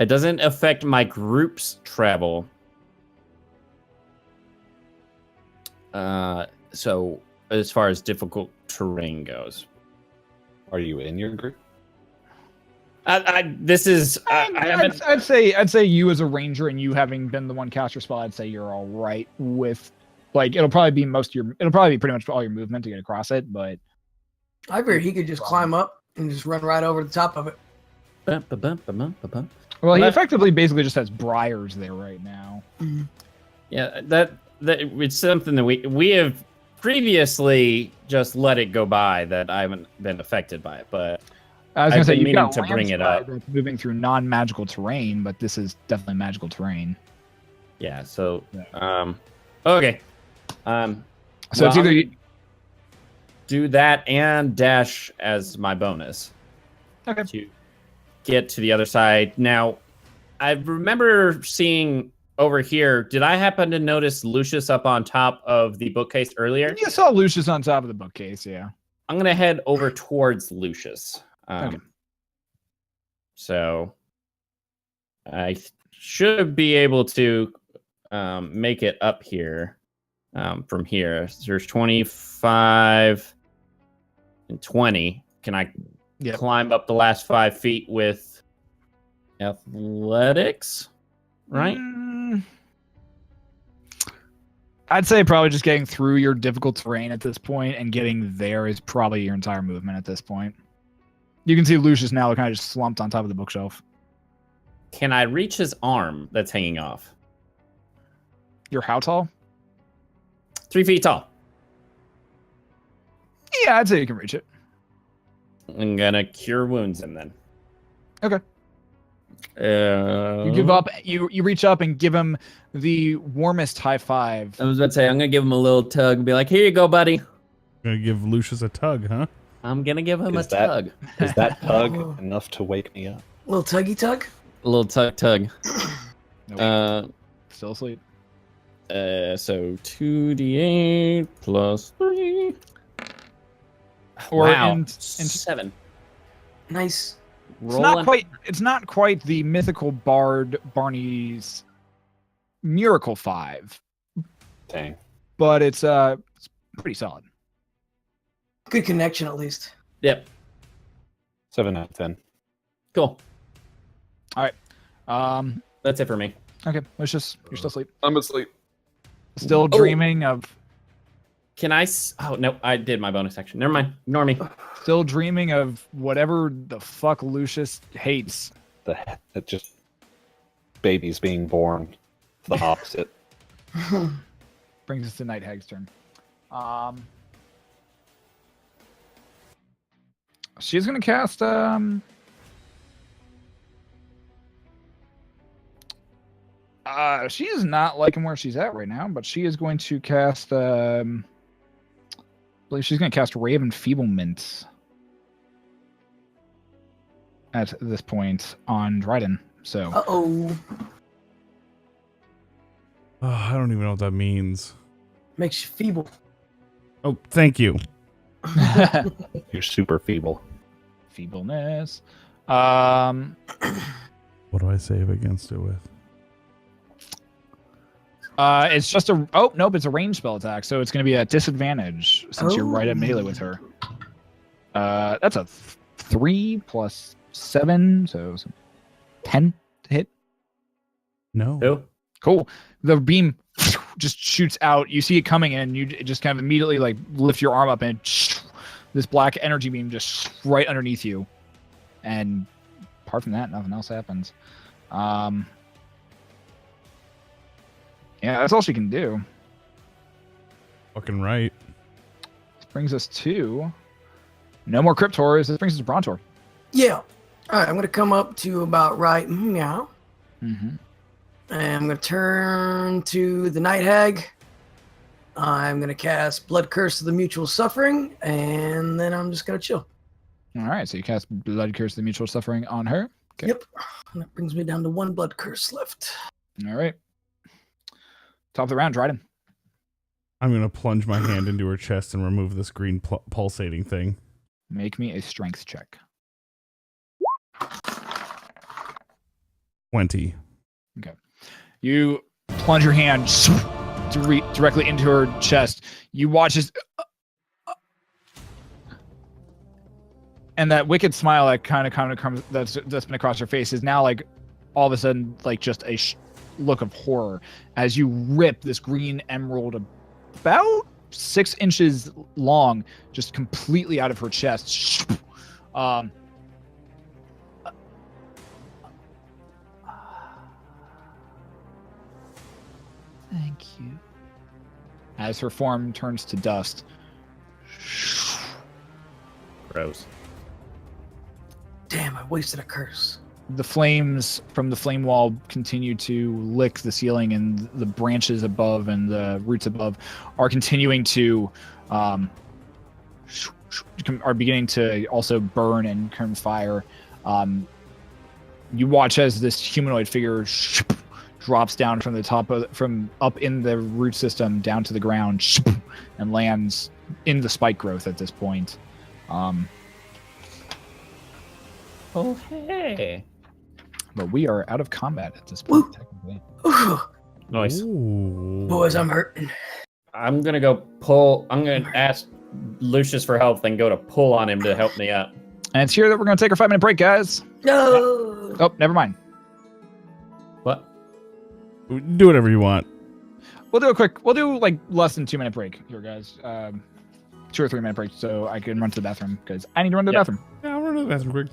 It doesn't affect my group's travel. So as far as difficult terrain goes, Are you in your group? I'd say you as a ranger and you having been the one caster spell, I'd say you're all right with. Like it'll probably be pretty much all your movement to get across it, but I figured he could just climb up and just run right over the top of it. well, he effectively basically just has briars there right now. Yeah, that it's something that we have previously just let it go by that I haven't been affected by it, but I was gonna I've say been you've meaning got to bring it landslide up. that's moving through non-magical terrain, but this is definitely magical terrain. yeah. So Yeah. okay. So it's either you, do that and dash as my bonus. Okay. To get to the other side. Now, I remember seeing over here. Did I happen to notice Lucius up on top of the bookcase earlier? you saw Lucius on top of the bookcase, yeah. I'm gonna head over towards Lucius. Okay. So I should be able to make it up here from here. There's 25 and 20. Can I Yep. climb up the last 5 feet with athletics? Right? I'd say probably just getting through your difficult terrain at this point and getting there is probably your entire movement at this point. You can see Lucius now kind of just slumped on top of the bookshelf. Can I reach his arm that's hanging off? You're how tall? 3 feet tall. Yeah, I'd say you can reach it. I'm gonna cure wounds him then. Okay. You You give up. You reach up and give him the warmest high five. I was about to say, I'm gonna give him a little tug and be like, "Here you go, buddy." Gonna give Lucius a tug, huh? I'm gonna give him Is a that- tug. Is that tug enough to wake me up? Little tuggy tug. A little tug. Nope. Still asleep. So 2d8 plus 3. Or wow. in- 7. Nice. It's not quite the mythical bard Barney's Miracle 5, Dang. but it's pretty solid. Good connection at least. Yep. 7 out of 10. Cool. Um, That's it for me. Okay, Lucius, you're still asleep. I'm asleep. Still dreaming of. Can I? Oh no, I did my bonus action. Never mind. Ignore me. Still dreaming of whatever the fuck Lucius hates. It just babies being born. The opposite. Brings us to Night Hag's turn. She's gonna cast she is not liking where she's at right now, but she is going to cast I believe she's gonna cast Ray of Enfeeblement at this point on Dryden. So Uh-oh. Oh, I don't even know what that means. Makes you feeble. Oh, thank you. You're super feeble. feebleness. What do I save against it with? It's just a nope, it's a ranged spell attack, so it's going to be a disadvantage since you're right at melee with her. That's a 3 plus 7, so 10 to hit. No. Who? Cool. The beam just shoots out. You see it coming, and you just kind of immediately like lift your arm up, and this black energy beam just right underneath you. And apart from that, nothing else happens. Yeah, that's all she can do. Fucking right. This brings us to no more Cryptors. This brings us to Brontor. Yeah. All right, I'm going to come up to about right meow. Mm-hmm. And I'm going to turn to the Night Hag. I'm going to cast Blood Curse of the Mutual Suffering, and then I'm just going to chill. All right, so you cast Blood Curse of the Mutual Suffering on her. Okay. Yep. And that brings me down to 1 Blood Curse left. All right. Top of the round, Dryden. I'm going to plunge my hand into her chest and remove this green pulsating thing. Make me a strength check. 20. You plunge your hand directly into her chest. You watch as... and that wicked smile that kind of comes that's been across her face is now like all of a sudden like just a look of horror as you rip this green emerald about 6 inches long just completely out of her chest. Thank you. As her form turns to dust. Gross. Damn, I wasted a curse. The flames from the flame wall continue to lick the ceiling, and the branches above and the roots above are continuing to are beginning to also burn and turn fire. You watch as this humanoid figure drops down from the top from up in the root system down to the ground and lands in the spike growth at this point. Oh, hey. But we are out of combat at this point, technically. Ooh, Nice. Ooh. boys, I'm hurting. I'm going to go pull. I'm going to ask Lucius for help, then go to pull on him to help me out. And it's here that we're going to take our 5-minute break, guys. No. Oh, never mind. What? Do whatever you want. We'll do like less than 2-minute break here, guys. 2 or 3-minute break so I can run to the bathroom because I need to run to the bathroom. Yeah, I'll run to the bathroom quick.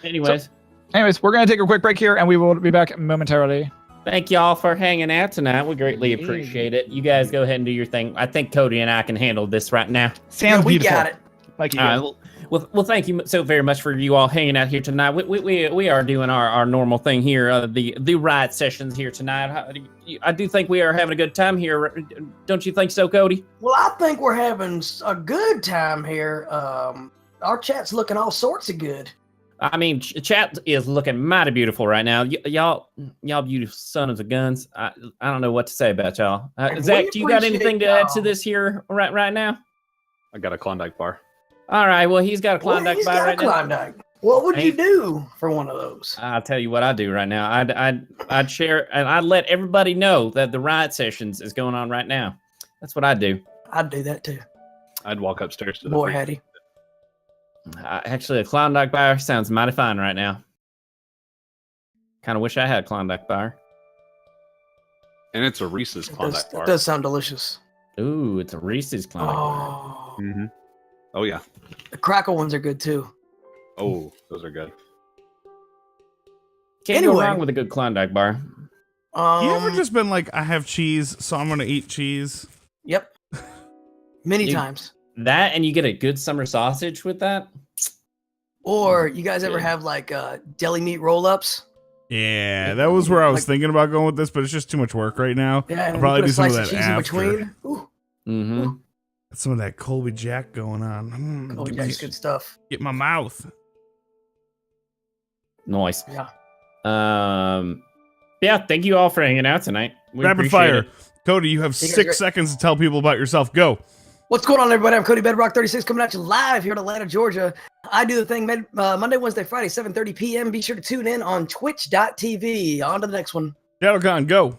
Anyways, Anyways, we're going to take a quick break here and we will be back momentarily. thank y'all for hanging out tonight. We greatly appreciate it. You guys go ahead and do your thing. I think Cody and I can handle this right now. Sounds we beautiful. got it. Like you. Well, thank you so very much for you all hanging out here tonight. We are doing our normal thing here, the Riot sessions here tonight. I do think we are having a good time here. Don't you think so, Cody? Well, I think we're having a good time here. Our chat's looking all sorts of good. I mean, chat is looking mighty beautiful right now. Y'all beautiful sons of guns. I don't know what to say about y'all. Zach, do you got anything to add to this here right now? I got a Klondike bar. All right. Well, he's got a Well, Klondike he's bar got a right now. Klondike. What would you Hey. do for one of those? I'll tell you what I do right now. I'd share and I'd let everybody know that the Riot sessions is going on right now. That's what I do. I'd do that too. I'd walk upstairs to the Boy, fridge. Hattie. Actually, a Klondike bar sounds mighty fine right now. Kind of wish I had a Klondike bar. And it's a Reese's Klondike That bar. does sound delicious. Ooh, it's a Reese's Klondike bar. Oh, Mm-hmm. Oh yeah. the crackle ones are good too. Oh, those are good. Can't go Anyway. wrong with a good Klondike bar. You ever just been like, I have cheese, so I'm gonna eat cheese? Yep. Many You- times. That and you get a good summer sausage with that. Or you guys ever Good. have like deli meat roll-ups? Yeah, that was where I was Like- thinking about going with this, but it's just too much work right now. Yeah, and I'll probably you put do a some of slice that of cheese after. in between. Ooh, Mm-hmm. Some of that Colby Jack going on. oh, yeah, it's good stuff. Get my mouth. Nice. Yeah. Yeah, thank you all for hanging out tonight. We Rapid appreciate fire. it. Cody, you have You guys 6 great. seconds to tell people about yourself. Go. What's going on, everybody? I'm Cody Bedrock 36 coming at you live here in Atlanta, Georgia. I do the thing Monday, Wednesday, Friday, 7:30 p.m. Be sure to tune in on twitch.tv. On to the next one. ShadowCon, go.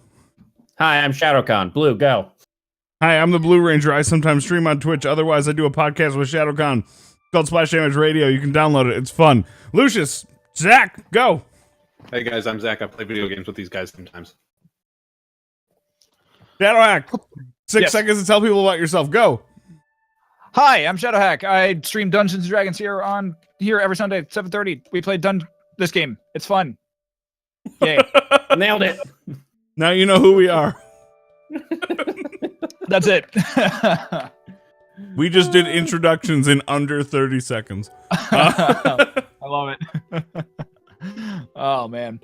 Hi, I'm ShadowCon. Blue, go. Hi, I'm the Blue Ranger. I sometimes stream on Twitch. Otherwise, I do a podcast with ShadowCon called Splash Damage Radio. You can download it. It's fun. Lucius, Zach, go. Hey guys, I'm Zach. I play video games with these guys sometimes. Shadowhack, 6 Yes. seconds to tell people about yourself. Go. Hi, I'm Shadowhack. I stream Dungeons and Dragons here every Sunday, 7:30. We play this game. It's fun. Yay. Nailed it. Now you know who we are. That's it. We just did introductions in under 30 seconds. I love it. Oh man.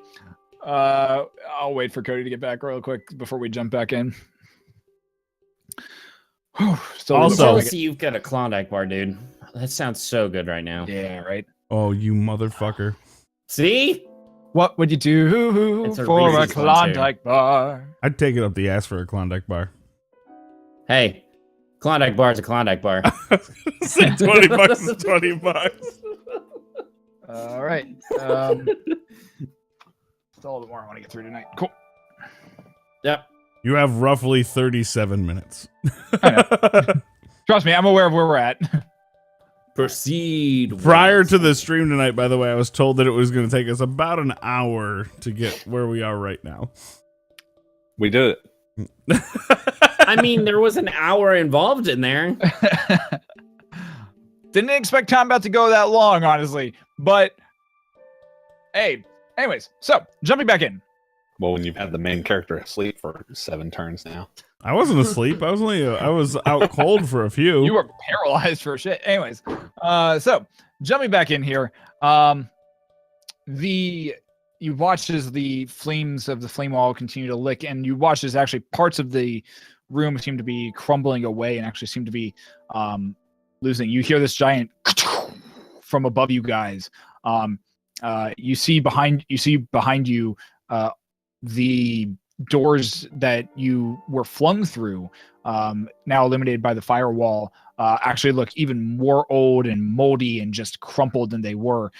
I'll wait for Cody to get back real quick before we jump back in. Still a little Also- bit- Jealousy you've got a Klondike bar, dude. That sounds so good right now. yeah, right. Oh, you motherfucker. See? What would you do It's a for a Reese's one, too. Klondike bar? I'd take it up the ass for a Klondike bar. Hey, Klondike bar is a Klondike bar. Say 20 bucks is 20 bucks. All right. Still a little bit more I want to get through tonight. Cool. Yep. You have roughly 37 minutes. Trust me, I'm aware of where we're at. Proceed. Prior to the stream tonight, by the way, I was told that it was going to take us about an hour to get where we are right now. We did it. I mean, there was an hour involved in there. Didn't expect combat to go that long, honestly. But hey, anyways, so jumping back in. Well, when you've had the main character asleep for 7 turns now. I wasn't asleep. I was out cold for a few. You were paralyzed for shit. Anyways, so jumping back in here, you watch as the flames of the flame wall continue to lick, and you watch as actually parts of the room seem to be crumbling away and actually seem to be losing. You hear this giant from above you guys. You see behind you the doors that you were flung through, now eliminated by the firewall, actually look even more old and moldy and just crumpled than they were.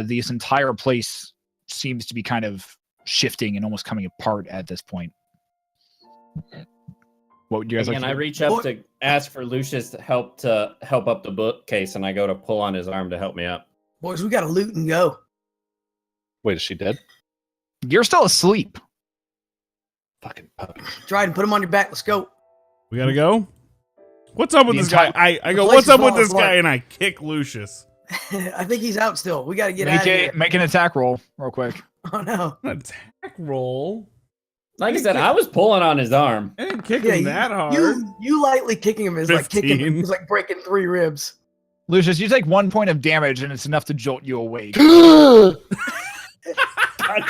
This entire place seems to be kind of shifting and almost coming apart at this point. What would you guys like And to I do? reach up to ask for Lucius help up the bookcase, and I go to pull on his arm to help me up. Boys, we got to loot and go. Wait, is she dead? You're still asleep. Fucking puppy. Dryden, put him on your back. Let's go. We gotta go? What's up with The this guy? entire- I go, place what's is up with falling this guy? apart. And I kick Lucius. I think he's out still. We got to get out of here. Make an attack roll real quick. Oh, no. An attack roll. Like I said, I was pulling on his arm. I didn't kick Yeah, him that hard. You lightly kicking him is like 15. is like breaking 3 ribs. Lucius, you take 1 point of damage and it's enough to jolt you awake. God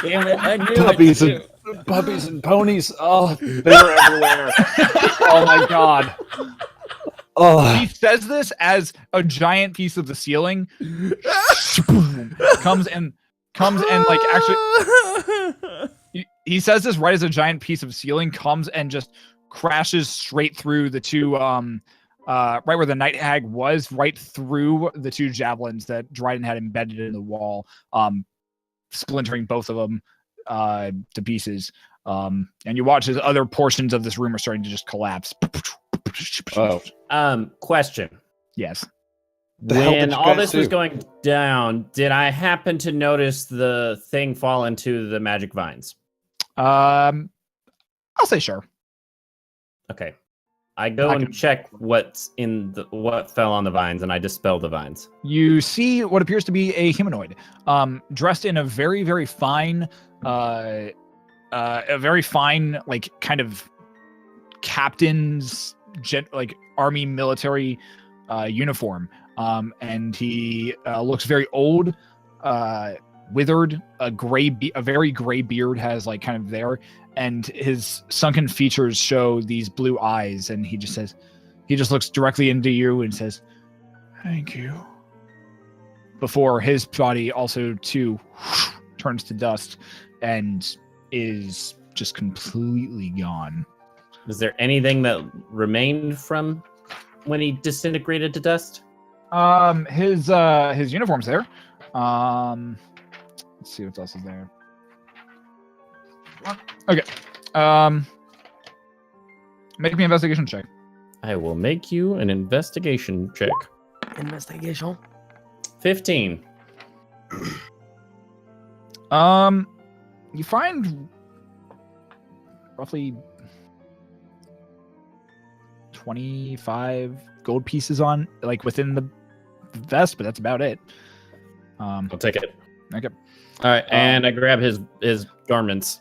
damn it! I knew Puppies it. and puppies and ponies. Oh, they're everywhere. Oh my god. Oh, He says this as a giant piece of the ceiling comes and like actually he says this right as a giant piece of ceiling comes and just crashes straight through the two right where the night hag was, right through the 2 javelins that Dryden had embedded in the wall, splintering both of them to pieces. And you watch as other portions of this room are starting to just collapse. oh. Question. Yes. The hell did When you all guys this was do? going down, did I happen to notice the thing fall into the magic vines? I'll say sure. Okay. I go I and can- check what fell on the vines, and I dispel the vines. You see what appears to be a humanoid, dressed in a very, very fine, like kind of captain's like army military uniform. And he looks very old, withered. A very gray beard has like kind of there, and his sunken features show these blue eyes. And he just looks directly into you and says, "Thank you." Before his body also too turns to dust and is just completely gone. Is there anything that remained from when he disintegrated to dust? His uniform's there. Let's see what else is there. Okay. Make me an investigation check. I will make you an investigation check. Investigation. 15. You find roughly 25 gold pieces on like within the vest, but that's about it. I'll take it. Okay. All right, and I grab his garments.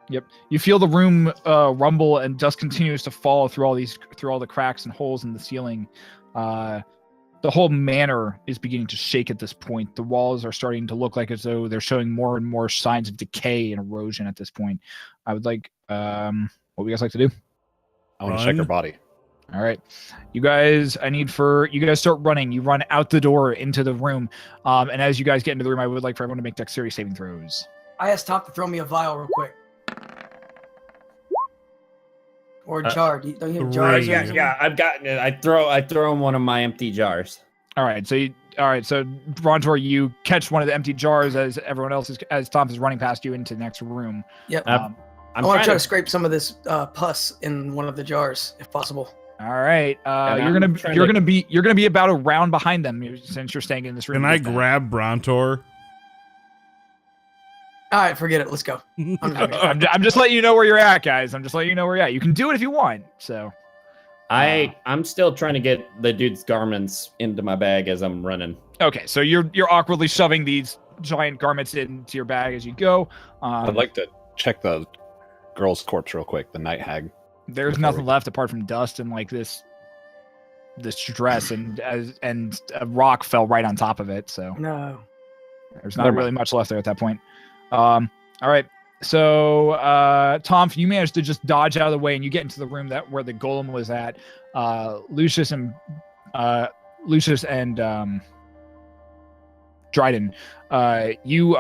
Yep. You feel the room rumble, and dust continues to fall through all the cracks and holes in the ceiling. The whole manor is beginning to shake at this point. The walls are starting to look like as though they're showing more and more signs of decay and erosion at this point. I would like, what would you guys like to do? I want to check her body. All right, you guys, I need for you guys start running. You run out the door into the room, and as you guys get into the room, I would like for everyone to make dexterity saving throws. I asked Top to throw me a vial real quick. Or a jar. Don't you have jars? Right. Yeah, I've gotten it. I throw in one of my empty jars. All right, so Brontor, you catch one of the empty jars as everyone else as Tom is running past you into the next room. Yep. I'm I want to try trying to scrape some of this pus in one of the jars, if possible. All right, And you're gonna be about a round behind them since you're staying in this room. Can I grab Brontor? All right, forget it. Let's go. I'm just letting you know where you're at, guys. I'm just letting you know where you're at. You can do it if you want. So I'm still trying to get the dude's garments into my bag as I'm running. okay, so you're awkwardly shoving these giant garments into your bag as you go. I'd like to check the girl's corpse real quick, the night hag. There's nothing left apart from dust and like this dress, and a rock fell right on top of it. So No. there's not really much left there at that point. All right. So Tom, you managed to just dodge out of the way and you get into the room where the golem was at. Lucius and Dryden, you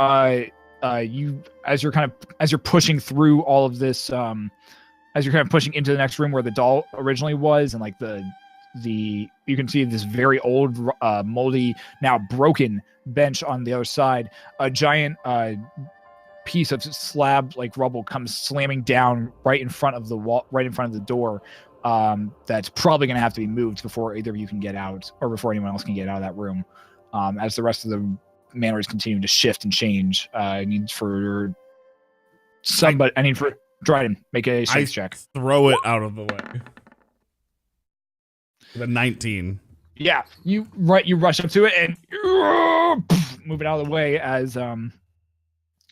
as you're pushing through all of this, as you're kind of pushing into the next room where the doll originally was, and like you can see this very old, moldy, now broken bench on the other side. A giant piece of slab like rubble comes slamming down right in front of the wall, right in front of the door. That's probably going to have to be moved before either of you can get out, or before anyone else can get out of that room. As the rest of the manor is continuing to shift and change. I need for Dryden, make a strength check. Throw it out of the way. The 19. Yeah, you rush up to it and move it out of the way as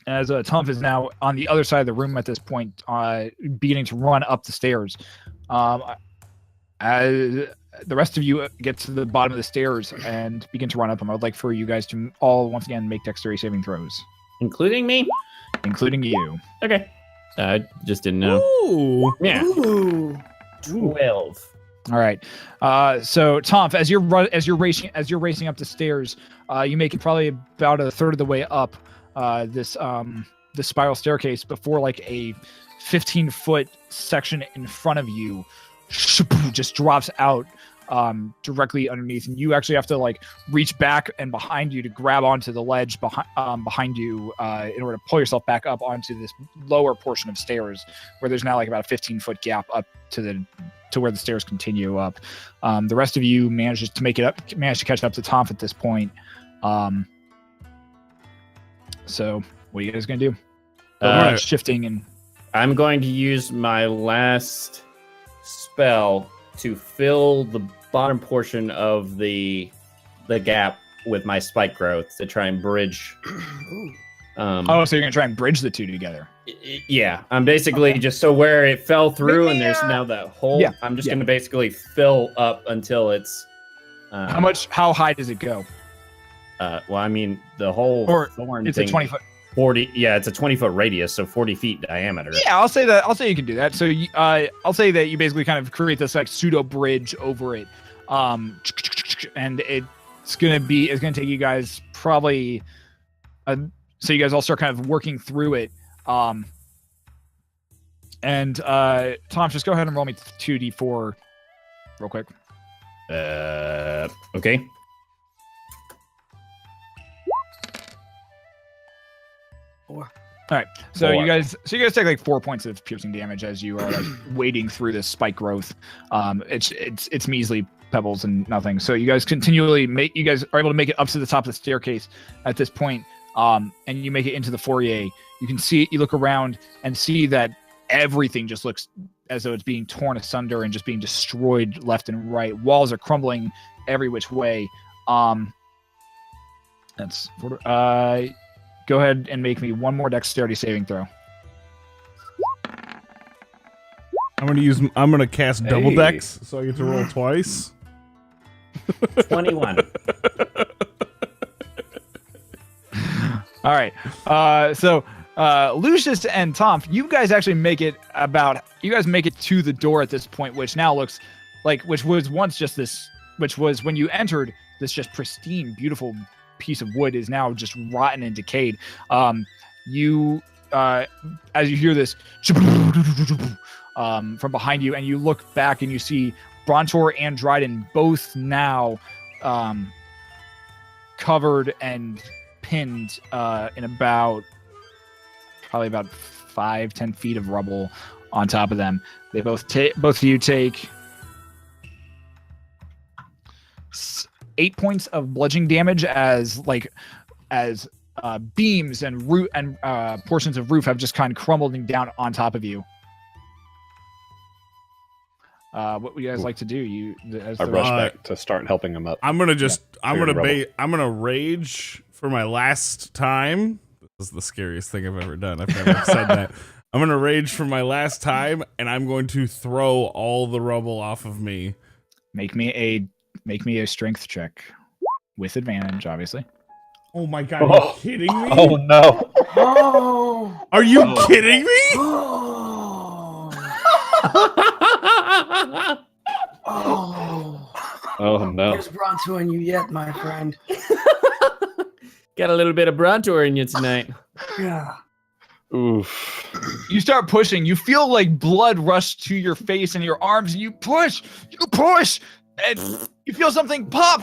Tumph is now on the other side of the room at this point, beginning to run up the stairs. As the rest of you get to the bottom of the stairs and begin to run up them, I would like for you guys to all once again make dexterity saving throws, Including me? including you. Okay. I just didn't know. Ooh. Yeah. Ooh. 12. All right. So Tom, as you're racing up the stairs, you make it probably about a third of the way up this spiral staircase before like a 15-foot section in front of you just drops out directly underneath, and you actually have to like reach back and behind you to grab onto the ledge behind you in order to pull yourself back up onto this lower portion of stairs where there's now like about a 15-foot gap up to where the stairs continue up. The rest of you manage to catch up to Tom at this point. So what are you guys gonna do? Alright. Shifting and I'm going to use my last spell to fill the bottom portion of the gap with my spike growth to try and bridge. So you're gonna try and bridge the two together. Yeah, I'm basically just so where it fell through and there's now that hole. Yeah, I'm just gonna basically fill up until it's. How high does it go? Well, I mean the whole thorn It's thing. a 20-foot. 40. Yeah, it's a 20-foot radius, so 40 feet diameter. Yeah, I'll say that. I'll say you can do that. So I'll say that you basically kind of create this like pseudo bridge over it, and it's gonna take you guys probably. So you guys all start kind of working through it. Tom, just go ahead and roll me 2d4 real quick. Okay. Four. All right. So Four. you guys take like 4 points of piercing damage as you are like wading through this spike growth. It's measly pebbles and nothing. So you guys you guys are able to make it up to the top of the staircase at this point. And you make it into the foyer. You look around and see that everything just looks as though it's being torn asunder and just being destroyed left and right. Walls are crumbling every which way. Go ahead and make me one more dexterity saving throw. I'm gonna cast double Hey. dex, so I get to roll twice. 21. All right. So Lucius and Tom, you guys actually make it to the door at this point, which now looks like, which was when you entered, this just pristine, beautiful piece of wood is now just rotten and decayed. As you hear this from behind you, and you look back and you see Brontor and Dryden both now covered and pinned in probably about 5-10 feet of rubble on top of them. They both of you take 8 points of bludgeoning damage as beams and portions of roof have just kind of crumbled down on top of you. What would you guys like to do? I rush back to start helping him up. I'm gonna rubble. I'm gonna rage for my last time. This is the scariest thing I've ever done. I've never said that. I'm gonna rage for my last time, and I'm going to throw all the rubble off of me. Make me a strength check with advantage, obviously. Oh my god, are you kidding me? Oh no! Oh. Are you kidding me? Oh. Oh. Oh no! There's Bronto in you yet, my friend. Got a little bit of Brontor in you tonight. Yeah. Oof! You start pushing. You feel like blood rush to your face and your arms, and you push, and you feel something pop.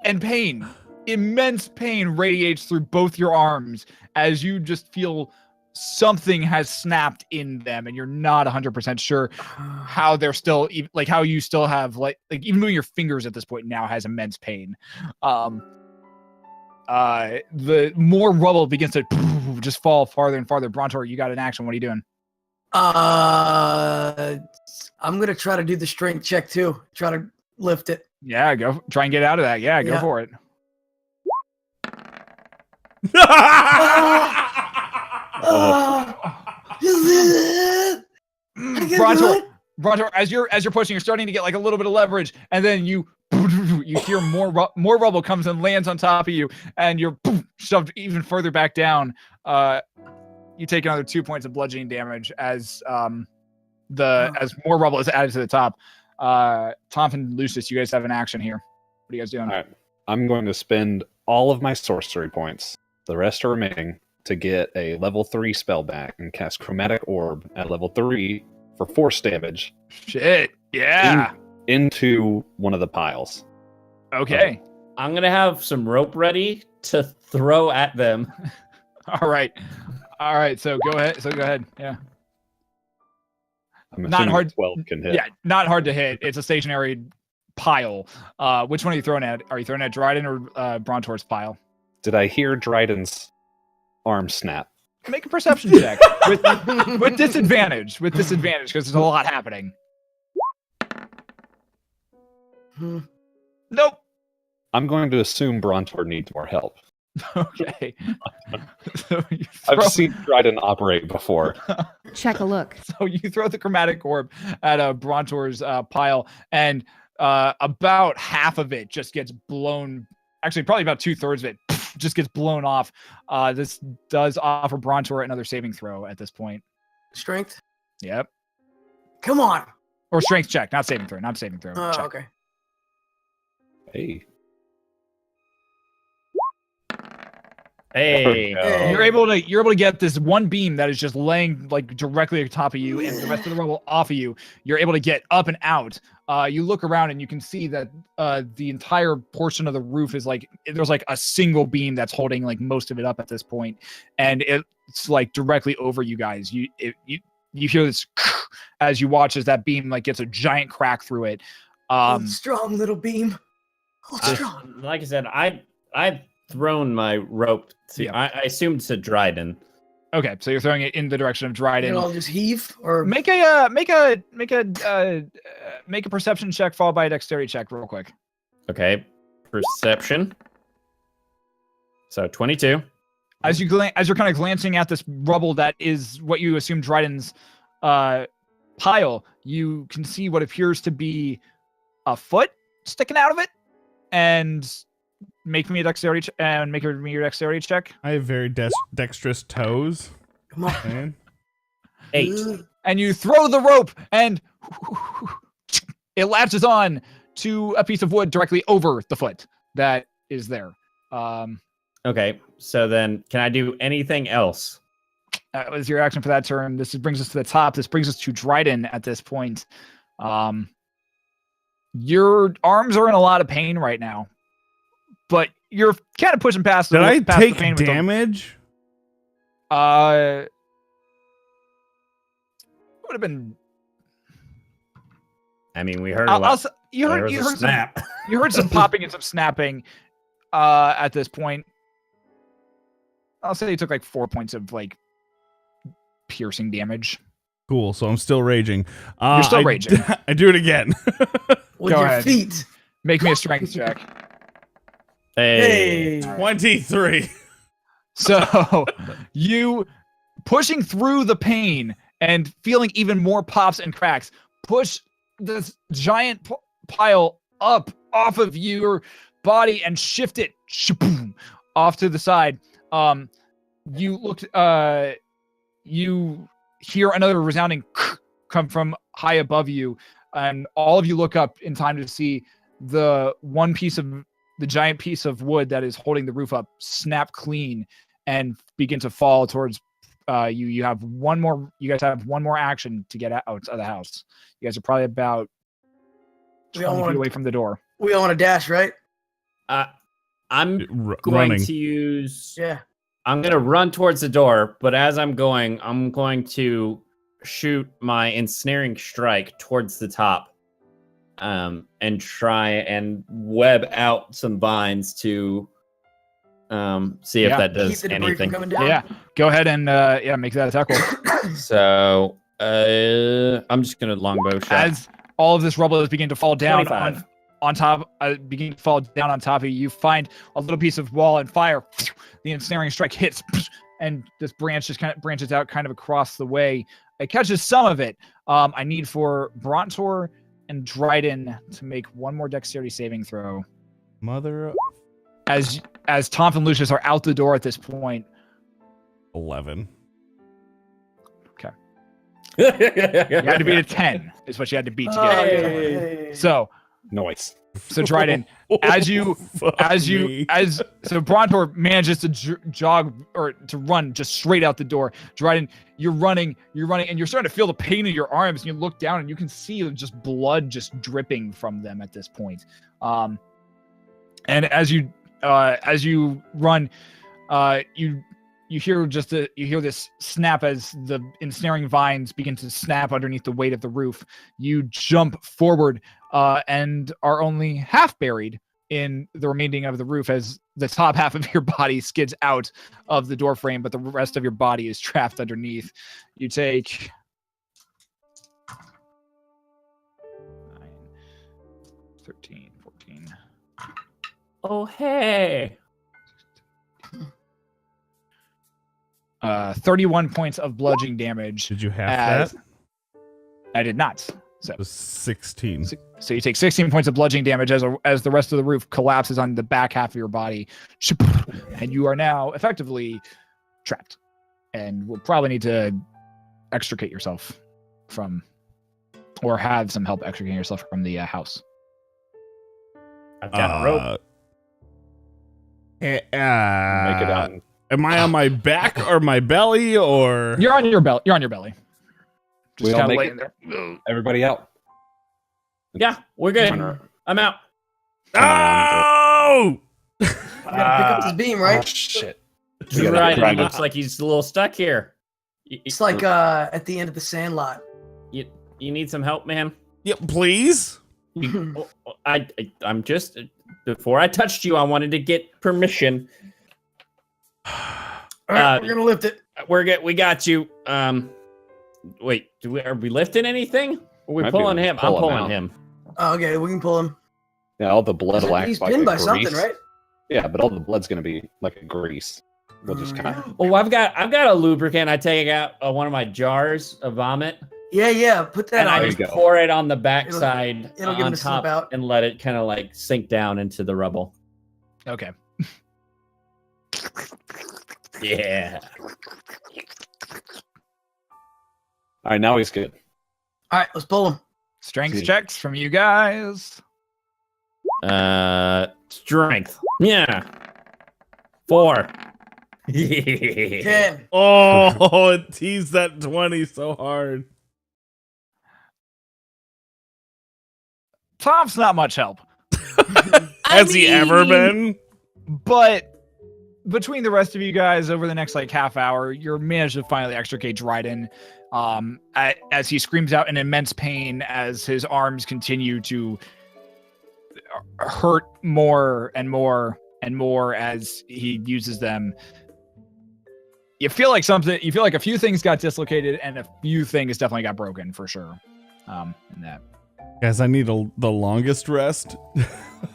And pain, immense pain radiates through both your arms as you just feel something has snapped in them, and you're not 100% sure how they're still, like how you still have, like even moving your fingers at this point now has immense pain. The more rubble begins to just fall farther and farther. Brontor, you got an action. What are you doing? I'm gonna try to do the strength check too. Try to lift it. Yeah, go try and get out of that. Yeah, go Yeah. for it. Brontor, as you're pushing, you're starting to get like a little bit of leverage, and then you hear more rubble comes and lands on top of you, and you're shoved even further back down. You take another 2 points of bludgeoning damage as as more rubble is added to the top. Tom and Lucius, you guys have an action here. What are you guys doing? All right. I'm going to spend all of my sorcery points, the rest are remaining, to get a level 3 spell back and cast Chromatic Orb at level 3 for force damage. Shit. Yeah. Into one of the piles. Okay. I'm gonna have some rope ready to throw at them. All right. So go ahead. Yeah. I'm Not assuming hard- 12 can hit. Yeah. Not hard to hit. It's a stationary pile. Which one are you throwing at? Are you throwing at Dryden or Brontor's pile? Did I hear Dryden's arm snap? Make a perception check with disadvantage. With disadvantage because there's a lot happening. Nope. I'm going to assume Brontor needs more help. Okay. So you I've seen Dryden operate before. Check a look. So you throw the chromatic orb at Brontor's pile, and about half of it just gets blown. Actually, probably about 2/3 of it just gets blown off. This does offer Brontor another saving throw at this point. Strength. Yep. Come on. Or strength check, not saving throw. Not saving throw. Oh, check. okay. Hey. Hey. Hey. You're able to get this one beam that is just laying like directly on top of you, and the rest of the rubble off of you. You're able to get up and out. You look around and you can see that the entire portion of the roof is like there's like a single beam that's holding like most of it up at this point, and it's like directly over you guys. You hear this as you watch as that beam like gets a giant crack through it. Hold strong, little beam. Hold strong. Like I said, I've thrown my rope to. Yeah. I assumed to Dryden. Okay, so you're throwing it in the direction of Dryden. I'll just heave or Make a perception check followed by a dexterity check real quick. Okay, perception. So 22. As you're kind of glancing at this rubble that is what you assume Dryden's pile, you can see what appears to be a foot sticking out of it, and make me a dexterity make me your dexterity check. I have very dexterous toes. come on. Man. 8. And you throw the rope, and it latches on to a piece of wood directly over the foot that is there. Okay, so then can I do anything else? That was your action for that turn. This brings us to the top. This brings us to Dryden at this point. Your arms are in a lot of pain right now, but you're kind of pushing past. Did I past take the pain with damage? It would have been. I mean, we heard a lot. You There heard was a some, snap. you heard some popping and some snapping. At this point, I'll say you took like 4 points of like piercing damage. Cool. So I'm still raging. You're still raging. I do it again. With Go your ahead. feet. Make me a strength check. Hey. 23. So you pushing through the pain and feeling even more pops and cracks, push this giant pile up off of your body and shift it shaboom, off to the side. You looked you hear another resounding come from high above you, and all of you look up in time to see the giant piece of wood that is holding the roof up snap clean and begin to fall towards you. You guys have one more action to get out of the house. You guys are probably about 20 feet away from the door. We all want to dash, right? I'm going Running. to use. Yeah. I'm going to run towards the door, but as I'm going to shoot my ensnaring strike towards the top, and try and web out some vines to see if Yeah. that Keep does the debris from anything. coming down. Yeah, go ahead and make that attack roll. So I'm just going to longbow shot. As all of this rubble is beginning to fall down 25. on top, beginning to fall down on top of you, you find a little piece of wall and fire. The ensnaring strike hits, and this branch just kind of branches out kind of across the way. It catches some of it. I need for Brontor and Dryden to make one more dexterity saving throw. Mother As Tom and Lucius are out the door at this point. 11. You had to beat a 10 is what you had to beat to get it. Hey. So Noise. Dryden, so Brontor manages to jog or to run just straight out the door. Dryden, you're running, and you're starting to feel the pain in your arms, and you look down and you can see just blood just dripping from them at this point. And as you run, you hear this snap as the ensnaring vines begin to snap underneath the weight of the roof. You jump forward and are only half buried in the remaining of the roof as the top half of your body skids out of the door frame, but the rest of your body is trapped underneath. You take 9, 13, 14. Oh, hey. 31 points of bludgeoning damage. Did you have as- that? I did not. So It was 16. So you take 16 points of bludgeoning damage as the rest of the roof collapses on the back half of your body, and you are now effectively trapped, and will probably need to extricate yourself from, or have some help extricating yourself from the house. I've got a rope. Make it out. Am I on my back or my belly or? You're on your belly. You're on your belly. Just We all kind of make laying it? there. Everybody out. Yeah, we're good. Turn around. I'm out. Oh! We gotta pick up this beam, Oh, right? shit. We gotta Right, grind he it. looks like he's a little stuck here. It's like at the end of the Sandlot. You need some help, man? Yeah, please. I'm just before I touched you, I wanted to get permission. All right, Uh, we're gonna lift it. We're good. We got you. Wait, are we lifting anything? Are we Might be pulling able to him? pull I'm him pulling out. him. Oh, okay, we can pull him. Yeah, all the blood will act He's like pinned a by grease. something, right? Yeah, but all the blood's gonna be like a grease. We'll just kind of. Oh, I've got a lubricant. I take out one of my jars of vomit, Yeah, put that and on. I There just you go. pour it on the backside it'll give him on a slip top out. and let it kind of like sink down into the rubble. Okay. Yeah. All right, now he's good. All right, let's pull him. Strength See. checks from you guys. Strength. Yeah. 4. 10. Oh, it teased that 20 so hard. Tom's not much help, Has he ever been? but between the rest of you guys over the next like half hour, you're managed to finally extricate Dryden, as he screams out in immense pain as his arms continue to hurt more and more and more as he uses them. You feel like a few things got dislocated and a few things definitely got broken for sure. In that. Guys, I need the longest rest.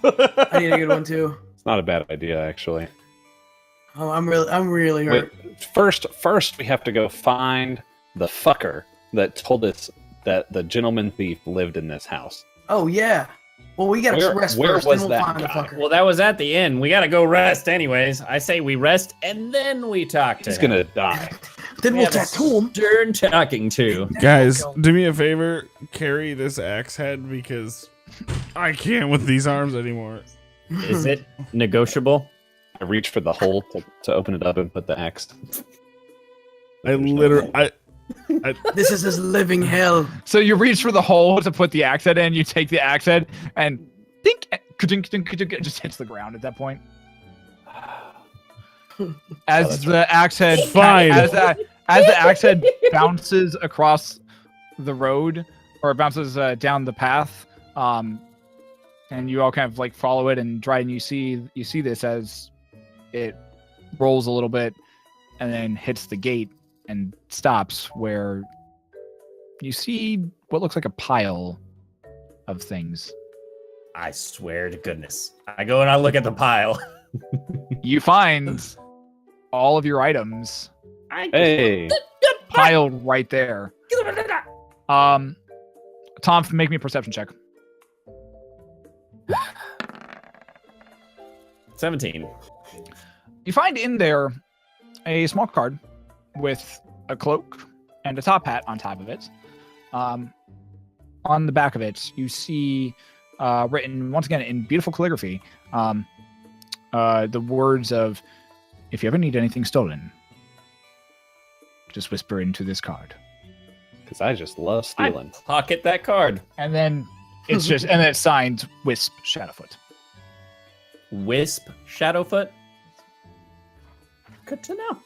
I need a good one too. It's not a bad idea, actually. Oh, I'm really hurt. Wait, first we have to go find the fucker that told us that the gentleman thief lived in this house. Oh yeah. Well, we gotta rest where first, was then we'll that find the guy? fucker. Well, that was at the end. We gotta go rest anyways. I say we rest and then we talk to He's him. gonna die. then We we'll have a tattoo him. Stern talking to. Guys, do me a favor. Carry this axe head because I can't with these arms anymore. Is it negotiable? I reach for the hole to open it up and put the axe. I literally... This is his living hell. So you reach for the hole to put the axe head in. You take the axe head and think, it just hits the ground at that point. As the axe head, Fine. as the axe head bounces across the road or bounces down the path, and you all kind of like follow it and try, and you see this as it rolls a little bit and then hits the gate and stops where you see what looks like a pile of things. I swear to goodness. I go and I look at the pile. You find all of your items Hey, piled right there. Tom, make me a perception check. 17. You find in there a small card with a cloak and a top hat on top of it. On the back of it, you see written once again in beautiful calligraphy the words of, "If you ever need anything stolen, just whisper into this card." because I just love stealing. Pocket that card. And then it's signed Wisp Shadowfoot. Wisp Shadowfoot. Good to know.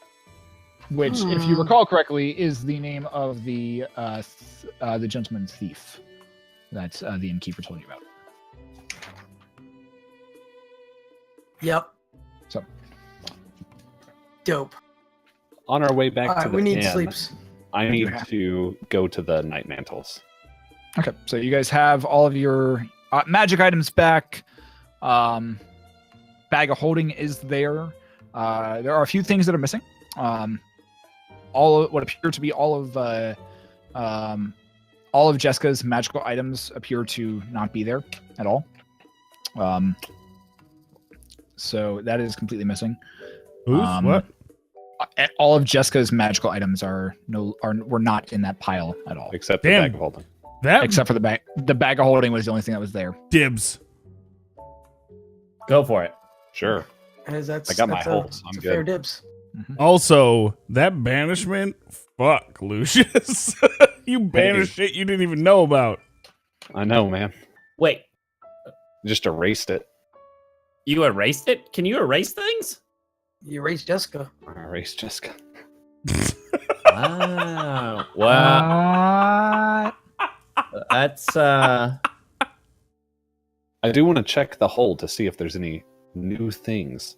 Which, if you recall correctly, is the name of the gentleman thief that the innkeeper told you about. Yep. So Dope. On our way back All to right, the we need inn, sleeps. I need Yeah. to go to the night mantles. okay, so you guys have all of your magic items back. Bag of holding is there. There are a few things that are missing. All of what appear to be all of Jessica's magical items appear to not be there at all. So that is completely missing. Who's what? All of Jessica's magical items were not in that pile at all, Except the Damn. bag of holding. That except for the bag. The bag of holding was the only thing that was there. dibs. Go for it. Sure. That's, I got my that's holds. That's I'm a fair good. dibs. Also, that banishment, fuck, Lucius. You banished shit you didn't even know about. I know, man. Wait, Just erased it. you erased it? Can you erase things? You erased Jessica. I erased Jessica. Wow. Well, that's I do want to check the hold to see if there's any new things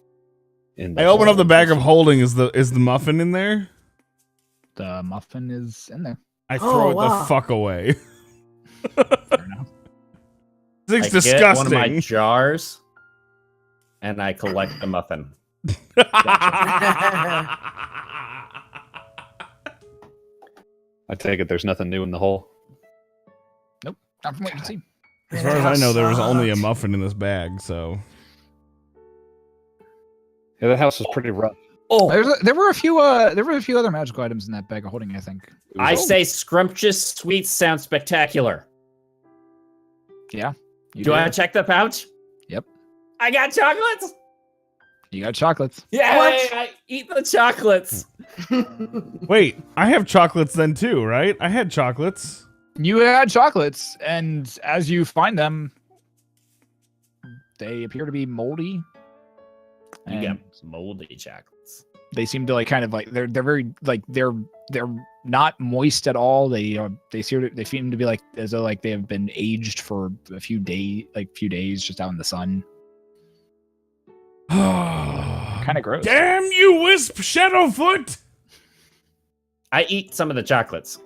in the I open up the hold. bag of holding. Is the muffin in there? The muffin is in there. I Oh, throw it wow. the fuck away. Fair enough. It's I disgusting. get one of my jars and I collect the muffin. I take it there's nothing new in the hole. Not from what you can see. As Man, far as that I know, there was sucks. only a muffin in this bag, so Yeah, that house was pretty rough. Oh, There were a few other magical items in that bag of holding. I think. It was I old. say scrumptious sweets sound spectacular. You Do I did. check the pouch? Yep. I got chocolates. You got chocolates. Yeah, What? I eat the chocolates. wait. I have chocolates then too, right? I had chocolates. You had chocolates, and as you find them, they appear to be moldy. You And got moldy chocolates. they seem to they're very they're not moist at all. They seem to be like as though like they have been aged for a few days just out in the sun. Kind of gross. Damn you, Wisp Shadowfoot! I eat some of the chocolates.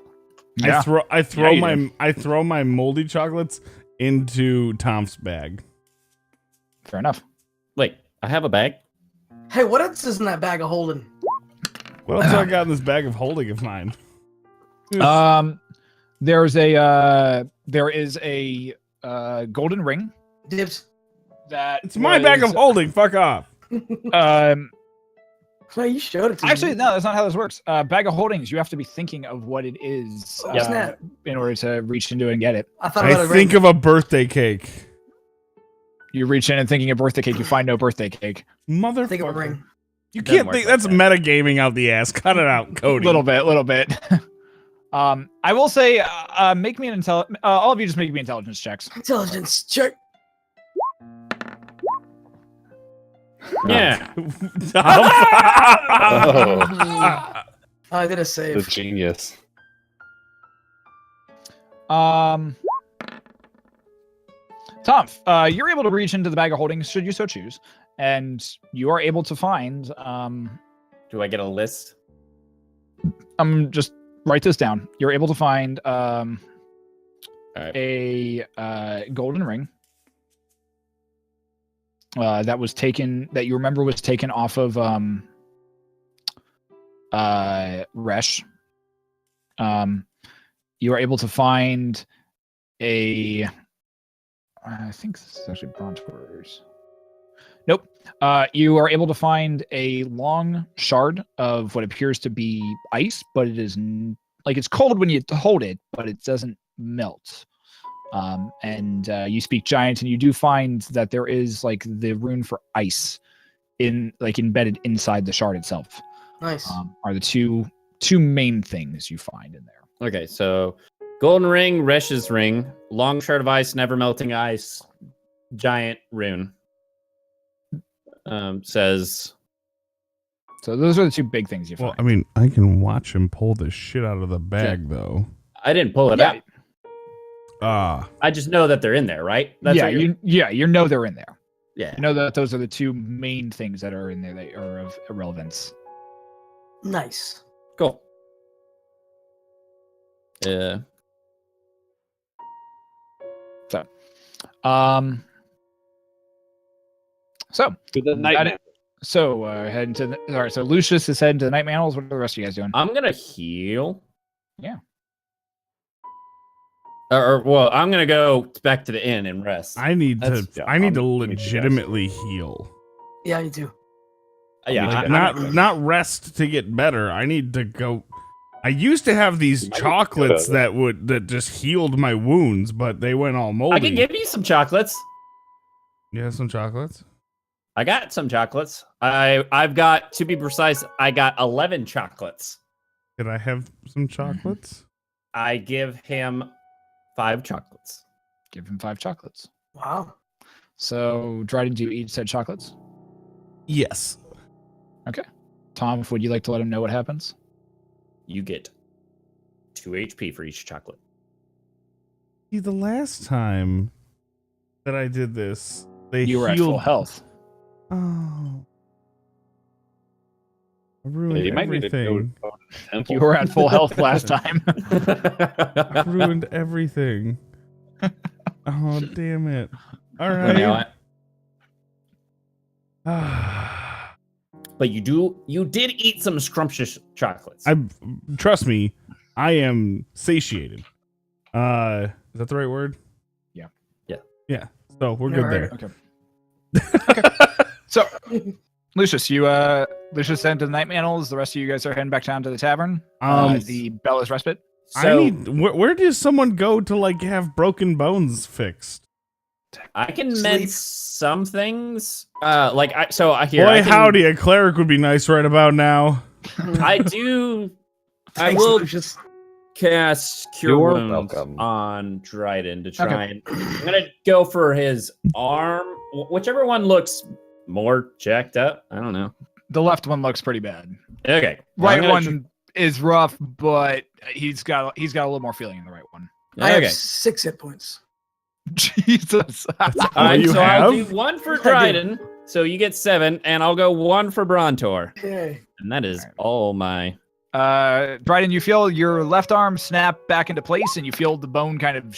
Yeah. I throw you my moldy chocolates into Tom's bag. Fair enough. Wait, I have a bag. Hey, what else is in that bag of holding? What else do I got in this bag of holding of mine? There is a golden ring Dibs. that It's my bag of holding. Fuck off. No, you showed it to Actually, me. no, that's not how this works. Bag of holdings, you have to be thinking of what it is Oh, snap. in order to reach into it and get it. I thought about I it. think of a birthday cake. You reach in and thinking of birthday cake, you find no birthday cake. Motherfucker. Think of a ring. You Doesn't can't work think like that's that. metagaming out the ass. Cut it out, Cody. Little bit. I will say, make me an all of you just make me intelligence checks. Intelligence check. Yeah. Oh, I did a the save. genius. Tom, you're able to reach into the bag of holdings should you so choose, and you are able to find. Do I get a list? Just write this down. You're able to find right. a golden ring that was taken that you remember was taken off of Resh. You are able to find I think this is actually Brontor's. Nope. You are able to find a long shard of what appears to be ice, but it is it's cold when you hold it, but it doesn't melt. And you speak giant, and you do find that there is the rune for ice embedded inside the shard itself. Nice. Are the two main things you find in there. Okay, so golden ring, Resh's ring, long shard of ice, never melting ice, giant rune. Says So those are the two big things you Well, find. I mean, I can watch him pull this shit out of the bag, though. I didn't pull it Yeah. out. I just know that they're in there, right? You know they're in there. Yeah. You know that those are the two main things that are in there that are of relevance. Nice. Cool. Yeah. So To the night. that- so heading to the, all right. So Lucius is heading to the Night Manors. What are the rest of you guys doing? I'm gonna heal. Yeah. Well, I'm gonna go back to the inn and rest. I need to. Yeah, I need to me too, guys. legitimately heal. Yeah, you do. Yeah, Like, I'm- not rest to get better. I need to go. I used to have these You might chocolates go. that just healed my wounds, but they went all moldy. I can give you some chocolates. You have some chocolates? I got some chocolates. I've got, to be precise, I got 11 chocolates. Could I have some chocolates? I give him 5 chocolates. Give him 5 chocolates. Wow. So Dryden, do you eat said chocolates? Yes. Tom, would you like to let him know what happens? You get 2 HP for each chocolate. See, the last time that I did this, they You were at healed. full health. Oh. I Yeah, ruined you might need to go everything. to the temple. You were at full health last time. I ruined everything. Oh, damn it. All You know right. what? But you did eat some scrumptious chocolates. Trust me, I am satiated. Is that the right word? Yeah. Yeah. Yeah. So we're Never good heard there. Okay. So, Lucius, Lucius sent to the Night Manors. The rest of you guys are heading back down to the tavern. The Bella's Respite. I need. Where does someone go to like have broken bones fixed? I can Sleep. mend some things. Here. Boy, I can- howdy, a cleric would be nice right about now. I do. I Thanks, will Lucius. cast Cure You're Wounds welcome. on Dryden to try and. I'm gonna go for his arm, whichever one looks more jacked up. I don't know. The left one looks pretty bad. Okay, Right I'm gonna one is rough, but he's got a little more feeling in the right one. I okay. have 6 hit points. Jesus. All All right, you so I'll do have? 1 for I do. Dryden, so you get 7, and I'll go 1 for Brontor, Okay. and that is Alright. all my. Dryden, you feel your left arm snap back into place, and you feel the bone kind of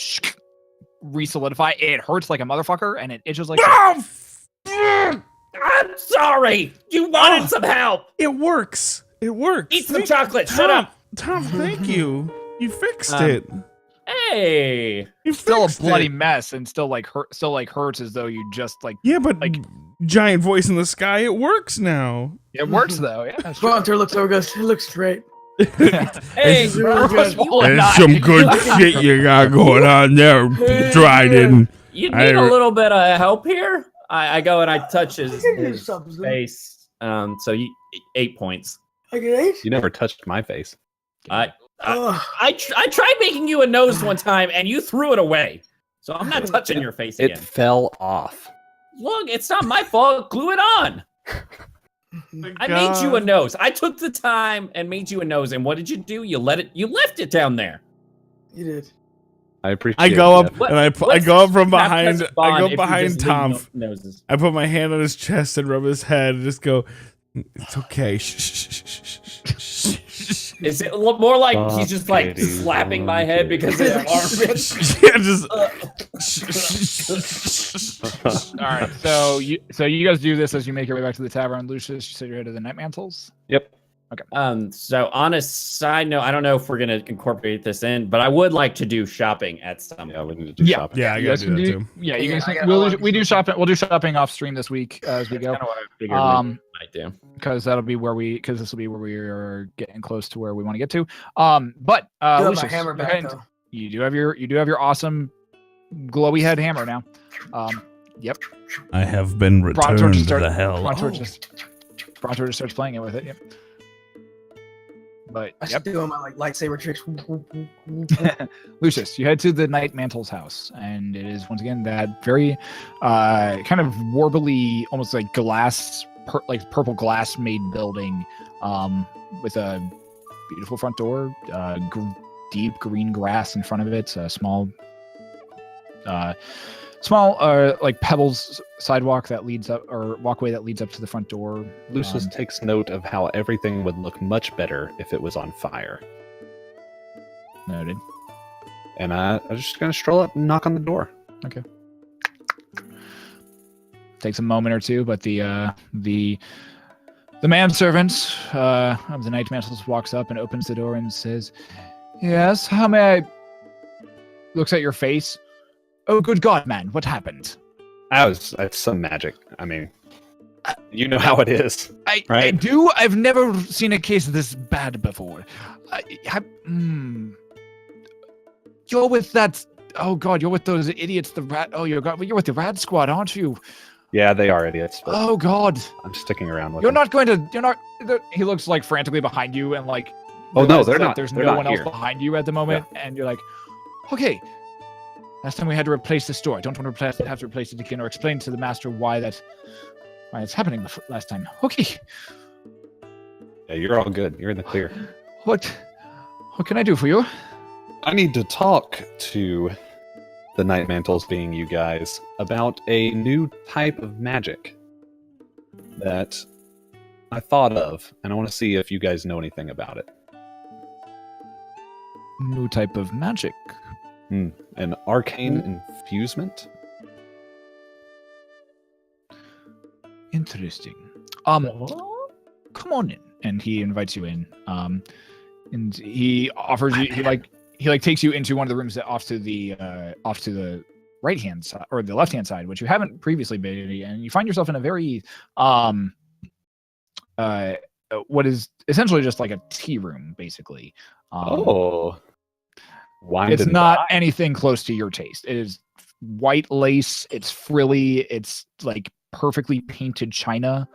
re-solidify. It hurts like a motherfucker, and it itches like. Oh, I'm sorry. You wanted Oh. some help. it works. It works. Eat some Thank- chocolate. Shut up. Tom. Thank you. You fixed Um, it. Hey. You Still a fixed bloody it. mess, and still hurts as though you just like. Yeah, but like- giant voice in the sky. It works now. It works though. Yeah. That's true. Bronter looks over, goes, it looks great. Hey, It's really good. There's some good shit you got going on there, Dryden. You need I- a little bit of help here. I go and I touch his Something. face. So you 8 points. I get 8? You never touched my face. I Ugh. I tried making you a nose one time and you threw it away. So I'm not touching your face It again. fell off. Look, it's not my fault. Glue it on. I made you a nose. I took the time and made you a nose. And what did you do? You left it down there. You did. I appreciate I go up that. What- and I what's go up from half behind. plus I bond go if you behind just Tom. leave noses. I put my hand on his chest and rub his head and just go. It's okay. Shh, shh, shh, shh, shh, shh, shh. Is it more like he's just like Kitty, slapping my head because his armpit? Yeah, just. All right. So you guys do this as you make your way back to the tavern. Lucius, you said you're headed to the Night Mantles. Yep. So on a side note, I don't know if we're gonna incorporate this in, but I would like to do shopping at some Yeah, point. we need to do Yeah. shopping. Yeah, I You gotta guys do can that do. too. Yeah, you Yeah, guys. I got a We'll lot of we do these shopping. We'll do shopping off stream this week as we go. Kinda what I figured we might do. Because that'll be where because this will be where we are getting close to where we want to get to. But I do have Lucius, my hammer you're back, heading though. you do have your awesome glowy head hammer now. Yep. I have been Brontor returned just to started. the hell. Brontor just starts playing it with it. Yep. But I yep. should do my like lightsaber tricks. Lucius, you head to the Night Mantle's house, and it is once again that very kind of warbly, almost like glass, like purple glass made building, with a beautiful front door, deep green grass in front of it, a small small like pebbles sidewalk that leads up, or walkway that leads up to the front door. Lucius takes note of how everything would look much better if it was on fire. Noted. And I'm just going to stroll up and knock on the door. Okay. Takes a moment or two, but the manservant of the Night Mantles walks up and opens the door and says, "Yes, how may I?" Looks at your face. "Oh, good God, man! What happened?" It's some magic. I mean, you know how it is. I Right. do. I've never seen a case this bad before. You're with that. Oh God, you're with those idiots. The rat. Oh, you're with the Rad Squad, aren't you? Yeah, they are idiots, but Oh God, I'm sticking around with you're them. not going to. You're not. He looks like frantically behind you and like. Oh, no, realizes they're that not- There's they're no not one else here. behind you at the moment, and you're like, okay. Last time we had to replace the store. I don't want to have to replace it again, or explain to the master why it's happening last time. Okay. Yeah, you're all good. You're in the clear. What can I do for you? I need to talk to the Night Mantles, being you guys, about a new type of magic that I thought of, and I want to see if you guys know anything about it. New type of magic. An arcane infusement? Interesting. Come on in. And he invites you in. And he offers you. He takes you into one of the rooms that off to the right hand side or the left hand side, which you haven't previously been in, and you find yourself in a very what is essentially just like a tea room, basically. Wine It's and not dine. anything close to your taste. It is white lace. It's frilly. It's like perfectly painted china.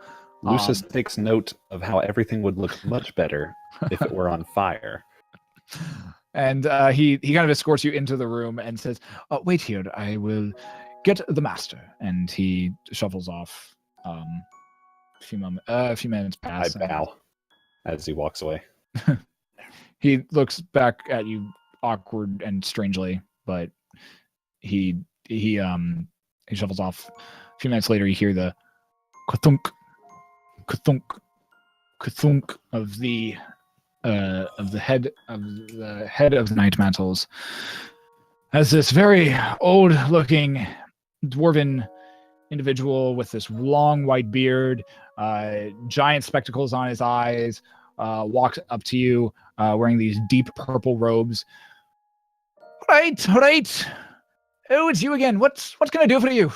Lucius takes note of how everything would look much better if it were on fire. And he kind of escorts you into the room and says, "Wait here. I will get the master." And he shuffles off. A few minutes pass. I bow as he walks away. He looks back at you awkward and strangely, but he shuffles off. A few minutes later, you hear the kathunk, kathunk, kathunk of the head of the Night Mantles, as this very old-looking dwarven individual with this long white beard, giant spectacles on his eyes, walks up to you, wearing these deep purple robes. All right. Oh, it's you again. What can I do for you?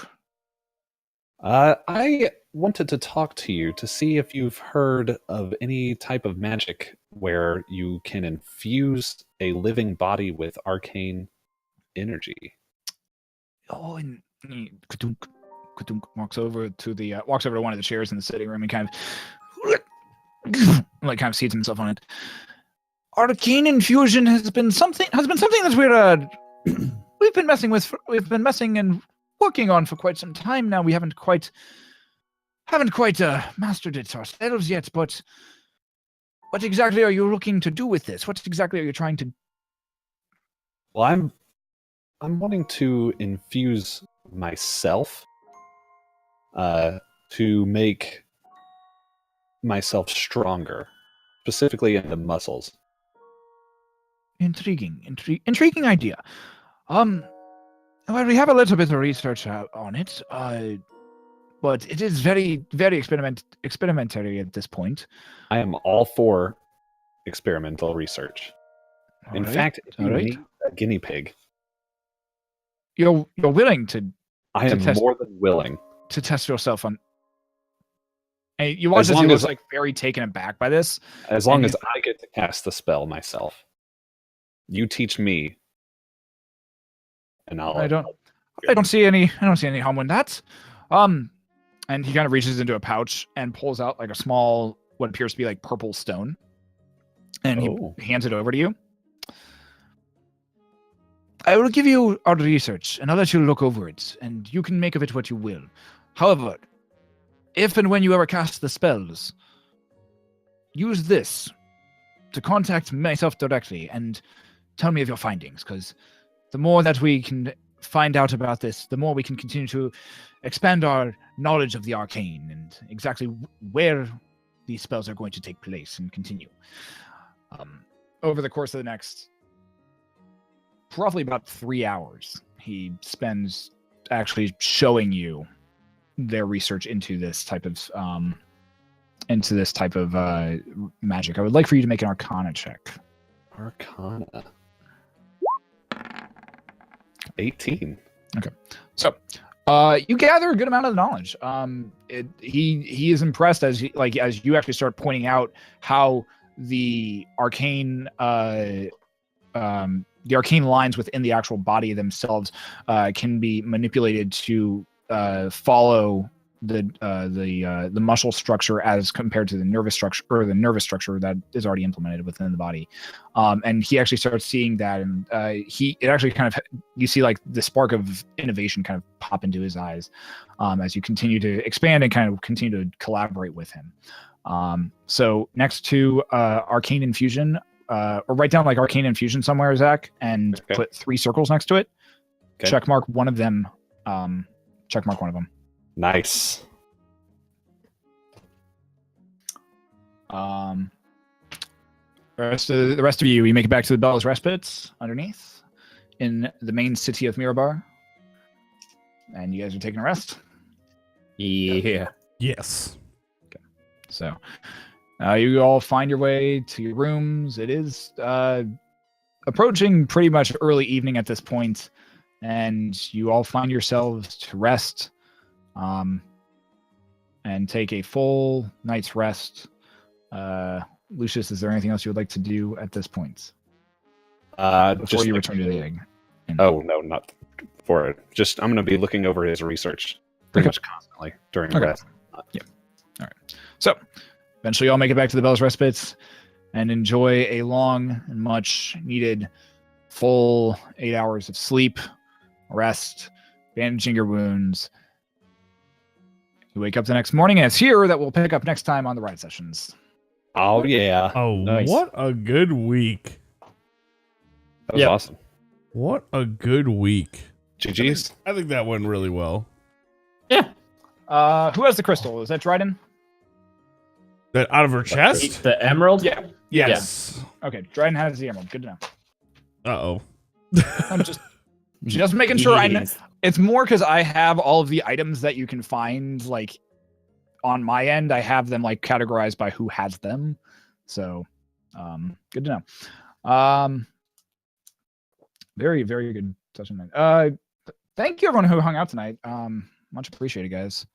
I wanted to talk to you to see if you've heard of any type of magic where you can infuse a living body with arcane energy. Oh, and Katunk walks over to one of the chairs in the sitting room and kind of seats himself on it. Arcane infusion has been something that we've been messing and working on for quite some time now. We haven't quite mastered it ourselves yet, but what exactly are you looking to do with this? What exactly are you trying to? Well, I'm wanting to infuse myself to make myself stronger, specifically in the muscles. Intriguing idea. Well, we have a little bit of research on it, but it is very, very experimentary at this point. I am all for experimental research. In fact, if you need a guinea pig, you're willing to I am test- more than willing. to test yourself on. And you watch As as he long looks as- like very taken aback by this. As long And as I get to cast the spell myself. You teach me, and I don't see any harm in that. And he kind of reaches into a pouch and pulls out like a small, what appears to be like purple stone, and he hands it over to you. I will give you our research, and I'll let you look over it, and you can make of it what you will. However, if and when you ever cast the spells, use this to contact myself directly and tell me of your findings, because the more that we can find out about this, the more we can continue to expand our knowledge of the arcane and exactly where these spells are going to take place and continue. Over the course of the next roughly about 3 hours, he spends actually showing you their research into this type of magic. I would like for you to make an Arcana check. Arcana. 18. So, you gather a good amount of knowledge. He is impressed as you actually start pointing out how the arcane lines within the actual body themselves can be manipulated to follow the muscle structure as compared to the nervous structure that is already implemented within the body. And he actually starts seeing that, and it actually kind of, you see like the spark of innovation kind of pop into his eyes as you continue to expand and kind of continue to collaborate with him. So next to arcane infusion, or write down like arcane infusion somewhere, Zach, and put 3 circles next to it. Okay. Check mark one of them. Nice. The rest of you make it back to the Bell's Respites underneath in the main city of Mirabar, and you guys are taking a rest. Yeah. Yes. So you all find your way to your rooms. It is approaching pretty much early evening at this point, and you all find yourselves to rest and take a full night's rest. Lucius, is there anything else you would like to do at this point? Before Just you return to the egg. Oh, no, not for it. Just, I'm going to be looking over his research pretty much constantly during rest. Yeah. All right. So, eventually you all make it back to the Bell's Respites and enjoy a long and much needed full 8 hours of sleep, rest, bandaging your wounds. You wake up the next morning, and it's here that we'll pick up next time on the Riot Sessions. Oh, yeah. Oh, Nice. What a good week. That was awesome. What a good week. GG's. I think that went really well. Yeah. Who has the crystal? Is that Dryden? That out of her chest? The emerald? Yeah. Yes. Okay, Dryden has the emerald. Good to know. Uh-oh. I'm just making sure I know. It's more because I have all of the items that you can find, like, on my end. I have them, like, categorized by who has them. So, good to know. Very, very good session. Thank you, everyone who hung out tonight. Much appreciated, guys.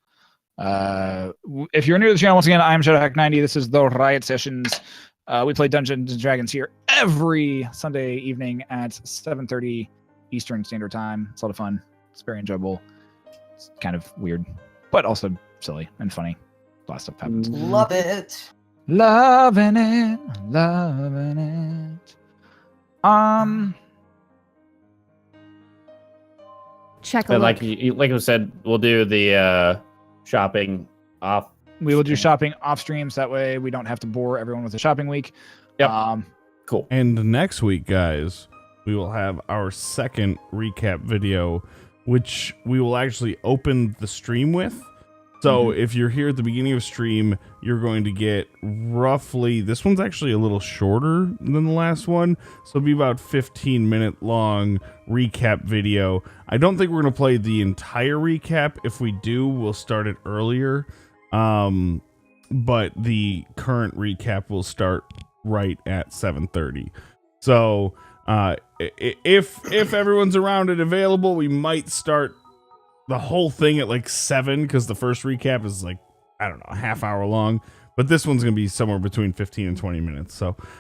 If you're new to the channel, once again, I'm ShadowHack90. This is the Riot Sessions. We play Dungeons and Dragons here every Sunday evening at 7:30 Eastern Standard Time. It's a lot of fun. It's very enjoyable. It's kind of weird, but also silly and funny. A lot of stuff happens. Love it. Loving it. Loving it. Check a But look. like I said, we'll do the shopping off. We will do shopping off streams. That way we don't have to bore everyone with a shopping week. Yep. Cool. And next week, guys, we will have our second recap video, which we will actually open the stream with. So if you're here at the beginning of stream, you're going to get roughly, this one's actually a little shorter than the last one. So it'll be about 15-minute long recap video. I don't think we're going to play the entire recap. If we do, we'll start it earlier. But the current recap will start right at 7:30. So if everyone's around and available, we might start the whole thing at like 7, because the first recap is like, I don't know, a half hour long. But this one's going to be somewhere between 15 and 20 minutes. So